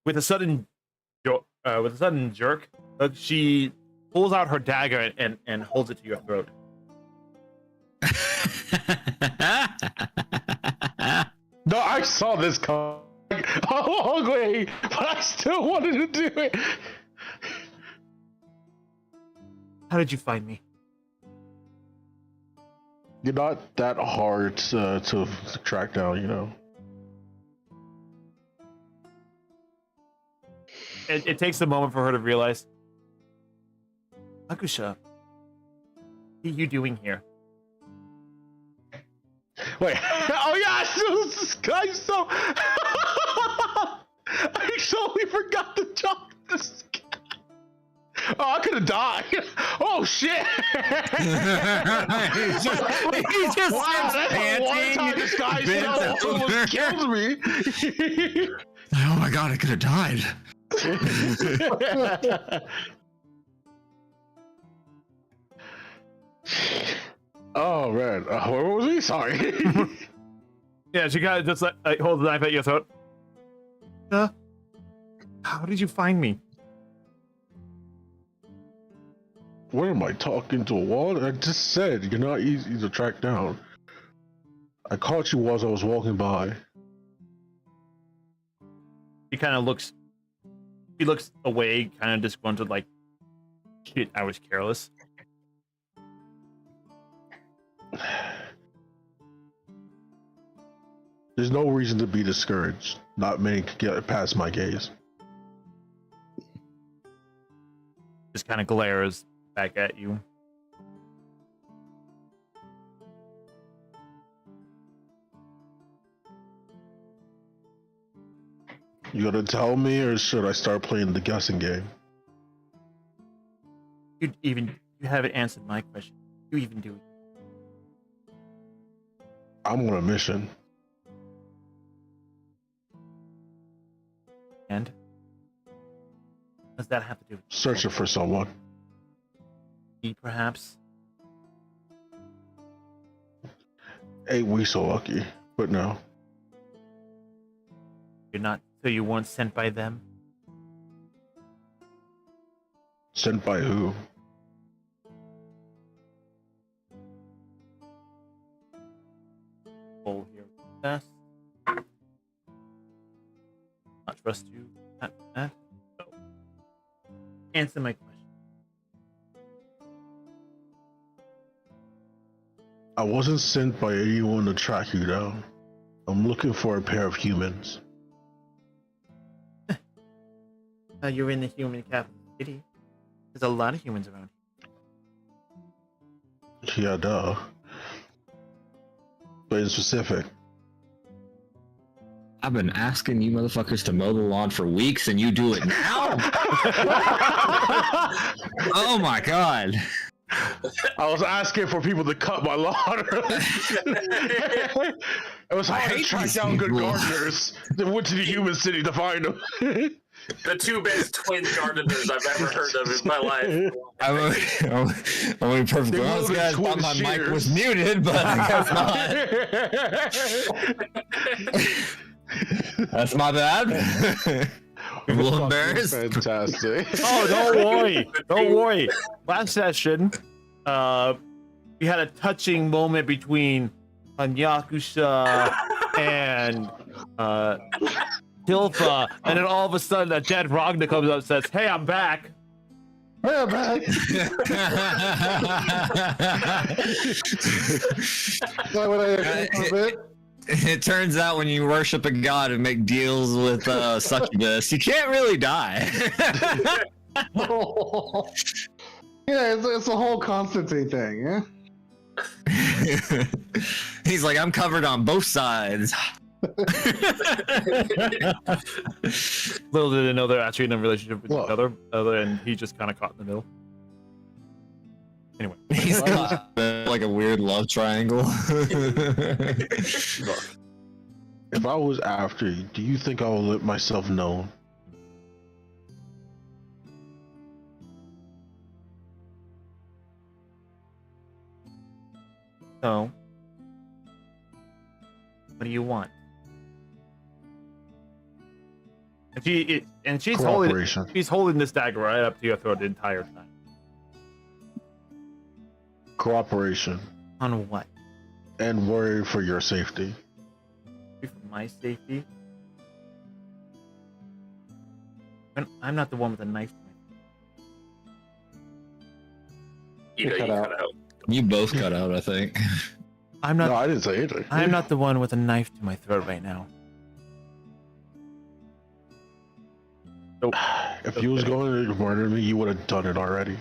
With a sudden jerk, she pulls out her dagger and holds it to your throat. No, I saw this coming a long way, but I still wanted to do it. How did you find me? You're not that hard to track down, you know. It takes a moment for her to realize. Akusha, what are you doing here? Wait. Oh yeah, I totally forgot to talk this. Oh, I could have died. Oh shit! he just wow, that's the one time this guy almost killed me. Oh my god, I could have died. Oh man, where was he? Sorry. Yeah, she kind of just like holds the knife at your throat. How did you find me? What am I talking to a wall? I just said you're not easy to track down. I caught you as I was walking by. He kind of looks. He looks away, kind of disgruntled, like, "Shit, I was careless." There's no reason to be discouraged. Not many can get past my gaze. Just kind of glares back at you. You gonna tell me, or should I start playing the guessing game? You haven't answered my question. You even do it. I'm on a mission. And what does that have to do with Searching for someone. me, perhaps? Ain't we so lucky? But no. You're not. So you weren't sent by them? Sent by who? Roll here. Yes. Not trust you. Not. So, answer my question. I wasn't sent by anyone to track you down. I'm looking for a pair of humans. You're in the human capital city. There's a lot of humans around here. Yeah, duh. But in specific, I've been asking you motherfuckers to mow the lawn for weeks, and you do it now? Oh my god. I was asking for people to cut my lawn. It was hard to track down good gardeners. They went to the human city to find them. The two best twin gardeners I've ever heard of in my life. I mean, perfectly honest, guys, thought my mic was muted, but I guess not. That's my bad. I'm a little embarrassed. Fantastic. Oh, don't worry. Last session, we had a touching moment between Anyakusha and Tilfa, and then all of a sudden a dead Ragna comes up and says, "Hey, I'm back." Hey, I'm back. It turns out when you worship a god and make deals with succubus, you can't really die. Yeah, it's a whole Constantine thing, yeah? He's like, I'm covered on both sides. Little did they know they're actually in a relationship with each other, and he just kind of caught in the middle. Anyway, he's got like a weird love triangle. If I was after you, do you think I will let myself known? So, what do you want? And she's holding this dagger right up to your throat the entire time. Cooperation. On what? And worry for your safety. For my safety? I'm not the one with a knife. You cut out. You both cut out, I think. I'm not. No, I didn't say anything. I'm not the one with a knife to my throat right now. So, if you was going to murder me, you would have done it already.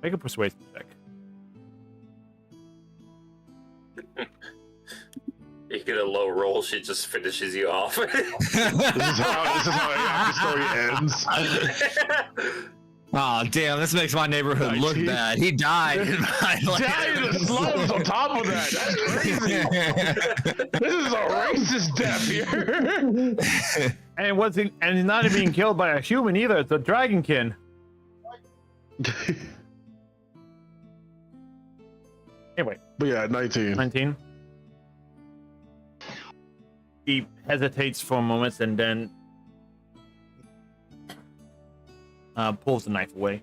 Make a persuasion check. You get a low roll, she just finishes you off. This is how the story ends. Oh damn! This makes my neighborhood look bad. He died in my Died in the slums on top of that. That's crazy. This is a racist death here. And he's not being killed by a human either. It's a dragonkin. Anyway. But yeah, 19. 19. He hesitates for a moment and then pulls the knife away.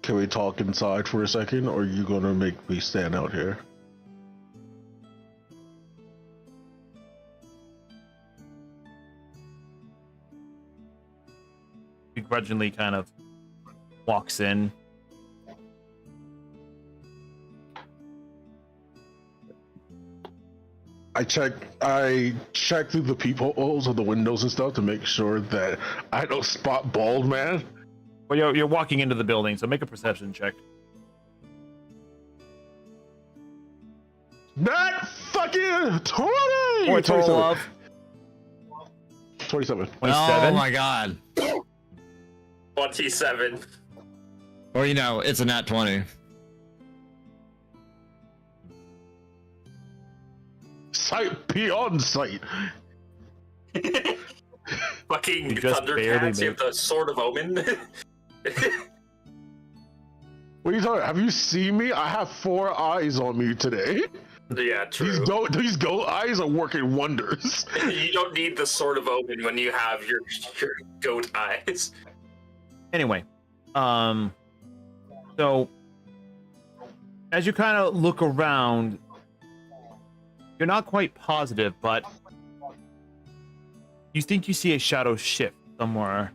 Can we talk inside for a second, or are you gonna make me stand out here? He grudgingly kind of walks in. I check through the peepholes of the windows and stuff to make sure that I don't spot bald man. Well, you're walking into the building, so make a perception check. Not fucking 20! Or a total of 27. 27. Oh my god. 27. Or you know, it's a nat 20. Sight beyond sight. Fucking Thundercats, you have the Sword of Omen. What are you talking about? Have you seen me? I have 4 eyes on me today. Yeah, true. These goat eyes are working wonders. You don't need the Sword of Omen when you have your goat eyes. Anyway, so as you kind of look around, you're not quite positive, but you think you see a shadow shift somewhere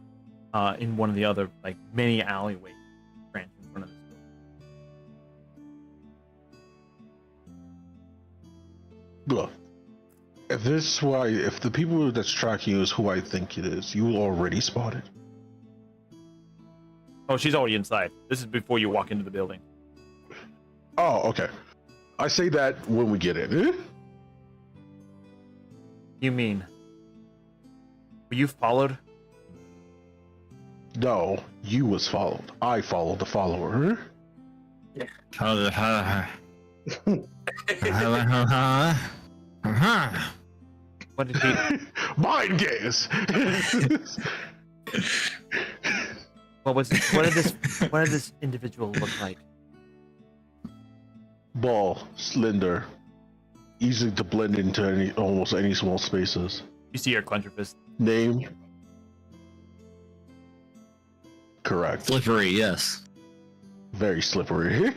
in one of the other like many alleyways in front of this building. Look, if the people that's tracking you is who I think it is, you already spotted. Oh, she's already inside. This is before you walk into the building. Oh, okay. I say that when we get in. You mean? Were you followed? No, you was followed. I followed the follower. What did he? Mind games. What did this individual look like? Ball, slender, easy to blend into almost any small spaces. You see her clench her fist. Name? Correct. Slippery, yes. Very slippery.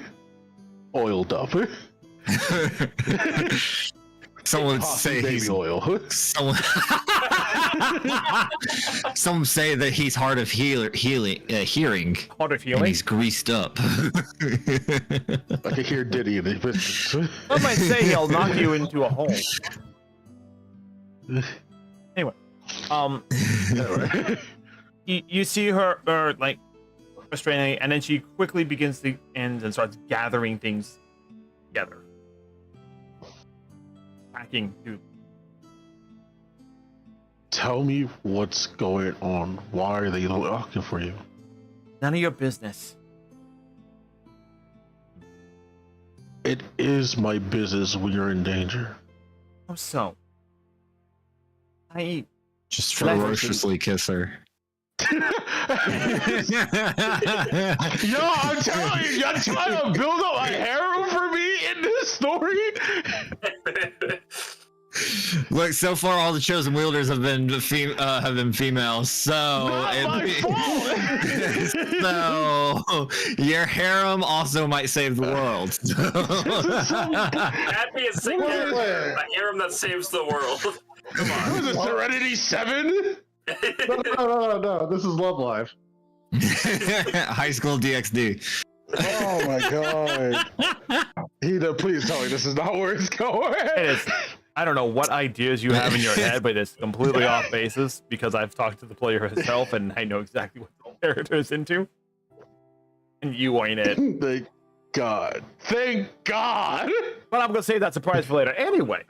Oiled up. Someone would say baby he's oil. Someone, some say that he's hard of hearing. Hard of healing? And he's greased up. I can hear Diddy in it. Some might say he'll knock you into a hole. Anyway, you see her like frustrating, and then she quickly begins to end and starts gathering things together, packing too. Tell me what's going on. Why are they looking for you? None of your business. It is my business when you're in danger. How so? I Just ferociously kiss her. Yo, I'm telling you, you're trying to build up a harem for me in this story? Look, so far all the chosen wielders have been females, so Not my fault. so your harem also might save the world. That'd be a sick harem. A harem that saves the world. Come on. Was it Serenity 7? No. This is Love Live. High School DxD. Oh my god. Hida, please tell me this is not where it's going. It is. I don't know what ideas you have in your head, but it's completely off basis because I've talked to the player herself and I know exactly what the character is into. And you ain't it. Thank God. Thank God. But I'm gonna save that surprise for later. Anyway.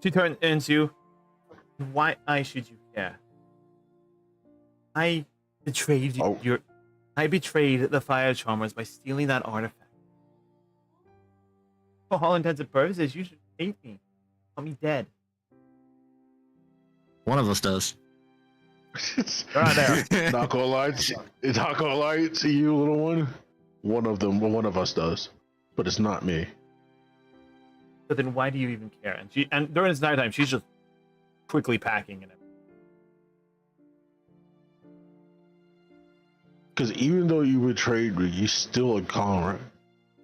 She turns into, why should you care? I betrayed I betrayed the fire charmers by stealing that artifact. For all intents and purposes, you should hate me. Call me dead. One of us does. They're not there. Not gonna lie to you, little one. One of us does. But it's not me. But then why do you even care? And during this nighttime, she's just quickly packing and everything. Because even though you betrayed me, you're still a comrade.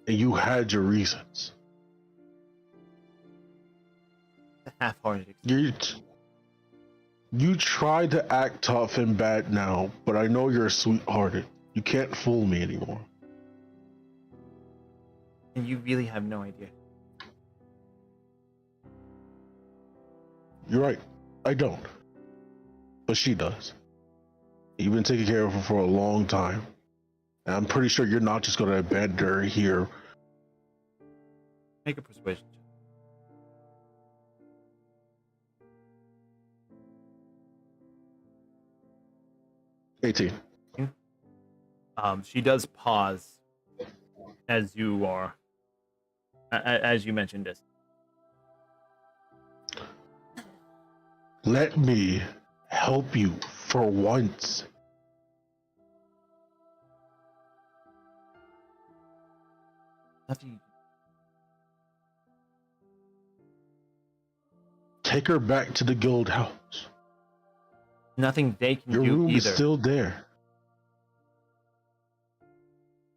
And you had your reasons. The half-hearted. You try to act tough and bad now, but I know you're sweet-hearted. You can't fool me anymore. And you really have no idea. You're right. I don't. But she does. You've been taking care of her for a long time. And I'm pretty sure you're not just going to abandon her here. Make a persuasion check. 18. She does pause as you mentioned this. Let me help you for once. Take her back to the guild house. Nothing they can Your do room either. is still there.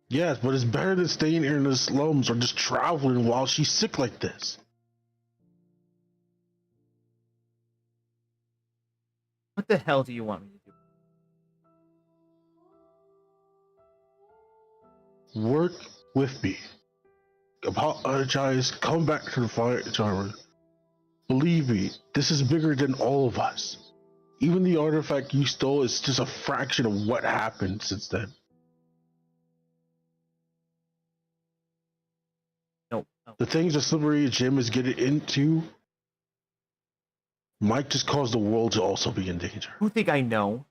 Yes, but it's better than staying here in the slums or just traveling while she's sick like this. What the hell do you want me to do? Work with me. Apologize. Come back to the fire charmer. Believe me, this is bigger than all of us. Even the artifact you stole is just a fraction of what happened since then. The things that Slippery Jim is getting into might just cause the world to also be in danger. Who think I know?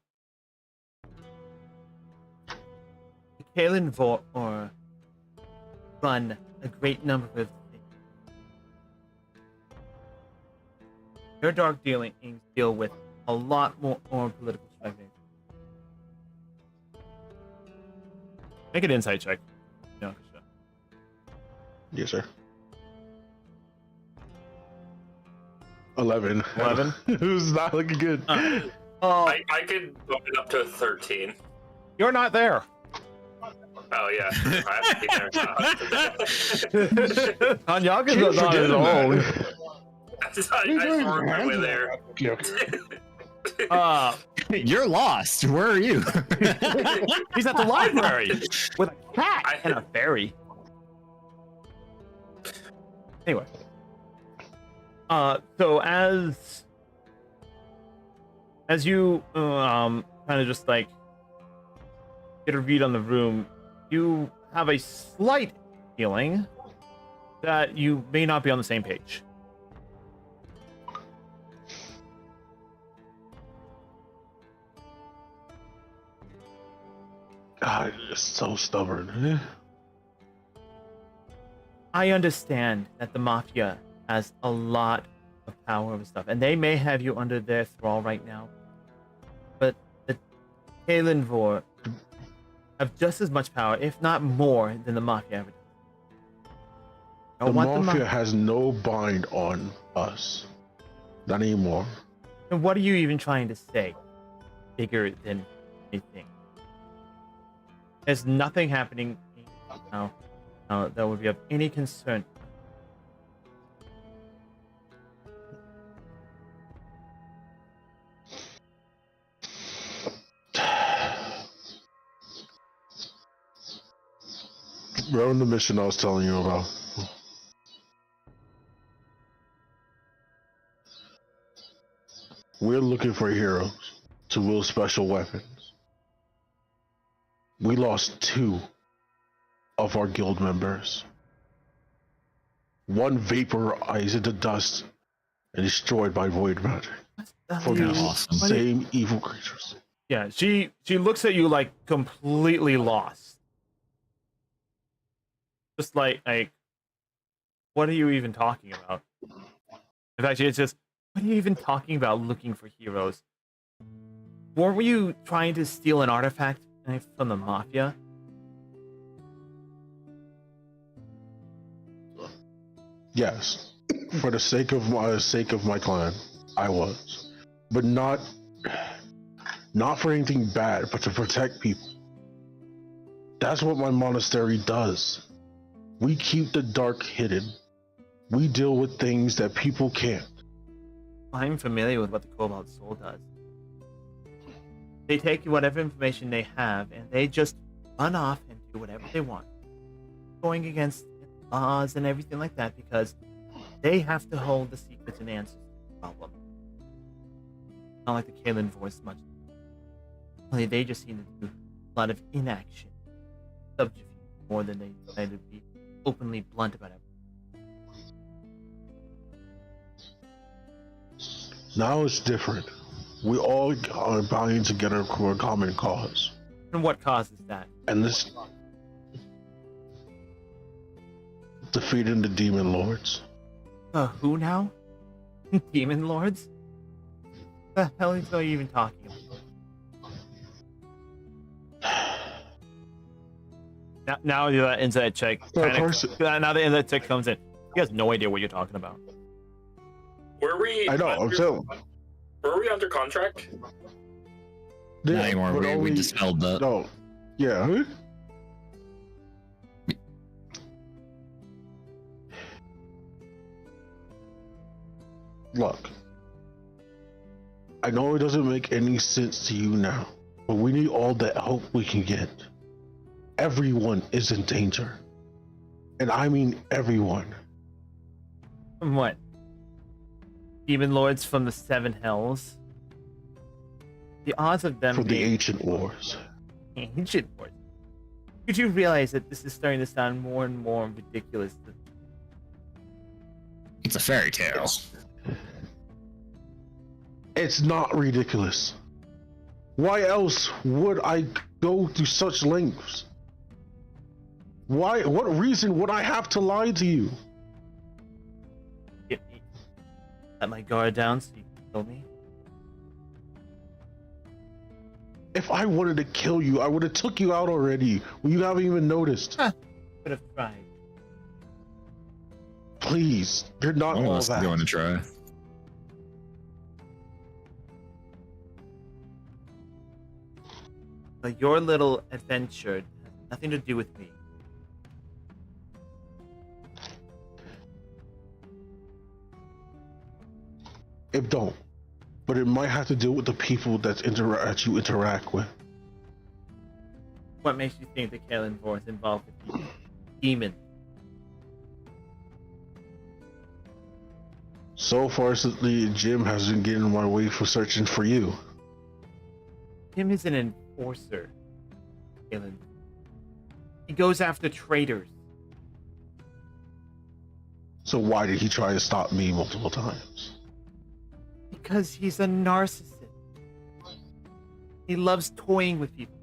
Kalen Vor run a great number of things. Their dark dealings deal with a lot more political spending. Make an insight check. No, sure. Yes, sir. 11. 11? Who's not looking good? I could bump it up to 13. You're not there. Oh yeah, I have to be there. Anyaga's not his own. I just worked my way there. You're lost. Where are you? He's at the library with a cat and a fairy. Anyway, so as you kind of just like get a read on the room, you have a slight feeling that you may not be on the same page. God, you're just so stubborn. I understand that the Mafia has a lot of power and stuff, and they may have you under their thrall right now. But the Kalen Vor have just as much power, if not more, than the Mafia ever does. The Mafia has no bind on us. Not anymore. And what are you even trying to say? Bigger than anything. There's nothing happening now that would be of any concern. We're on the mission I was telling you about. We're looking for heroes to wield special weapons. We lost 2 of our guild members. One vaporized into dust and destroyed by void magic. For these same evil creatures. Yeah, she looks at you like completely lost. Just like, what are you even talking about? In fact, it's just, what are you even talking about looking for heroes? Were you trying to steal an artifact from the Mafia? Yes, for the sake of my clan, I was, but not for anything bad, but to protect people. That's what my monastery does. We keep the dark hidden. We deal with things that people can't. I'm familiar with what the Cobalt Soul does. They take whatever information they have and they just run off and do whatever they want, going against laws and everything like that because they have to hold the secrets and answers to the problem. Not like the Kalen voice much. Only they just seem to do a lot of inaction, subterfuge, more than they try to be openly blunt about it. Now it's different. We all are binding together for a common cause. And what causes that? And this... defeating the demon lords. Who now? Demon lords? The hell is you even talking about? Now the inside check. Now the inside check comes in. He has no idea what you're talking about. Were we? I know. I'm telling. Were we under contract? Not anymore. We dispelled that. No. Yeah. Huh? Look. I know it doesn't make any sense to you now, but we need all the help we can get. Everyone is in danger. And I mean everyone. From what? Demon lords from the Seven Hells? The odds of them from the ancient wars. Ancient wars? Could you realize that this is starting to sound more and more ridiculous? it's a fairy tale. It's not ridiculous. Why else would I go to such lengths? Why? What reason would I have to lie to you? Get me. Let my guard down so you can kill me. If I wanted to kill you, I would have took you out already. Well, you haven't even noticed. Huh. Could have tried. Please, you're not all that. Going to try. But your little adventure has nothing to do with me. It don't. But it might have to do with the people that you interact with. What makes you think the Kalen Vor is involved with the demon? So far, the Jim has been getting in my way for searching for you. Jim is an enforcer, Kalen. He goes after traitors. So why did he try to stop me multiple times? Because he's a narcissist. He loves toying with people.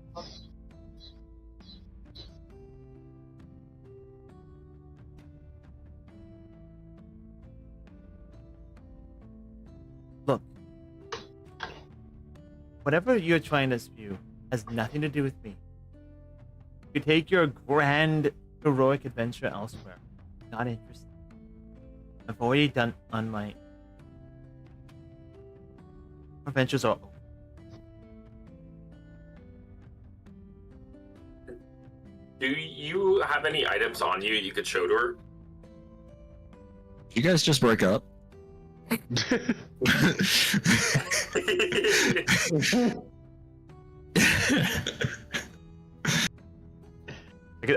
Look, whatever you're trying to spew has nothing to do with me. You take your grand heroic adventure elsewhere. Not interested. I've already done on my adventures are over. Do you have any items on you you could show to her? You guys just break up?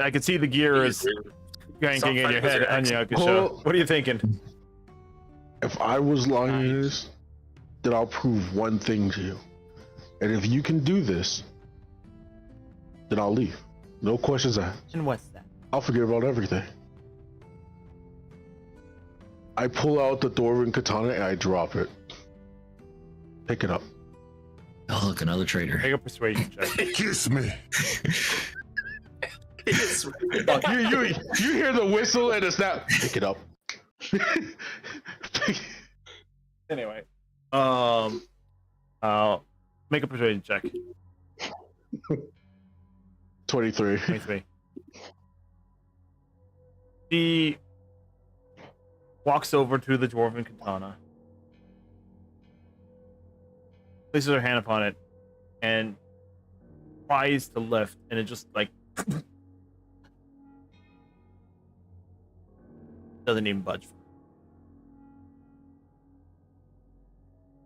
I can see the gear is cranking in your head, Anya. What are you thinking? If I was lying to this, then I'll prove one thing to you. And if you can do this, then I'll leave. No questions asked. And what's that? I'll forget about everything. I pull out the Dwarven katana and I drop it. Pick it up. Oh, look, another traitor. Make a persuasion check. Kiss me. you hear the whistle and a snap. Pick it up. Anyway, make a persuasion check. 23. 23. She walks over to the Dwarven katana, places her hand upon it, and tries to lift, and it just like doesn't even budge.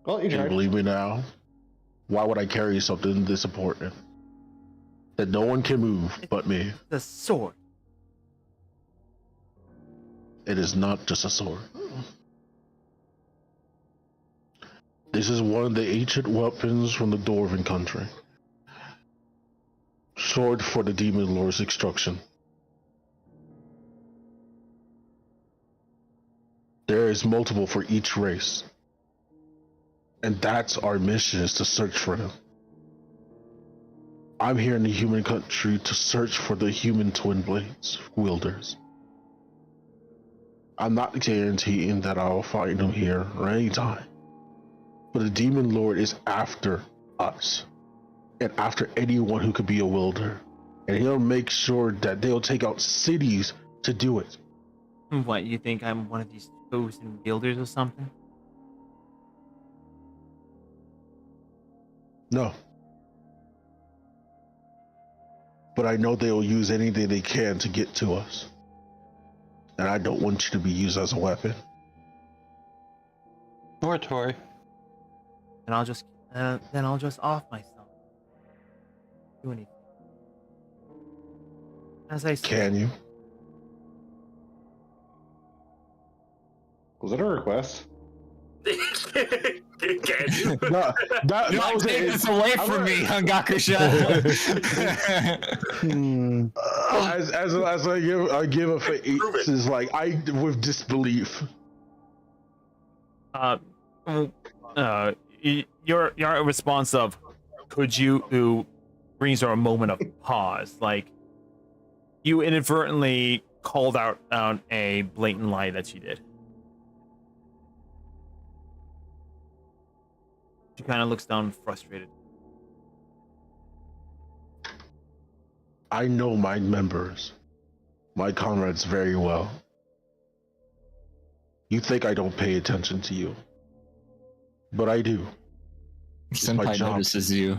Well, you Can you believe me now? Why would I carry something this important that no one can move but me? The sword. It is not just a sword. This is one of the ancient weapons from the Dwarven country. Sword for the Demon Lord's destruction. There is multiple for each race. And that's our mission, is to search for them. I'm here in the human country to search for the human twin blades wielders. I'm not guaranteeing that I'll find them here or anytime. But the Demon Lord is after us. And after anyone who could be a wielder. And he'll make sure that they'll take out cities to do it. What, you think I'm one of these chosen wielders or something? No. But I know they'll use anything they can to get to us. And I don't want you to be used as a weapon. Or toy. And I'll just off myself. Do anything. As I said. Can you? Was that a request? Can you? No, that was take this away from me, Hangakusha. As I give a face is like with disbelief. Your response of, could you, brings her a moment of pause. Like, you inadvertently called out on a blatant lie that she did. She kind of looks down frustrated. I know my members, my comrades very well. You think I don't pay attention to you, but I do. Senpai notices you.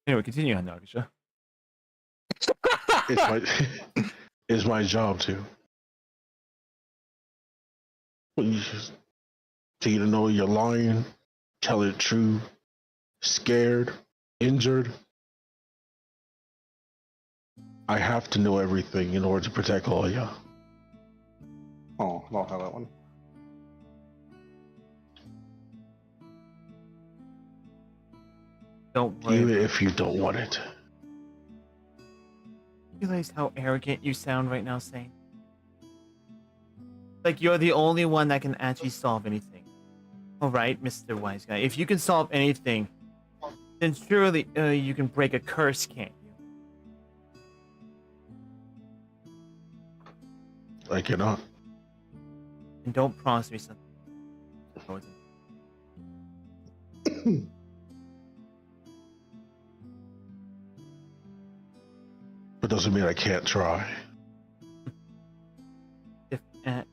Anyway, continue on, Nagasha. It's my job to. You just take to know you're lying, tell it true, scared, injured. I have to know everything in order to protect all ya. Oh, I don't have that one. Don't worry. Even if you don't want it. You realize how arrogant you sound right now, Saint? Like you're the only one that can actually solve anything. Alright, Mr. Wise Guy. If you can solve anything, then surely you can break a curse, can't you? I cannot. And don't promise me something. But doesn't mean I can't try.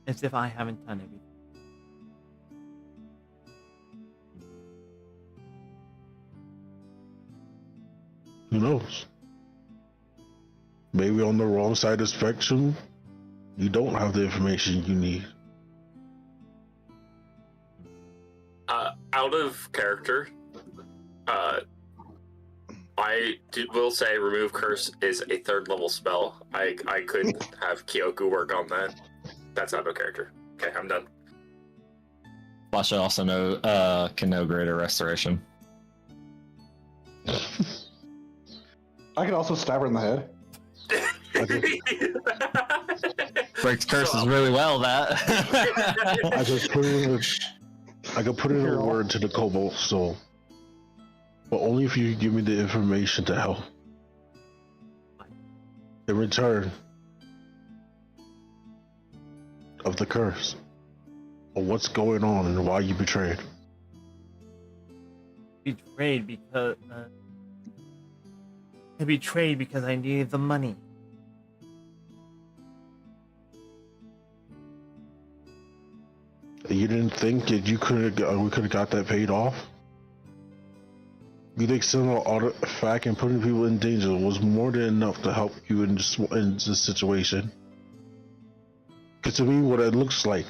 As if I haven't done everything. Who knows? Maybe on the wrong side of the spectrum, you don't have the information you need. Out of character, will say remove curse is a 3rd level spell. I could have Kyoku work on that. That's out of character. Okay, I'm done. Lasha also can know greater restoration. I could also stab her in the head. Breaks curses really well, that. I could put in a word to the Cobalt Soul. But only if you give me the information to help. In return of the curse. Of what's going on and why you betrayed. Betrayed because... I betrayed because I needed the money. You didn't think that we could have got that paid off? You think sending an artifact and putting people in danger was more than enough to help you in this situation? Because to me, what it looks like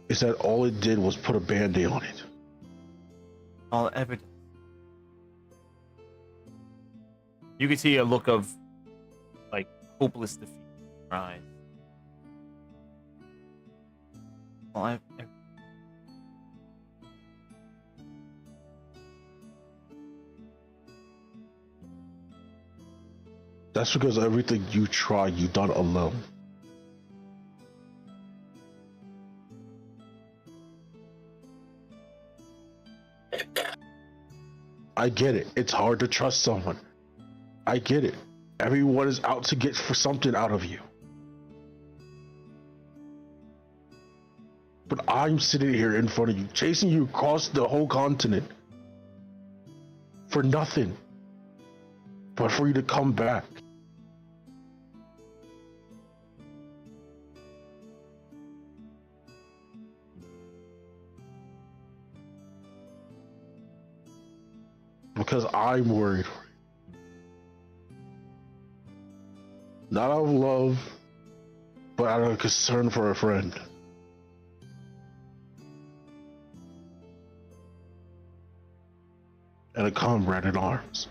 is that all it did was put a band-aid on it. All evidence. You can see a look of, like, hopeless defeat in her eyes. Well, That's because everything you try, you done alone. I get it. It's hard to trust someone. I get it. Everyone is out to get for something out of you. But I'm sitting here in front of you, chasing you across the whole continent. For nothing. But for you to come back. Because I'm worried for you. Not out of love, but out of concern for a friend. And a comrade in arms.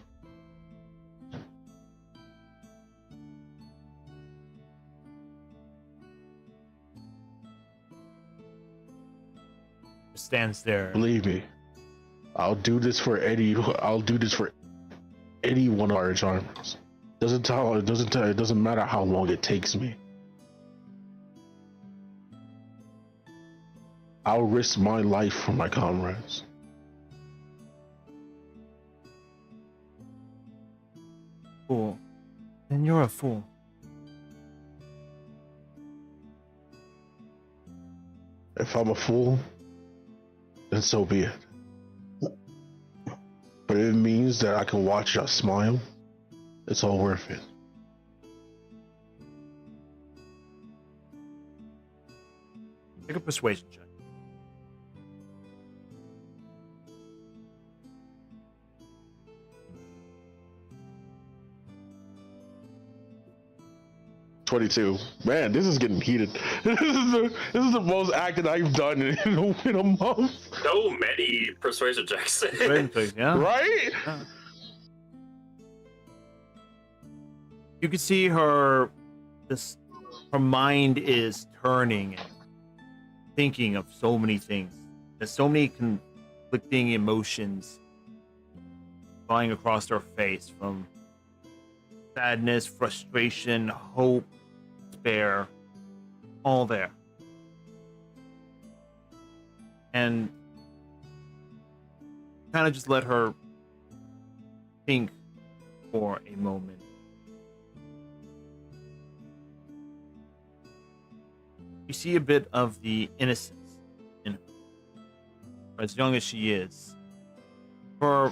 Stands there. Believe me, I'll do this for any one of our charmers. It doesn't matter how long it takes me. I'll risk my life for my comrades. Fool. Then you're a fool. If I'm a fool, then so be it. But if it means that I can watch y'all smile, it's all worth it. Make a persuasion check. $22. Man, this is getting heated. This is the most acting I've done in a month. So many persuasion checks. Yeah. Right? Yeah. You can see her mind is turning and thinking of so many things. There's so many conflicting emotions flying across her face, from sadness, frustration, hope, despair, all there. And kind of just let her think for a moment. You see a bit of the innocence in her, as young as she is. For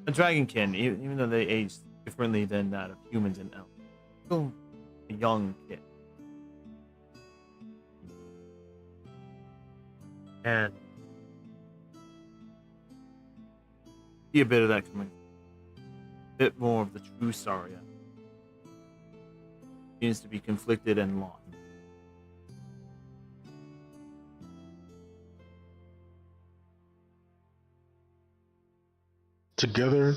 a dragonkin, even though they age differently than that of humans and elves, still a young kid. And see a bit of that coming. A bit more of the true Saria. Seems to be conflicted and lost. Together,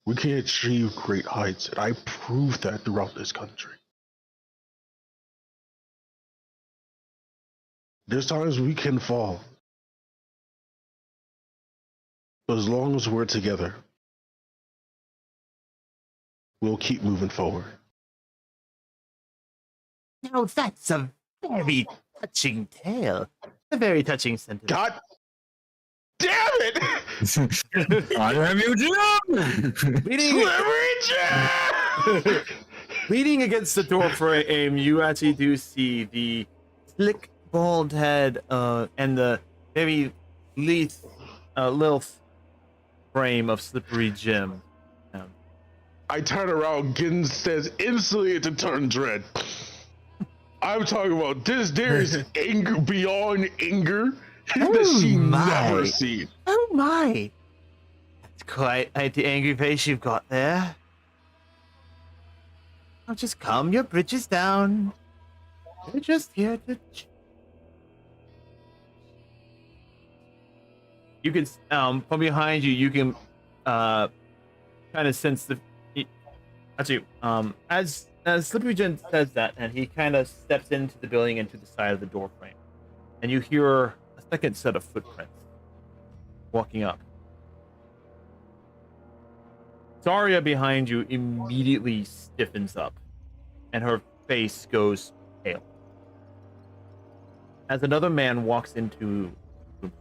we can achieve great heights, and I proved that throughout this country. There's times we can fall, but as long as we're together, we'll keep moving forward. Now that's a very touching tale. A very touching sentence. God damn it! I am you, Jim! Leaning against the door frame, you actually do see the slick, bald head and the very little frame of Slippery Jim. I turn around, Gin says instantly to turn dread. I'm talking about this. There is anger beyond anger that she never seen. Oh my! That's quite the angry face you've got there. I'll just calm your britches down. We're just here to. You can from behind you. You can kind of sense the. Actually, as Slippery Jim says that, and he kind of steps into the building and to the side of the door frame, and you hear a second set of footprints walking up. Saria behind you immediately stiffens up, and her face goes pale. As another man walks into the room.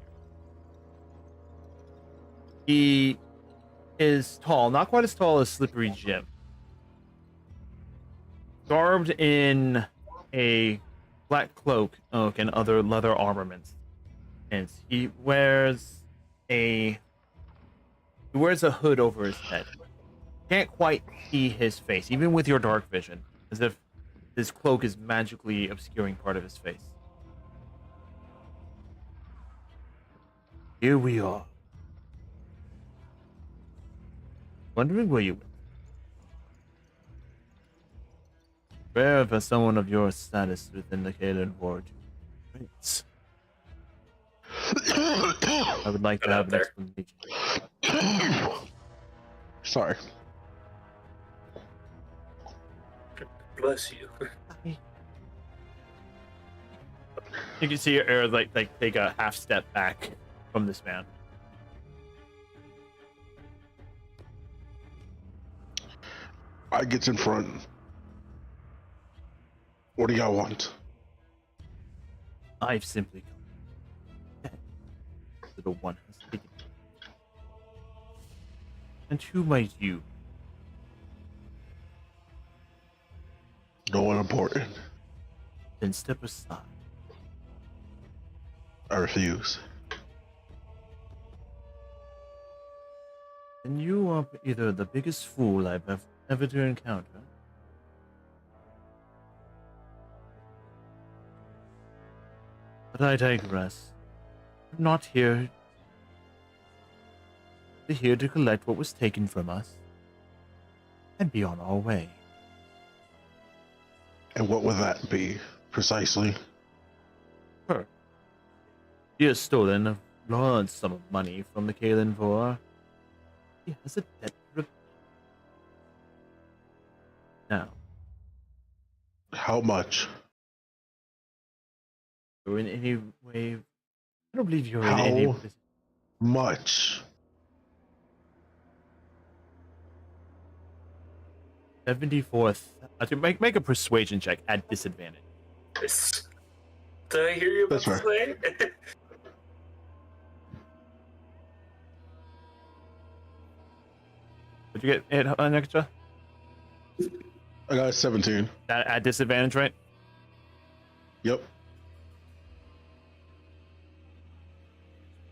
He is tall, not quite as tall as Slippery Jim. Garbed in a black cloak and other leather armaments. And he wears a hood over his head. Can't quite see his face, even with your dark vision, as if his cloak is magically obscuring part of his face. Here we are. Wondering where you went. Rare for someone of your status within the Kalen Ward. Prince. I would like to have an explanation. Sorry. Bless you. You can see her like take a half step back from this man. I get in front. What do y'all want? I've simply come. Little one has taken. And who might you? No one important. Then step aside. I refuse. And you are either the biggest fool I've ever to encounter, but I digress. I'm not here to collect what was taken from us and be on our way. And what would that be, precisely? Her. She has stolen a large sum of money from the Kalen Vor. He has a debt to repay. Now, How much? you're in any way. I don't believe you're How in any position. much? 74th. Make a persuasion check at disadvantage. Did I hear you about That's to say? Did you get an extra? I got a 17. At disadvantage, right? Yep.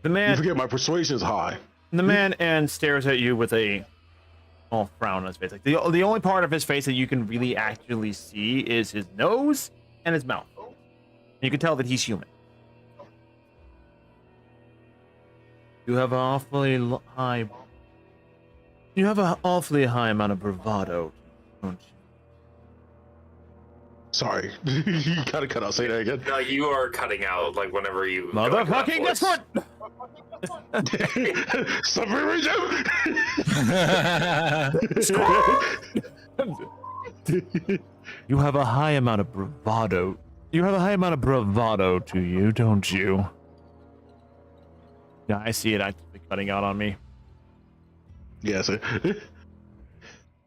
The You man, forget my persuasion is high. and stares at you with a small frown on his face. Like the only part of his face that you can really actually see is his nose and his mouth. You can tell that he's human. You have an awfully high amount of bravado, don't you? Sorry. You gotta cut out. Say that again. No, you are cutting out like whenever you. Motherfucking guess what? You have a high amount of bravado. You have a high amount of bravado to you, don't you? Yeah, I see it actively cutting out on me. Yes.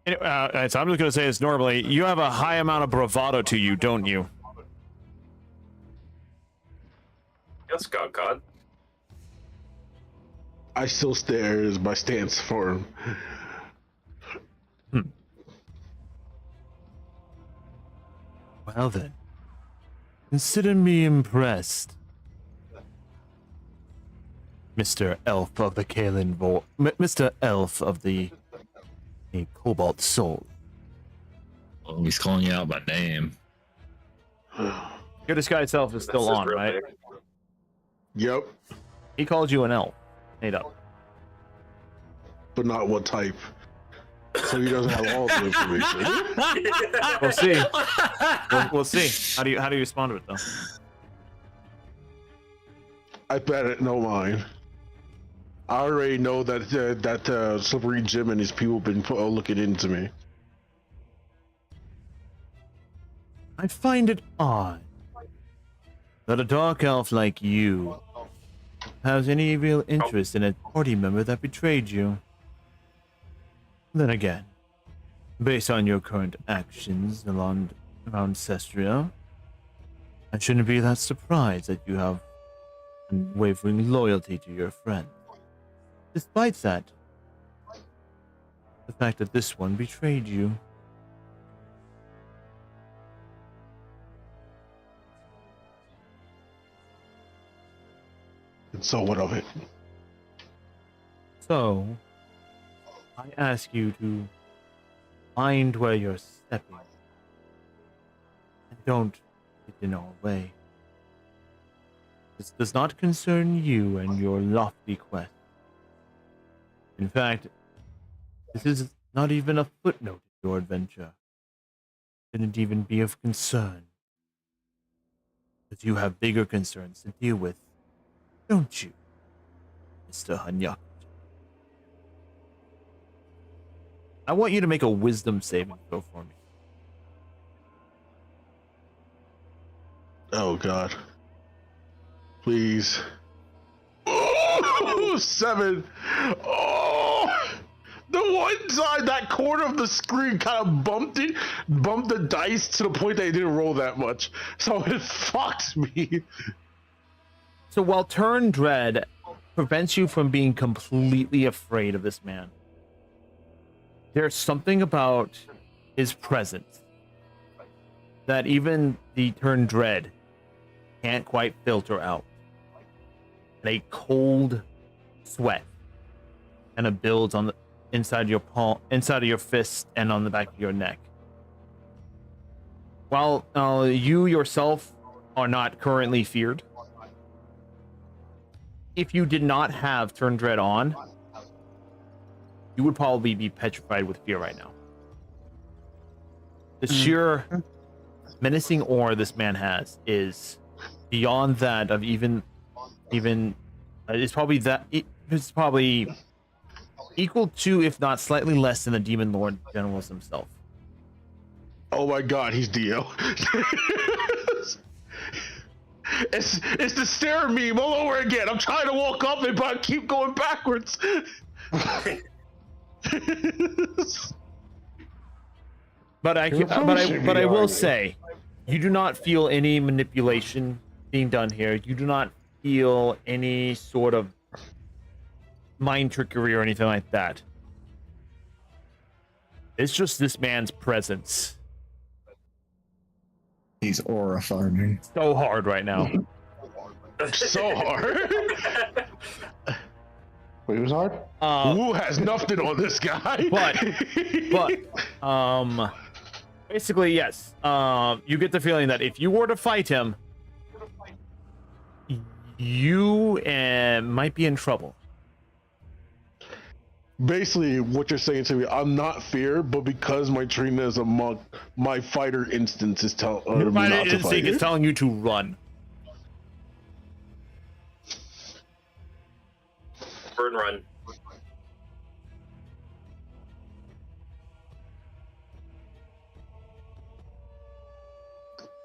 Anyway, so I'm just gonna say this normally. You have a high amount of bravado to you, don't you? Yes, God. I still stare as my stance firm. Well then, consider me impressed, Mr. Elf of the Kalen Vor, Mr. Elf of the Cobalt Soul. Oh, he's calling you out by name. Your disguise self is still on, right? Yep. He called you an elf. Made up. But not what type. So he doesn't have all the information. We'll see. We'll see. How do you respond to it though? I bet it no mine. I already know that Slippery Jim and his people been looking into me. I find it odd that a dark elf like you has any real interest in a party member that betrayed you. Then again, based on your current actions around Cestria, I shouldn't be that surprised that you have unwavering loyalty to your friend. Despite that, the fact that this one betrayed you. And so what of it? So, I ask you to mind where you're stepping and don't get in our way. This does not concern you and your lofty quest. In fact, this is not even a footnote in your adventure. It shouldn't even be of concern. But you have bigger concerns to deal with, don't you, Mr. Hanyak? I want you to make a wisdom saving throw for me. Oh God. Please. Oh, 7. Oh, The one side, that corner of the screen kind of bumped the dice to the point that it didn't roll that much. So it fucked me. So while Turn Dread prevents you from being completely afraid of this man, there's something about his presence that even the Turn Dread can't quite filter out. And a cold sweat kind of builds on the inside of your palm, inside of your fist, and on the back of your neck. While you yourself are not currently feared, if you did not have Turn Dread on, you would probably be petrified with fear right now. The sheer menacing aura this man has is beyond that of even it's probably equal to, if not slightly less than, the Demon Lord Generals himself. Oh my god, he's Dio. It's the stare meme all over again. I'm trying to walk up it, but I keep going backwards. But I will say, you do not feel any manipulation being done here. You do not feel any sort of mind trickery or anything like that. It's just this man's presence. He's aura farming. So hard right now. So hard. Wait, who's hard? Who has nothing on this guy? But basically, yes. You get the feeling that if you were to fight him, you might be in trouble. Basically, what you're saying to me, I'm not feared, but because my training as a monk, my fighter instance is telling me not to fight. Is telling you to run. Burn run.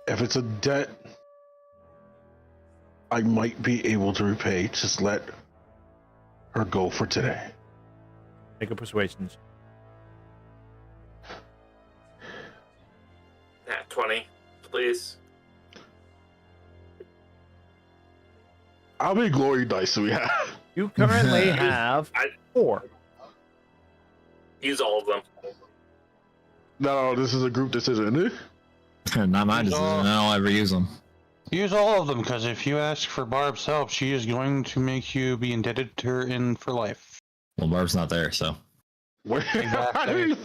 If it's a debt I might be able to repay, just let her go for today. Make a persuasion. Yeah, 20, please. How many glory dice do we have? You currently have 4. Use all of them. No, this is a group decision, isn't it? Not my decision. I don't ever use them. Use all of them, because if you ask for Barb's help, she is going to make you be indebted to her for life. Well, Barb's not there, so. Exactly.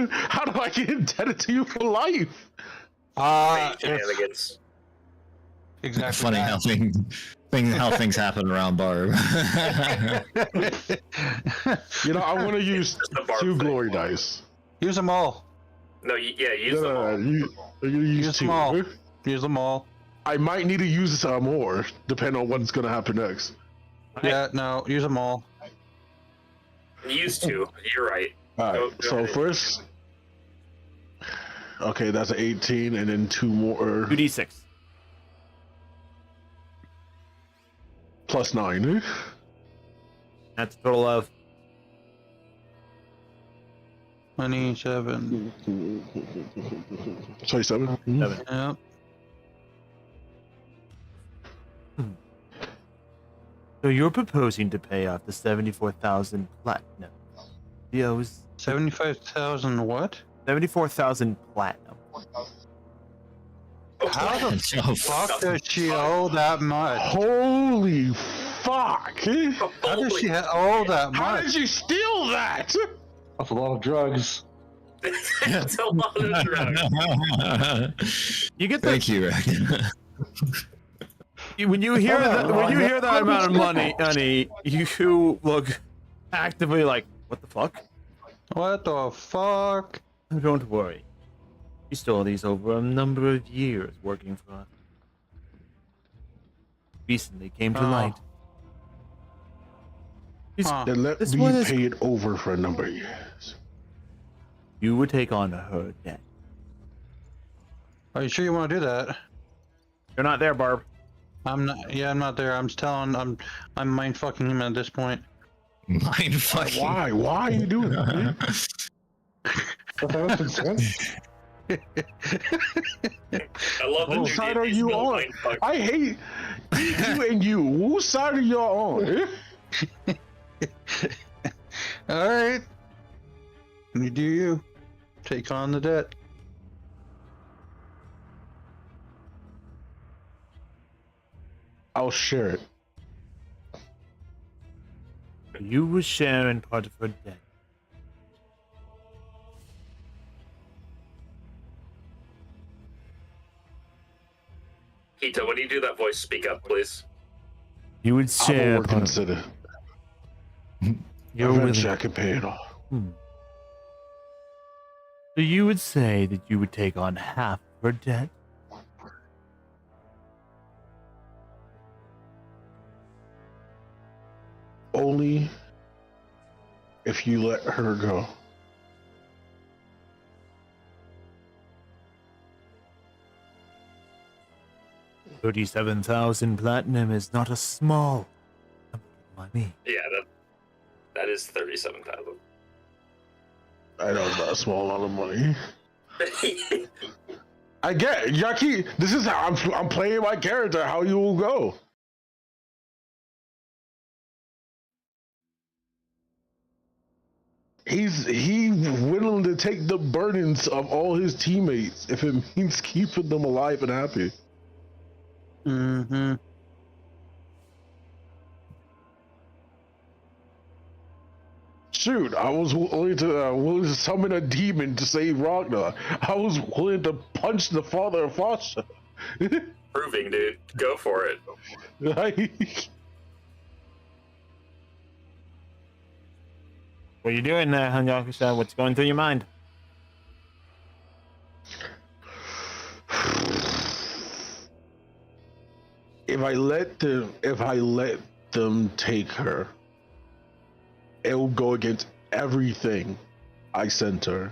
How do I get indebted to you for life? Shenanigans. Exactly. Funny how things happen around Barb. You know, I want to use 2 glory dice. Use them all. No, use them all. Use 2. Them all. Use them all. I might need to use some more, depending on what's going to happen next. Yeah, no, use them all. Use 2. You're right. Alright, so first... Okay, that's an 18, and then 2 more... 2d6. Plus 9. That's a total of 27. 27? 7. Yep. So you're proposing to pay off the 74,000 platinum. Yeah, it was 75,000 what? 74,000 platinum. How the fuck does she owe that much? Holy fuck! How does she owe that How much? did you steal that? That's a lot of drugs. That's a lot of drugs. You get the Thank you, Rick. when you hear that amount of money, you look actively like, what the fuck? What the fuck? Oh, don't worry. We stole these over a number of years working for us. Recently came to light. Then let This me one is- pay it over for a number of years. You would take on her debt. Are you sure you want to do that? You're not there, Barb. I'm not. Yeah, I'm not there. I'm just telling. I'm mind fucking him at this point. Mind fucking. Why? Why are you doing that? Man? That makes sense. I love the Whose new side are D&D you spell on? mindfuck. I hate you and you. Whose side are you on? All right. You do you. Take on the debt. I'll share it. You will share in part of her debt. Hito, when you do that voice, speak up, please. You would I'm share a work part of consider. You're Eventually, willing. I can pay it off. So you would say that you would take on half of her debt? Only if you let her go. $37,000 platinum is not a small amount of money. Yeah, that is 37,000. I know it's not a small amount of money. I get it. Yaki, this is how I'm playing my character, how you will go. He's willing to take the burdens of all his teammates if it means keeping them alive and happy. Mm-hmm. Shoot, I was willing to summon a demon to save Ragnar. I was willing to punch the father of Fasha. Proving, dude. Go for it. What are you doing there, Hanyakusha? What's going through your mind? If I let them take her, it will go against everything I sent her.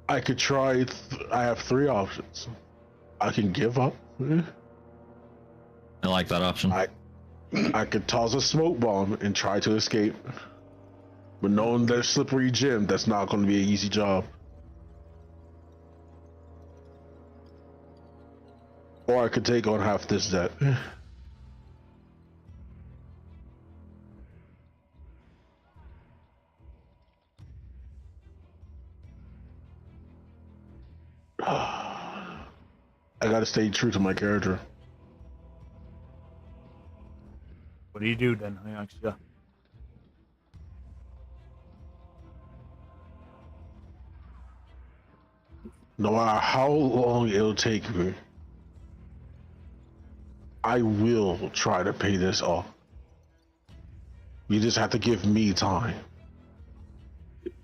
I could try. I have three options. I can give up. I like that option. I could toss a smoke bomb and try to escape. But knowing their slippery gym, that's not going to be an easy job. Or I could take on half this debt. I gotta stay true to my character. What do you do then, Hanyakusha? No matter how long it'll take me, I will try to pay this off. You just have to give me time.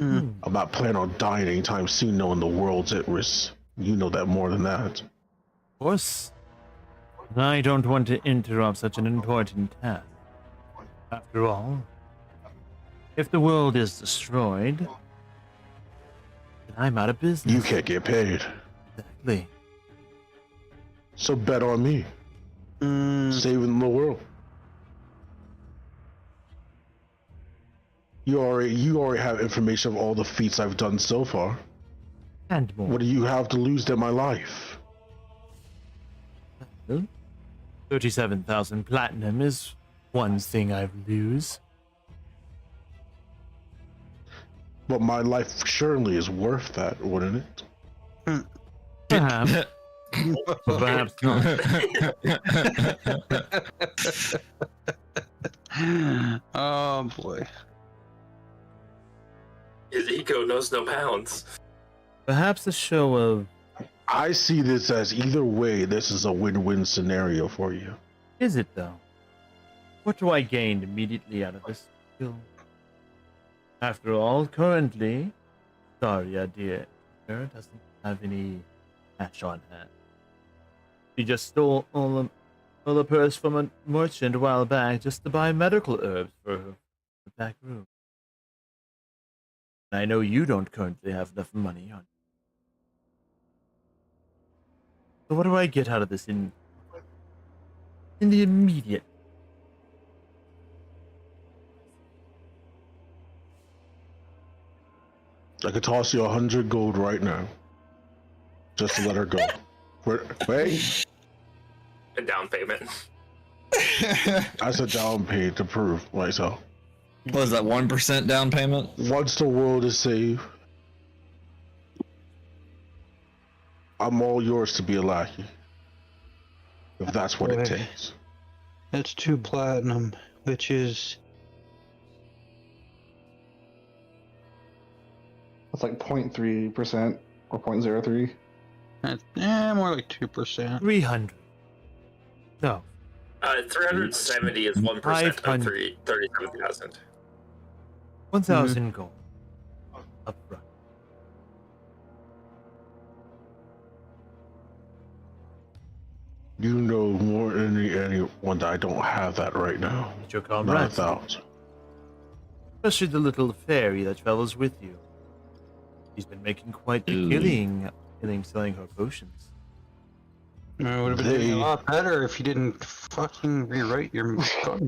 I'm not planning on dying anytime soon, knowing the world's at risk. You know that more than that. Of course. I don't want to interrupt such an important task. After all, if the world is destroyed, then I'm out of business. You can't get paid. Exactly. So bet on me. Saving the world. You already have information of all the feats I've done so far. And more. What do you have to lose than my life? 37,000 platinum is one thing I lose. But my life surely is worth that, wouldn't it? Perhaps. But perhaps not. Oh boy. His ego knows no bounds. Perhaps a show of... I see this as either way, this is a win-win scenario for you. Is it, though? What do I gain immediately out of this skill? After all, currently, Daria, dear, doesn't have any cash on hand. She just stole all the purse from a merchant a while back just to buy medical herbs for her back room. I know you don't currently have enough money on So what do I get out of this in the immediate? I could toss you 100 gold right now, just to let her go. Wait. A down payment. That's a down payment to prove myself. What is that, 1% down payment? Once the world is saved, I'm all yours to be a lackey. If that's what it takes. That's 2 platinum, which is... That's like 0.3% or 0.03. That's, more like 2%. 300. No. 370 is 1% of 37,000. 1,000 gold. Up front. You know more than anyone that I don't have that right now. It's your Not comrade. 1,000. Especially the little fairy that travels with you. She's been making quite the killing selling her potions. It would have been doing a lot better if you didn't fucking rewrite your gun.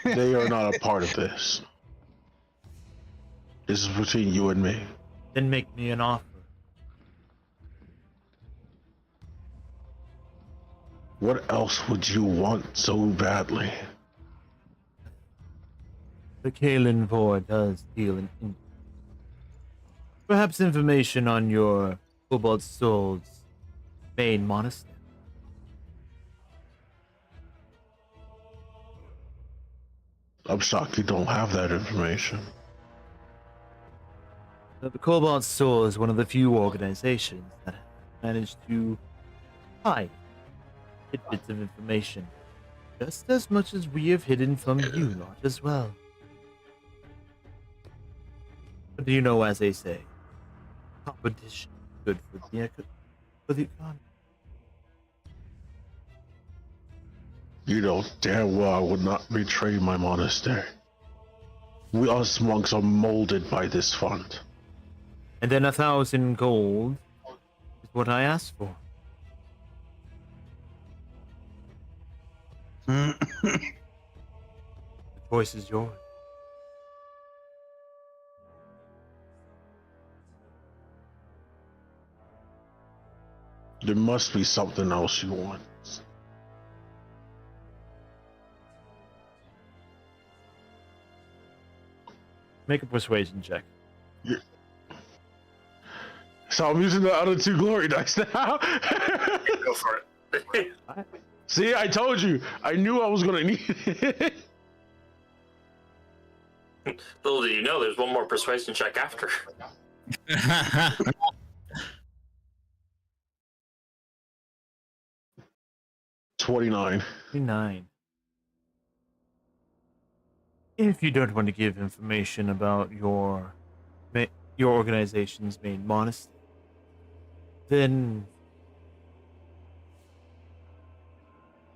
They are not a part of this. This is between you and me. Then make me an offer. What else would you want so badly? The Kalen Vor does deal in perhaps information on your Cobalt Soul's main monastery. I'm shocked you don't have that information. The Cobalt Soul is one of the few organizations that have managed to hide tidbits of information, just as much as we have hidden from you lot as well. But do you know, as they say, competition is good for the economy. You know damn well I would not betray my monastery. We us monks are molded by this fund. And then 1,000 gold is what I asked for. The choice is yours. There must be something else you want. Make a persuasion check. Yeah. So I'm using the other 2 glory dice now. Go for it. See, I told you. I knew I was gonna need it. Little do you know, there's one more persuasion check after. 29. 29. If you don't want to give information about your organization's main monastery, then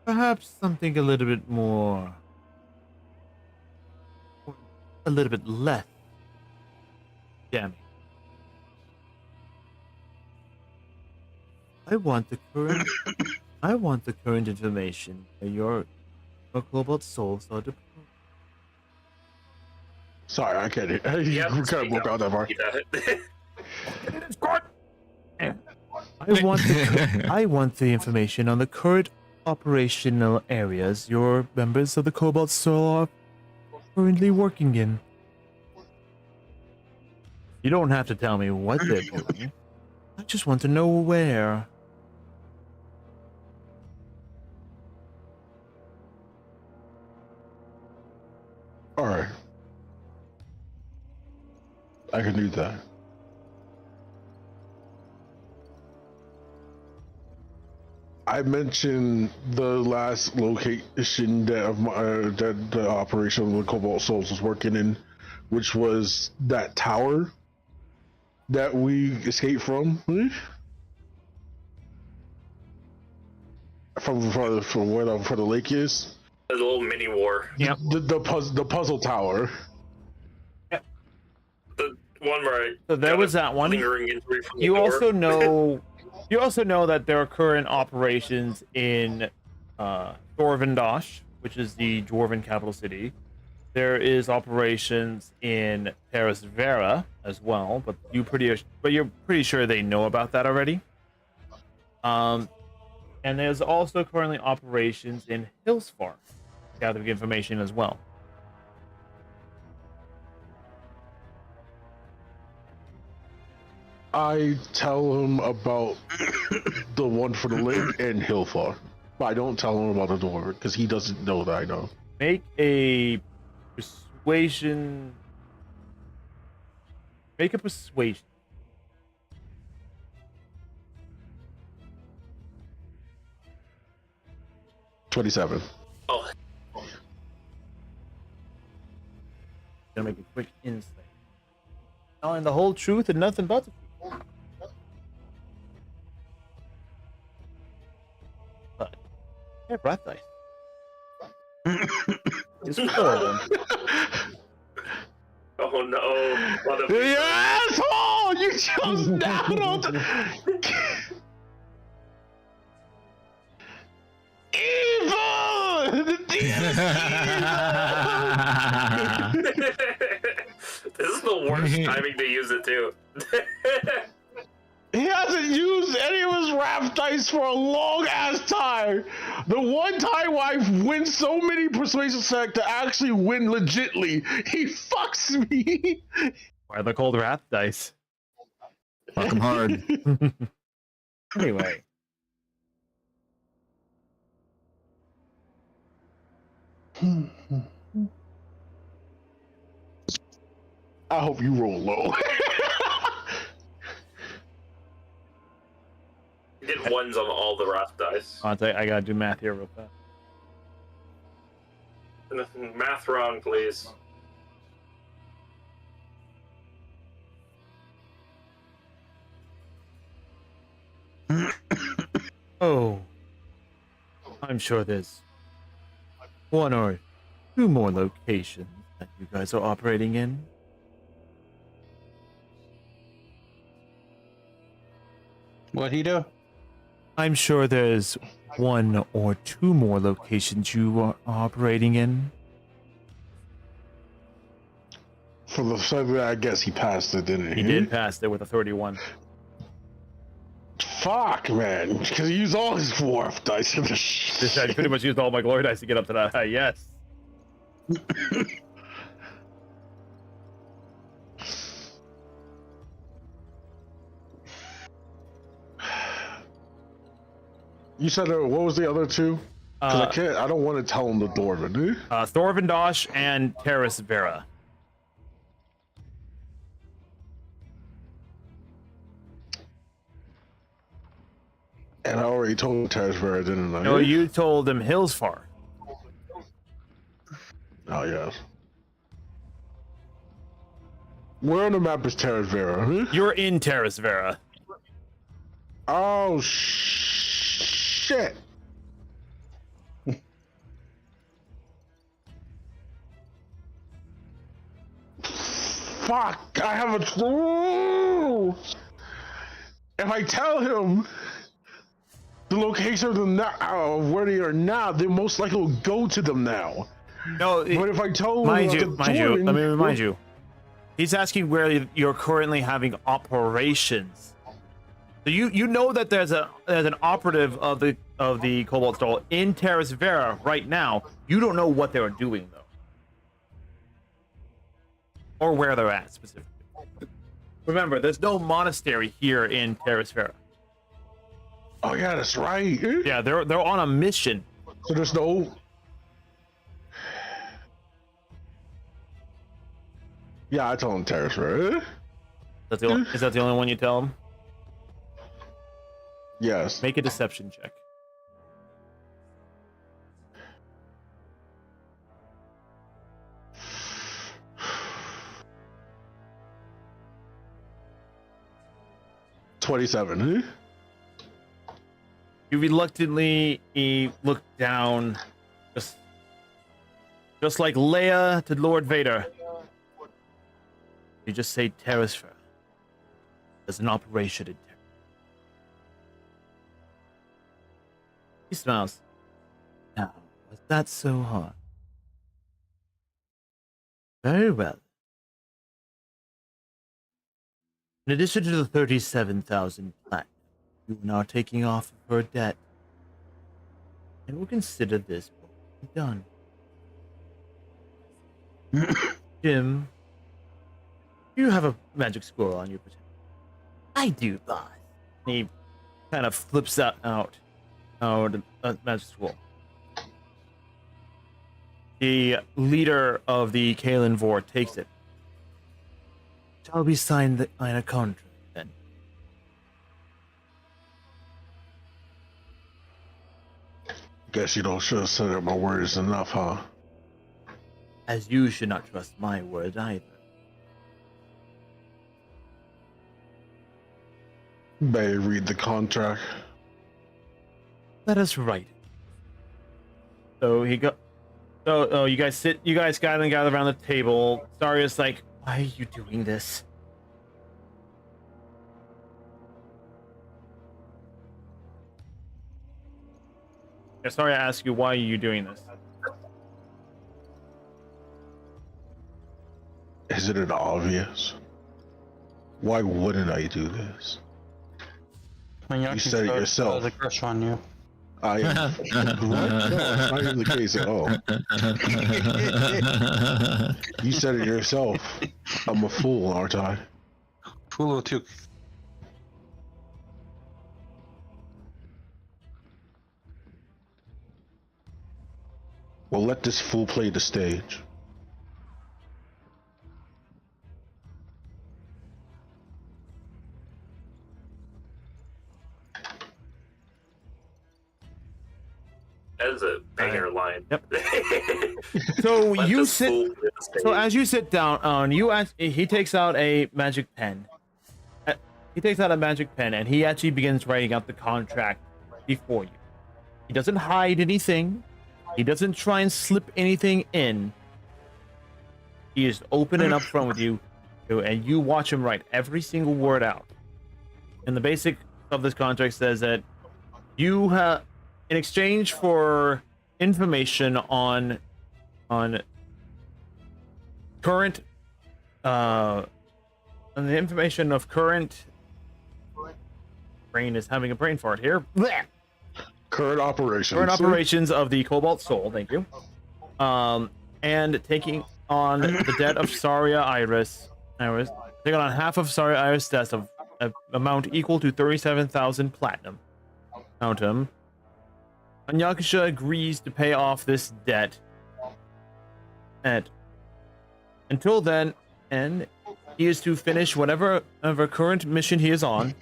perhaps something a little bit more, a little bit less damning. I want the current information that your Cobalt Souls are deployed. Sorry, I can't. You kind of broke out that far. I want the information on the current operational areas your members of the Cobalt Soul are currently working in. You don't have to tell me what they're doing. I just want to know where. Alright. I can do that. I mentioned the last location that the operation of the Cobalt Souls was working in, which was that tower that we escaped from. From where the lake is. The little mini war. Yep. The puzzle tower. Yep. one where So there was that one. lingering injury from the You door. also know, that there are current operations in Dorvendosh, which is the dwarven capital city. There is operations in Terras Vera as well, but you're pretty sure they know about that already. And there's also currently operations in Hillsfar, gathering information as well. I tell him about the one for the lake and Hillfar, but I don't tell him about the door because he doesn't know that I know. Make a persuasion. Make a persuasion. $27. Oh, Gonna make a quick insight. Telling the whole truth and nothing but the truth. But I have breath dice. It's 4 of them. oh no! What a You asshole! You chose down. Evil! The demon This is the worst timing to use it too. He hasn't used any of his wrath dice for a long ass time. The one time where I win so many persuasion check to actually win legitly, he fucks me. Why are they called wrath dice? Fuck 'em hard. Anyway. I hope you roll low. Get ones on all the wrath dice. I gotta do math here real fast. Math wrong, please. Oh. I'm sure there's 1 or 2 more locations that you guys are operating in. What'd he do? I'm sure there's 1 or 2 more locations you are operating in. For the seven, I guess he passed it, didn't he? He did pass it with a 31. Fuck, man. Because he used all his wrath dice for this shit. I pretty much used all my glory dice to get up to that high, yes. You said what was the other two? Because I don't want to tell him the Dwarven, dude. Thorvendosh and Terras Vera. And I already told Terras Venrohyun, didn't I? No, you told him Hillsfar. Oh, yes. Where on the map is Terras Venrohyun? Huh? You're in Terras Vera. Oh, shit. Fuck, I have a... If I tell him the location of them now, where they are now, they most likely will go to them now. No, but if I told mind him you, let me remind you. He's asking where you're currently having operations. So you know that there's an operative of the Cobalt Stall in Terras Vera right now. You don't know what they're doing though, or where they're at specifically. Remember, there's no monastery here in Terras Vera. Oh yeah, that's right. Yeah, they're on a mission. So there's no. Yeah, I told him Terras Venrohyun. Is that the only one you tell him? Yes. Make a deception check. $27. You reluctantly look down, just like Leia to Lord Vader. You just say Terras Venrohyun. There's an operation in Terras. He smiles. Now, was that so hard? Very well. In addition to the 37,000 platinum, you are now taking off of her debt. And we'll consider this done. Jim, you have a magic scroll on you. I do, boss. He kind of flips out a magic scroll. The leader of the Kalen Vor takes it. Shall we sign a contract then? Guess you don't should have said that my word is enough, huh? As you should not trust my word either. May I read the contract? Let us write it. So he go. So you guys sit. You guys gather around the table. Saria's like, "Why are you doing this?" Yeah, sorry, I ask you, why are you doing this? Isn't it obvious? Why wouldn't I do this? You said it yourself. The crush on you. I am. What? No, it's not even the case at all. You said it yourself. I'm a fool, aren't I? Fool too. Well, let this fool play the stage. That is a banger line. Yep. So you sit. So as you sit down, he takes out a magic pen. He takes out a magic pen and he actually begins writing out the contract before you. He doesn't hide anything. He doesn't try and slip anything in. He is open and upfront with you, and you watch him write every single word out. And the basic of this contract says that you have, in exchange for information on current, on the information of current. Brain is having a brain fart here. Blech! Current operations. Current operations of the Cobalt Soul, thank you. And taking on the debt of Saria Iris. Taking on half of Saria Iris' debt of an amount equal to 37,000 platinum. Count him. Anyakusha agrees to pay off this debt. And until then, and he is to finish whatever current mission he is on,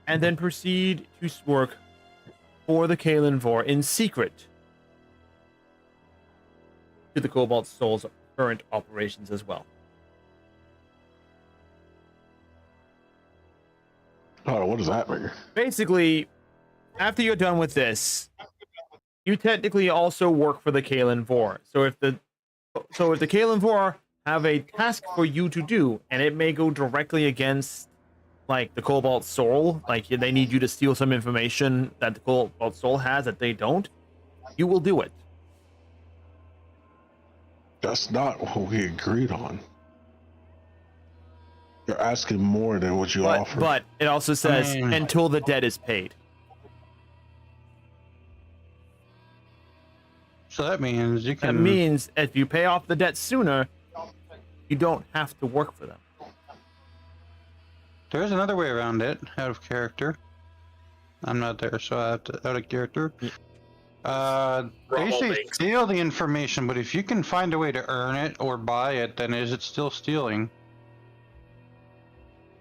and then proceed to work for the Kalen Vor in secret to the Cobalt Soul's current operations as well. Oh, what does that mean? Basically, after you're done with this, you technically also work for the Kalen Vor. So if the Kalen Vor have a task for you to do, and it may go directly against like the Cobalt Soul, like they need you to steal some information that the Cobalt Soul has that they don't, you will do it. That's not what we agreed on. You're asking more than what you offer. But it also says until the debt is paid. So that means you can. That means if you pay off the debt sooner, you don't have to work for them. There's another way around it, out of character. I'm not there, so I have to, out of character. They say steal the information, but if you can find a way to earn it or buy it, then is it still stealing?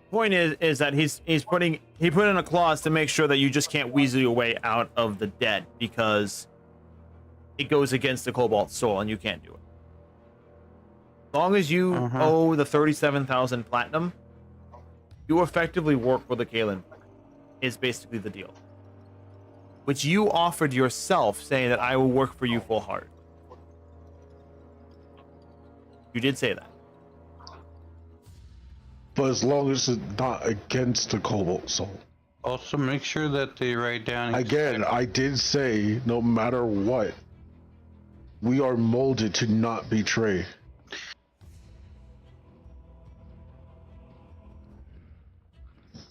Point is that he put in a clause to make sure that you just can't weasel your way out of the debt because it goes against the Cobalt Soul and you can't do it. As long as you owe the 37,000 platinum, you effectively work for the Kalen, is basically the deal. Which you offered yourself, saying that I will work for you full hard. You did say that. but as long as it's not against the Cobalt Soul. Also, make sure that they write down. Again, I did say no matter what, we are molded to not betray.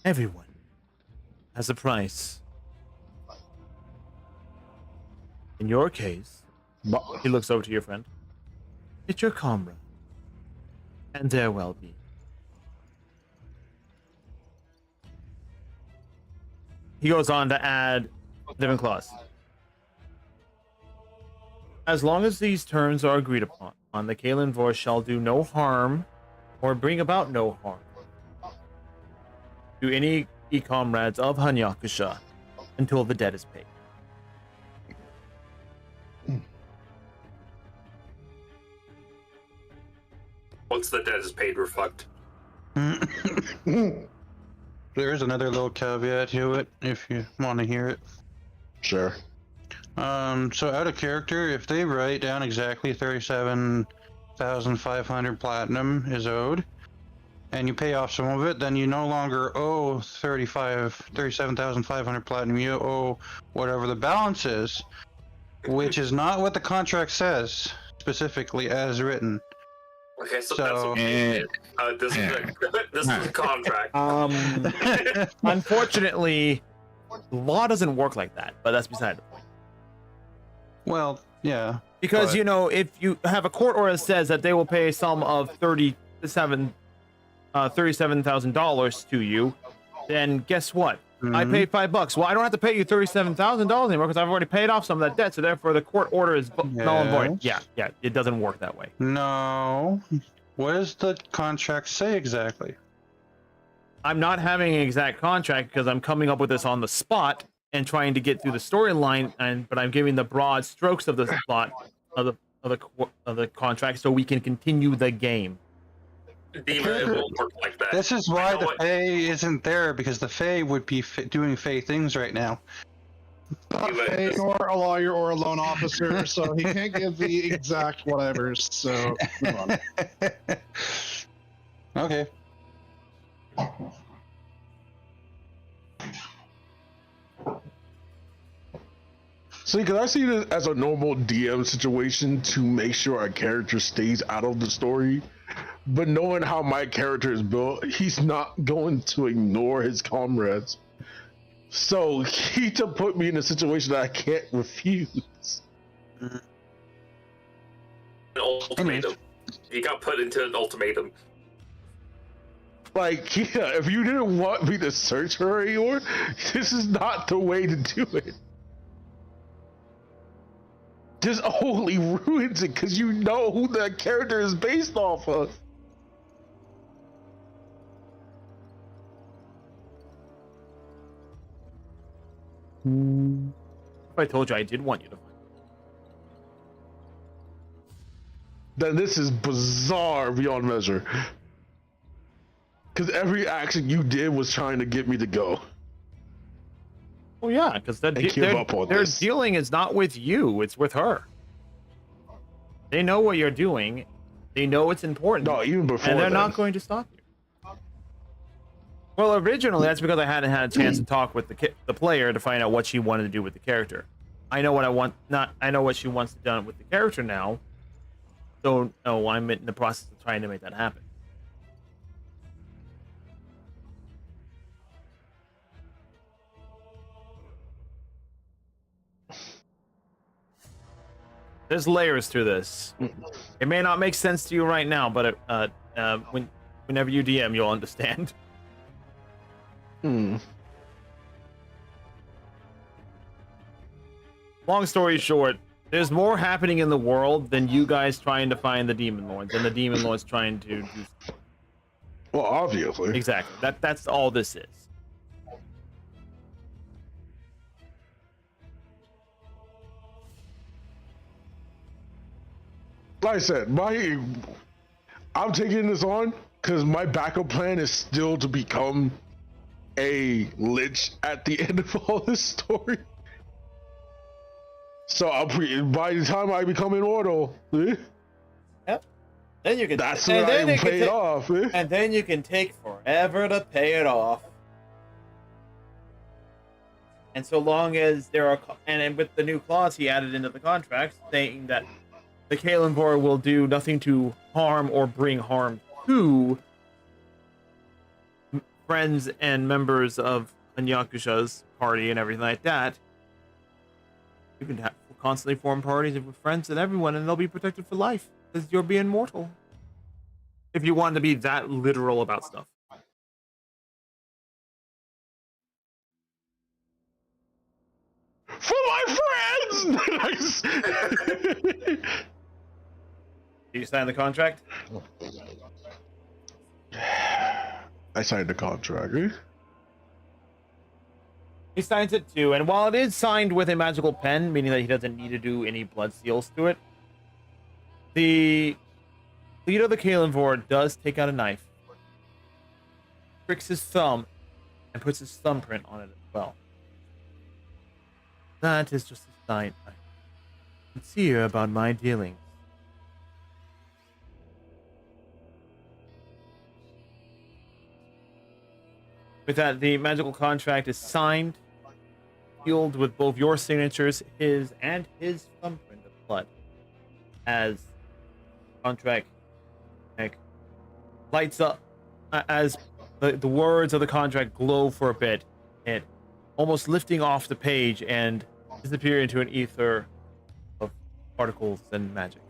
Everyone has a price. In your case, he looks over to your friend. It's your comrade and their well-being. He goes on to add living clause. As long as these terms are agreed upon, the Kalen Vor shall do no harm or bring about no harm to any comrades of Hanyakusha until the debt is paid. Once the debt is paid, we're fucked. There is another little caveat to it, if you want to hear it. Sure. So out of character, if they write down exactly 37,500 platinum is owed, and you pay off some of it, then you no longer owe 37,500 platinum. You owe whatever the balance is, which is not what the contract says specifically as written. Okay, so that's okay. This is a contract. Unfortunately, law doesn't work like that, but that's beside the point. Well, yeah. Because, you know, if you have a court order that says that they will pay a sum of $37,000 to you, then guess what? I paid $5. Well, I don't have to pay you $37,000 anymore because I've already paid off some of that debt. So therefore, the court order is null and void. Yeah, it doesn't work that way. No. What does the contract say exactly? I'm not having an exact contract because I'm coming up with this on the spot and trying to get through the storyline. But I'm giving the broad strokes of the plot of the contract so we can continue the game. It won't work like that. This is why the Fae isn't there, because the Fae would be doing Fae things right now. Not Fae or a lawyer or a loan officer, so he can't give the exact whatevers. So move on. Okay. See, because I see this as a normal DM situation to make sure our character stays out of the story. But knowing how my character is built, he's not going to ignore his comrades. So he to put me in a situation that I can't refuse. An ultimatum. He got put into an ultimatum. Like, yeah, if you didn't want me to search her anymore, this is not the way to do it. This only ruins it because you know who the character is based off of. If I told you I did want you to find Then this is bizarre beyond measure. Because every action you did was trying to get me to go. Oh yeah, because their dealing is not with you; it's with her. They know what you're doing. They know it's important. No, even before. And they're not going to stop you. Well, originally that's because I hadn't had a chance to talk with the player to find out what she wanted to do with the character. I know what I want. I know what she wants to do with the character now. So no, I'm in the process of trying to make that happen. There's layers to this. It may not make sense to you right now, but whenever you DM, you'll understand. Long story short, there's more happening in the world than you guys trying to find the Demon Lords, and the Demon Lords trying to do. Well, obviously. Exactly. That's all this is. Like I said, I'm taking this on because my backup plan is still to become a lich at the end of all this story. So by the time I become immortal, yep. Then you can. That's when I pay it off. And then you can take for it. forever to pay it off. And so long as there are, and with the new clause he added into the contract saying that the Kalimvor will do nothing to harm or bring harm to friends and members of Hanyakusha's party and everything like that, you can constantly form parties with friends and everyone, and they'll be protected for life because you're being mortal. If you want to be that literal about stuff. For my friends! Do you sign the contract? I signed the contract. Eh? He signs it too, and while it is signed with a magical pen, meaning that he doesn't need to do any blood seals to it, the leader of the Kalimvor does take out a knife, pricks his thumb, and puts his thumbprint on it as well. That is just a sign. I'm sincere about my dealings. With that, the magical contract is signed, sealed with both your signatures, his, and his thumbprint of blood. As contract lights up, as the words of the contract glow for a bit, it almost lifting off the page and disappear into an ether of particles and magic.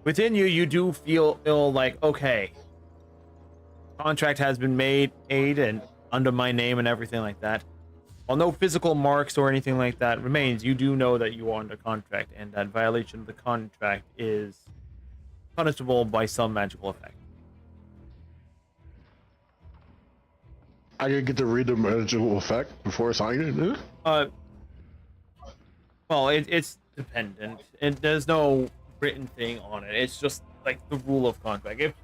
Within you, you do feel like, okay, contract has been made and under my name and everything like that. While no physical marks or anything like that remains, you do know that you are under contract, and that violation of the contract is punishable by some magical effect. I didn't get to read the magical effect before signing it. Well, it's dependent. There's no written thing on it. It's just like the rule of contract. If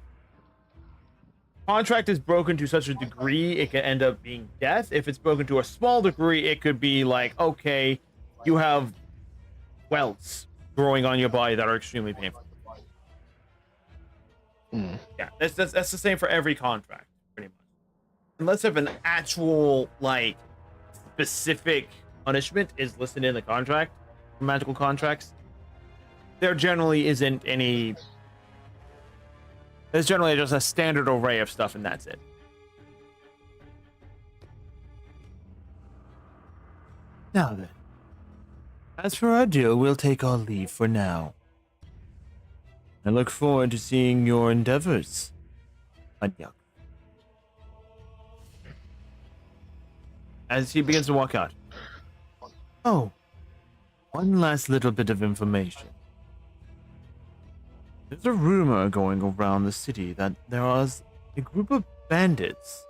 contract is broken to such a degree, it can end up being death. If it's broken to a small degree, it could be like, okay, you have welts growing on your body that are extremely painful. Yeah, that's the same for every contract, pretty much. Unless if an actual, like, specific punishment is listed in the contract, magical contracts, there generally isn't any. There's generally just a standard array of stuff, and that's it. Now then, as for our deal, we'll take our leave for now. I look forward to seeing your endeavors, Anyak. As he begins to walk out. Oh, one last little bit of information. There's a rumor going around the city that there is a group of bandits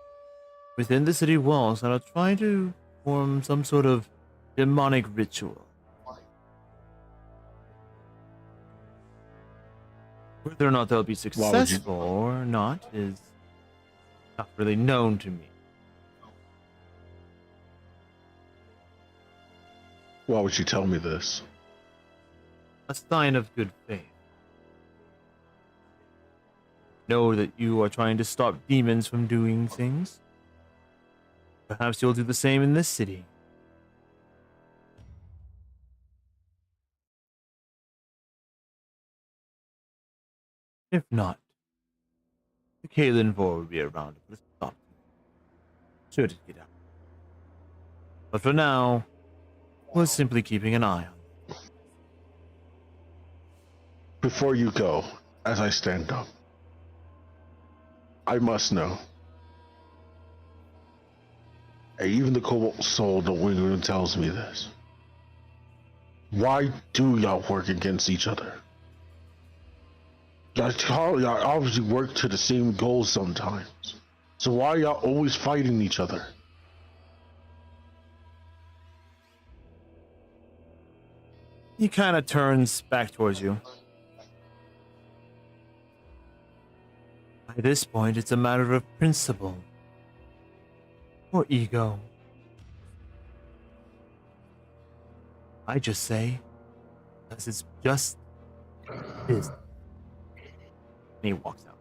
within the city walls that are trying to form some sort of demonic ritual. Whether or not they'll be successful or not is not really known to me. Why would you tell me this? A sign of good faith. Know that you are trying to stop demons from doing things. Perhaps you'll do the same in this city. If not, the Kalimvor will be around to put a stop to it. Sure to get out. But for now, we're simply keeping an eye on it. Before you go, as I stand up, I must know. And even the Cobalt Soul, the Winger, tells me this. Why do y'all work against each other? Y'all obviously work to the same goals sometimes. So why y'all always fighting each other? He kind of turns back towards you. By this point, it's a matter of principle. Or ego. I just say, because it's just business. And he walks out.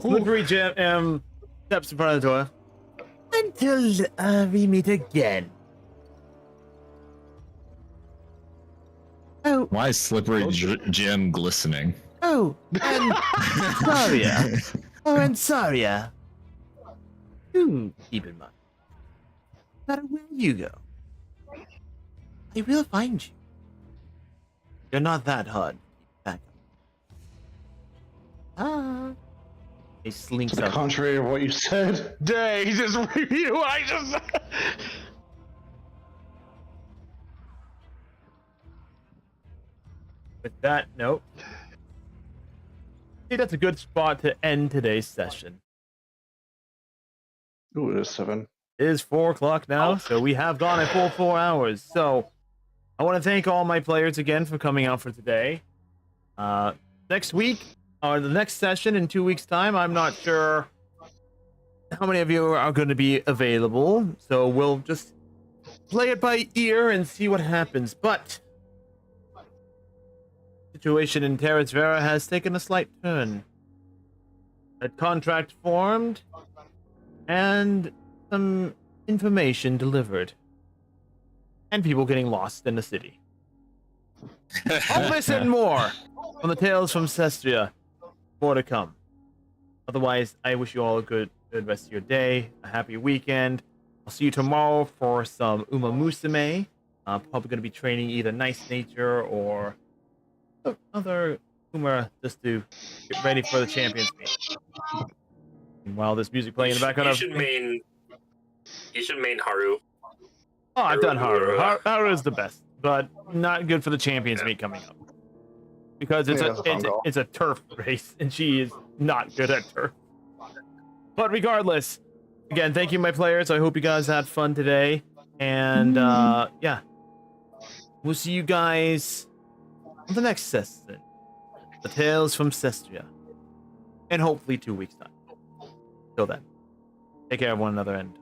Slippery Jim steps in front of the door. Until we meet again. Oh. Why is Slippery Jim glistening? Oh, and Saria. Oh, and Saria. Keep in mind, no matter where you go, I will find you. You're not that hard. Back up. He slinks up. Contrary of what you said. Dang, he just repeated what I just said. With that note, I think that's a good spot to end today's session. Ooh, it is 7. It is 4 o'clock now, so we have gone a full 4 hours. So I want to thank all my players again for coming out for today. Next week, or the next session in 2 weeks' time, I'm not sure how many of you are going to be available. So we'll just play it by ear and see what happens. But the situation in Terras Vera has taken a slight turn. A contract formed and some information delivered. And people getting lost in the city. All this and more on the Tales from Cestria. More to come. Otherwise, I wish you all a good rest of your day, a happy weekend. I'll see you tomorrow for some Uma Musume. Probably going to be training either Nice Nature or other Umara just to get ready for the Champions meet. And while this music playing in the background, you should main Haru. Oh, I've done Haru. Haru is the best, but not good for the Champions meet coming up. Because it's a turf race, and she is not good at turf. But regardless, again, thank you, my players. I hope you guys had fun today. And, yeah. We'll see you guys on the next session. The Tales from Cestria. And hopefully 2 weeks' time. Till then. Take care of one another and...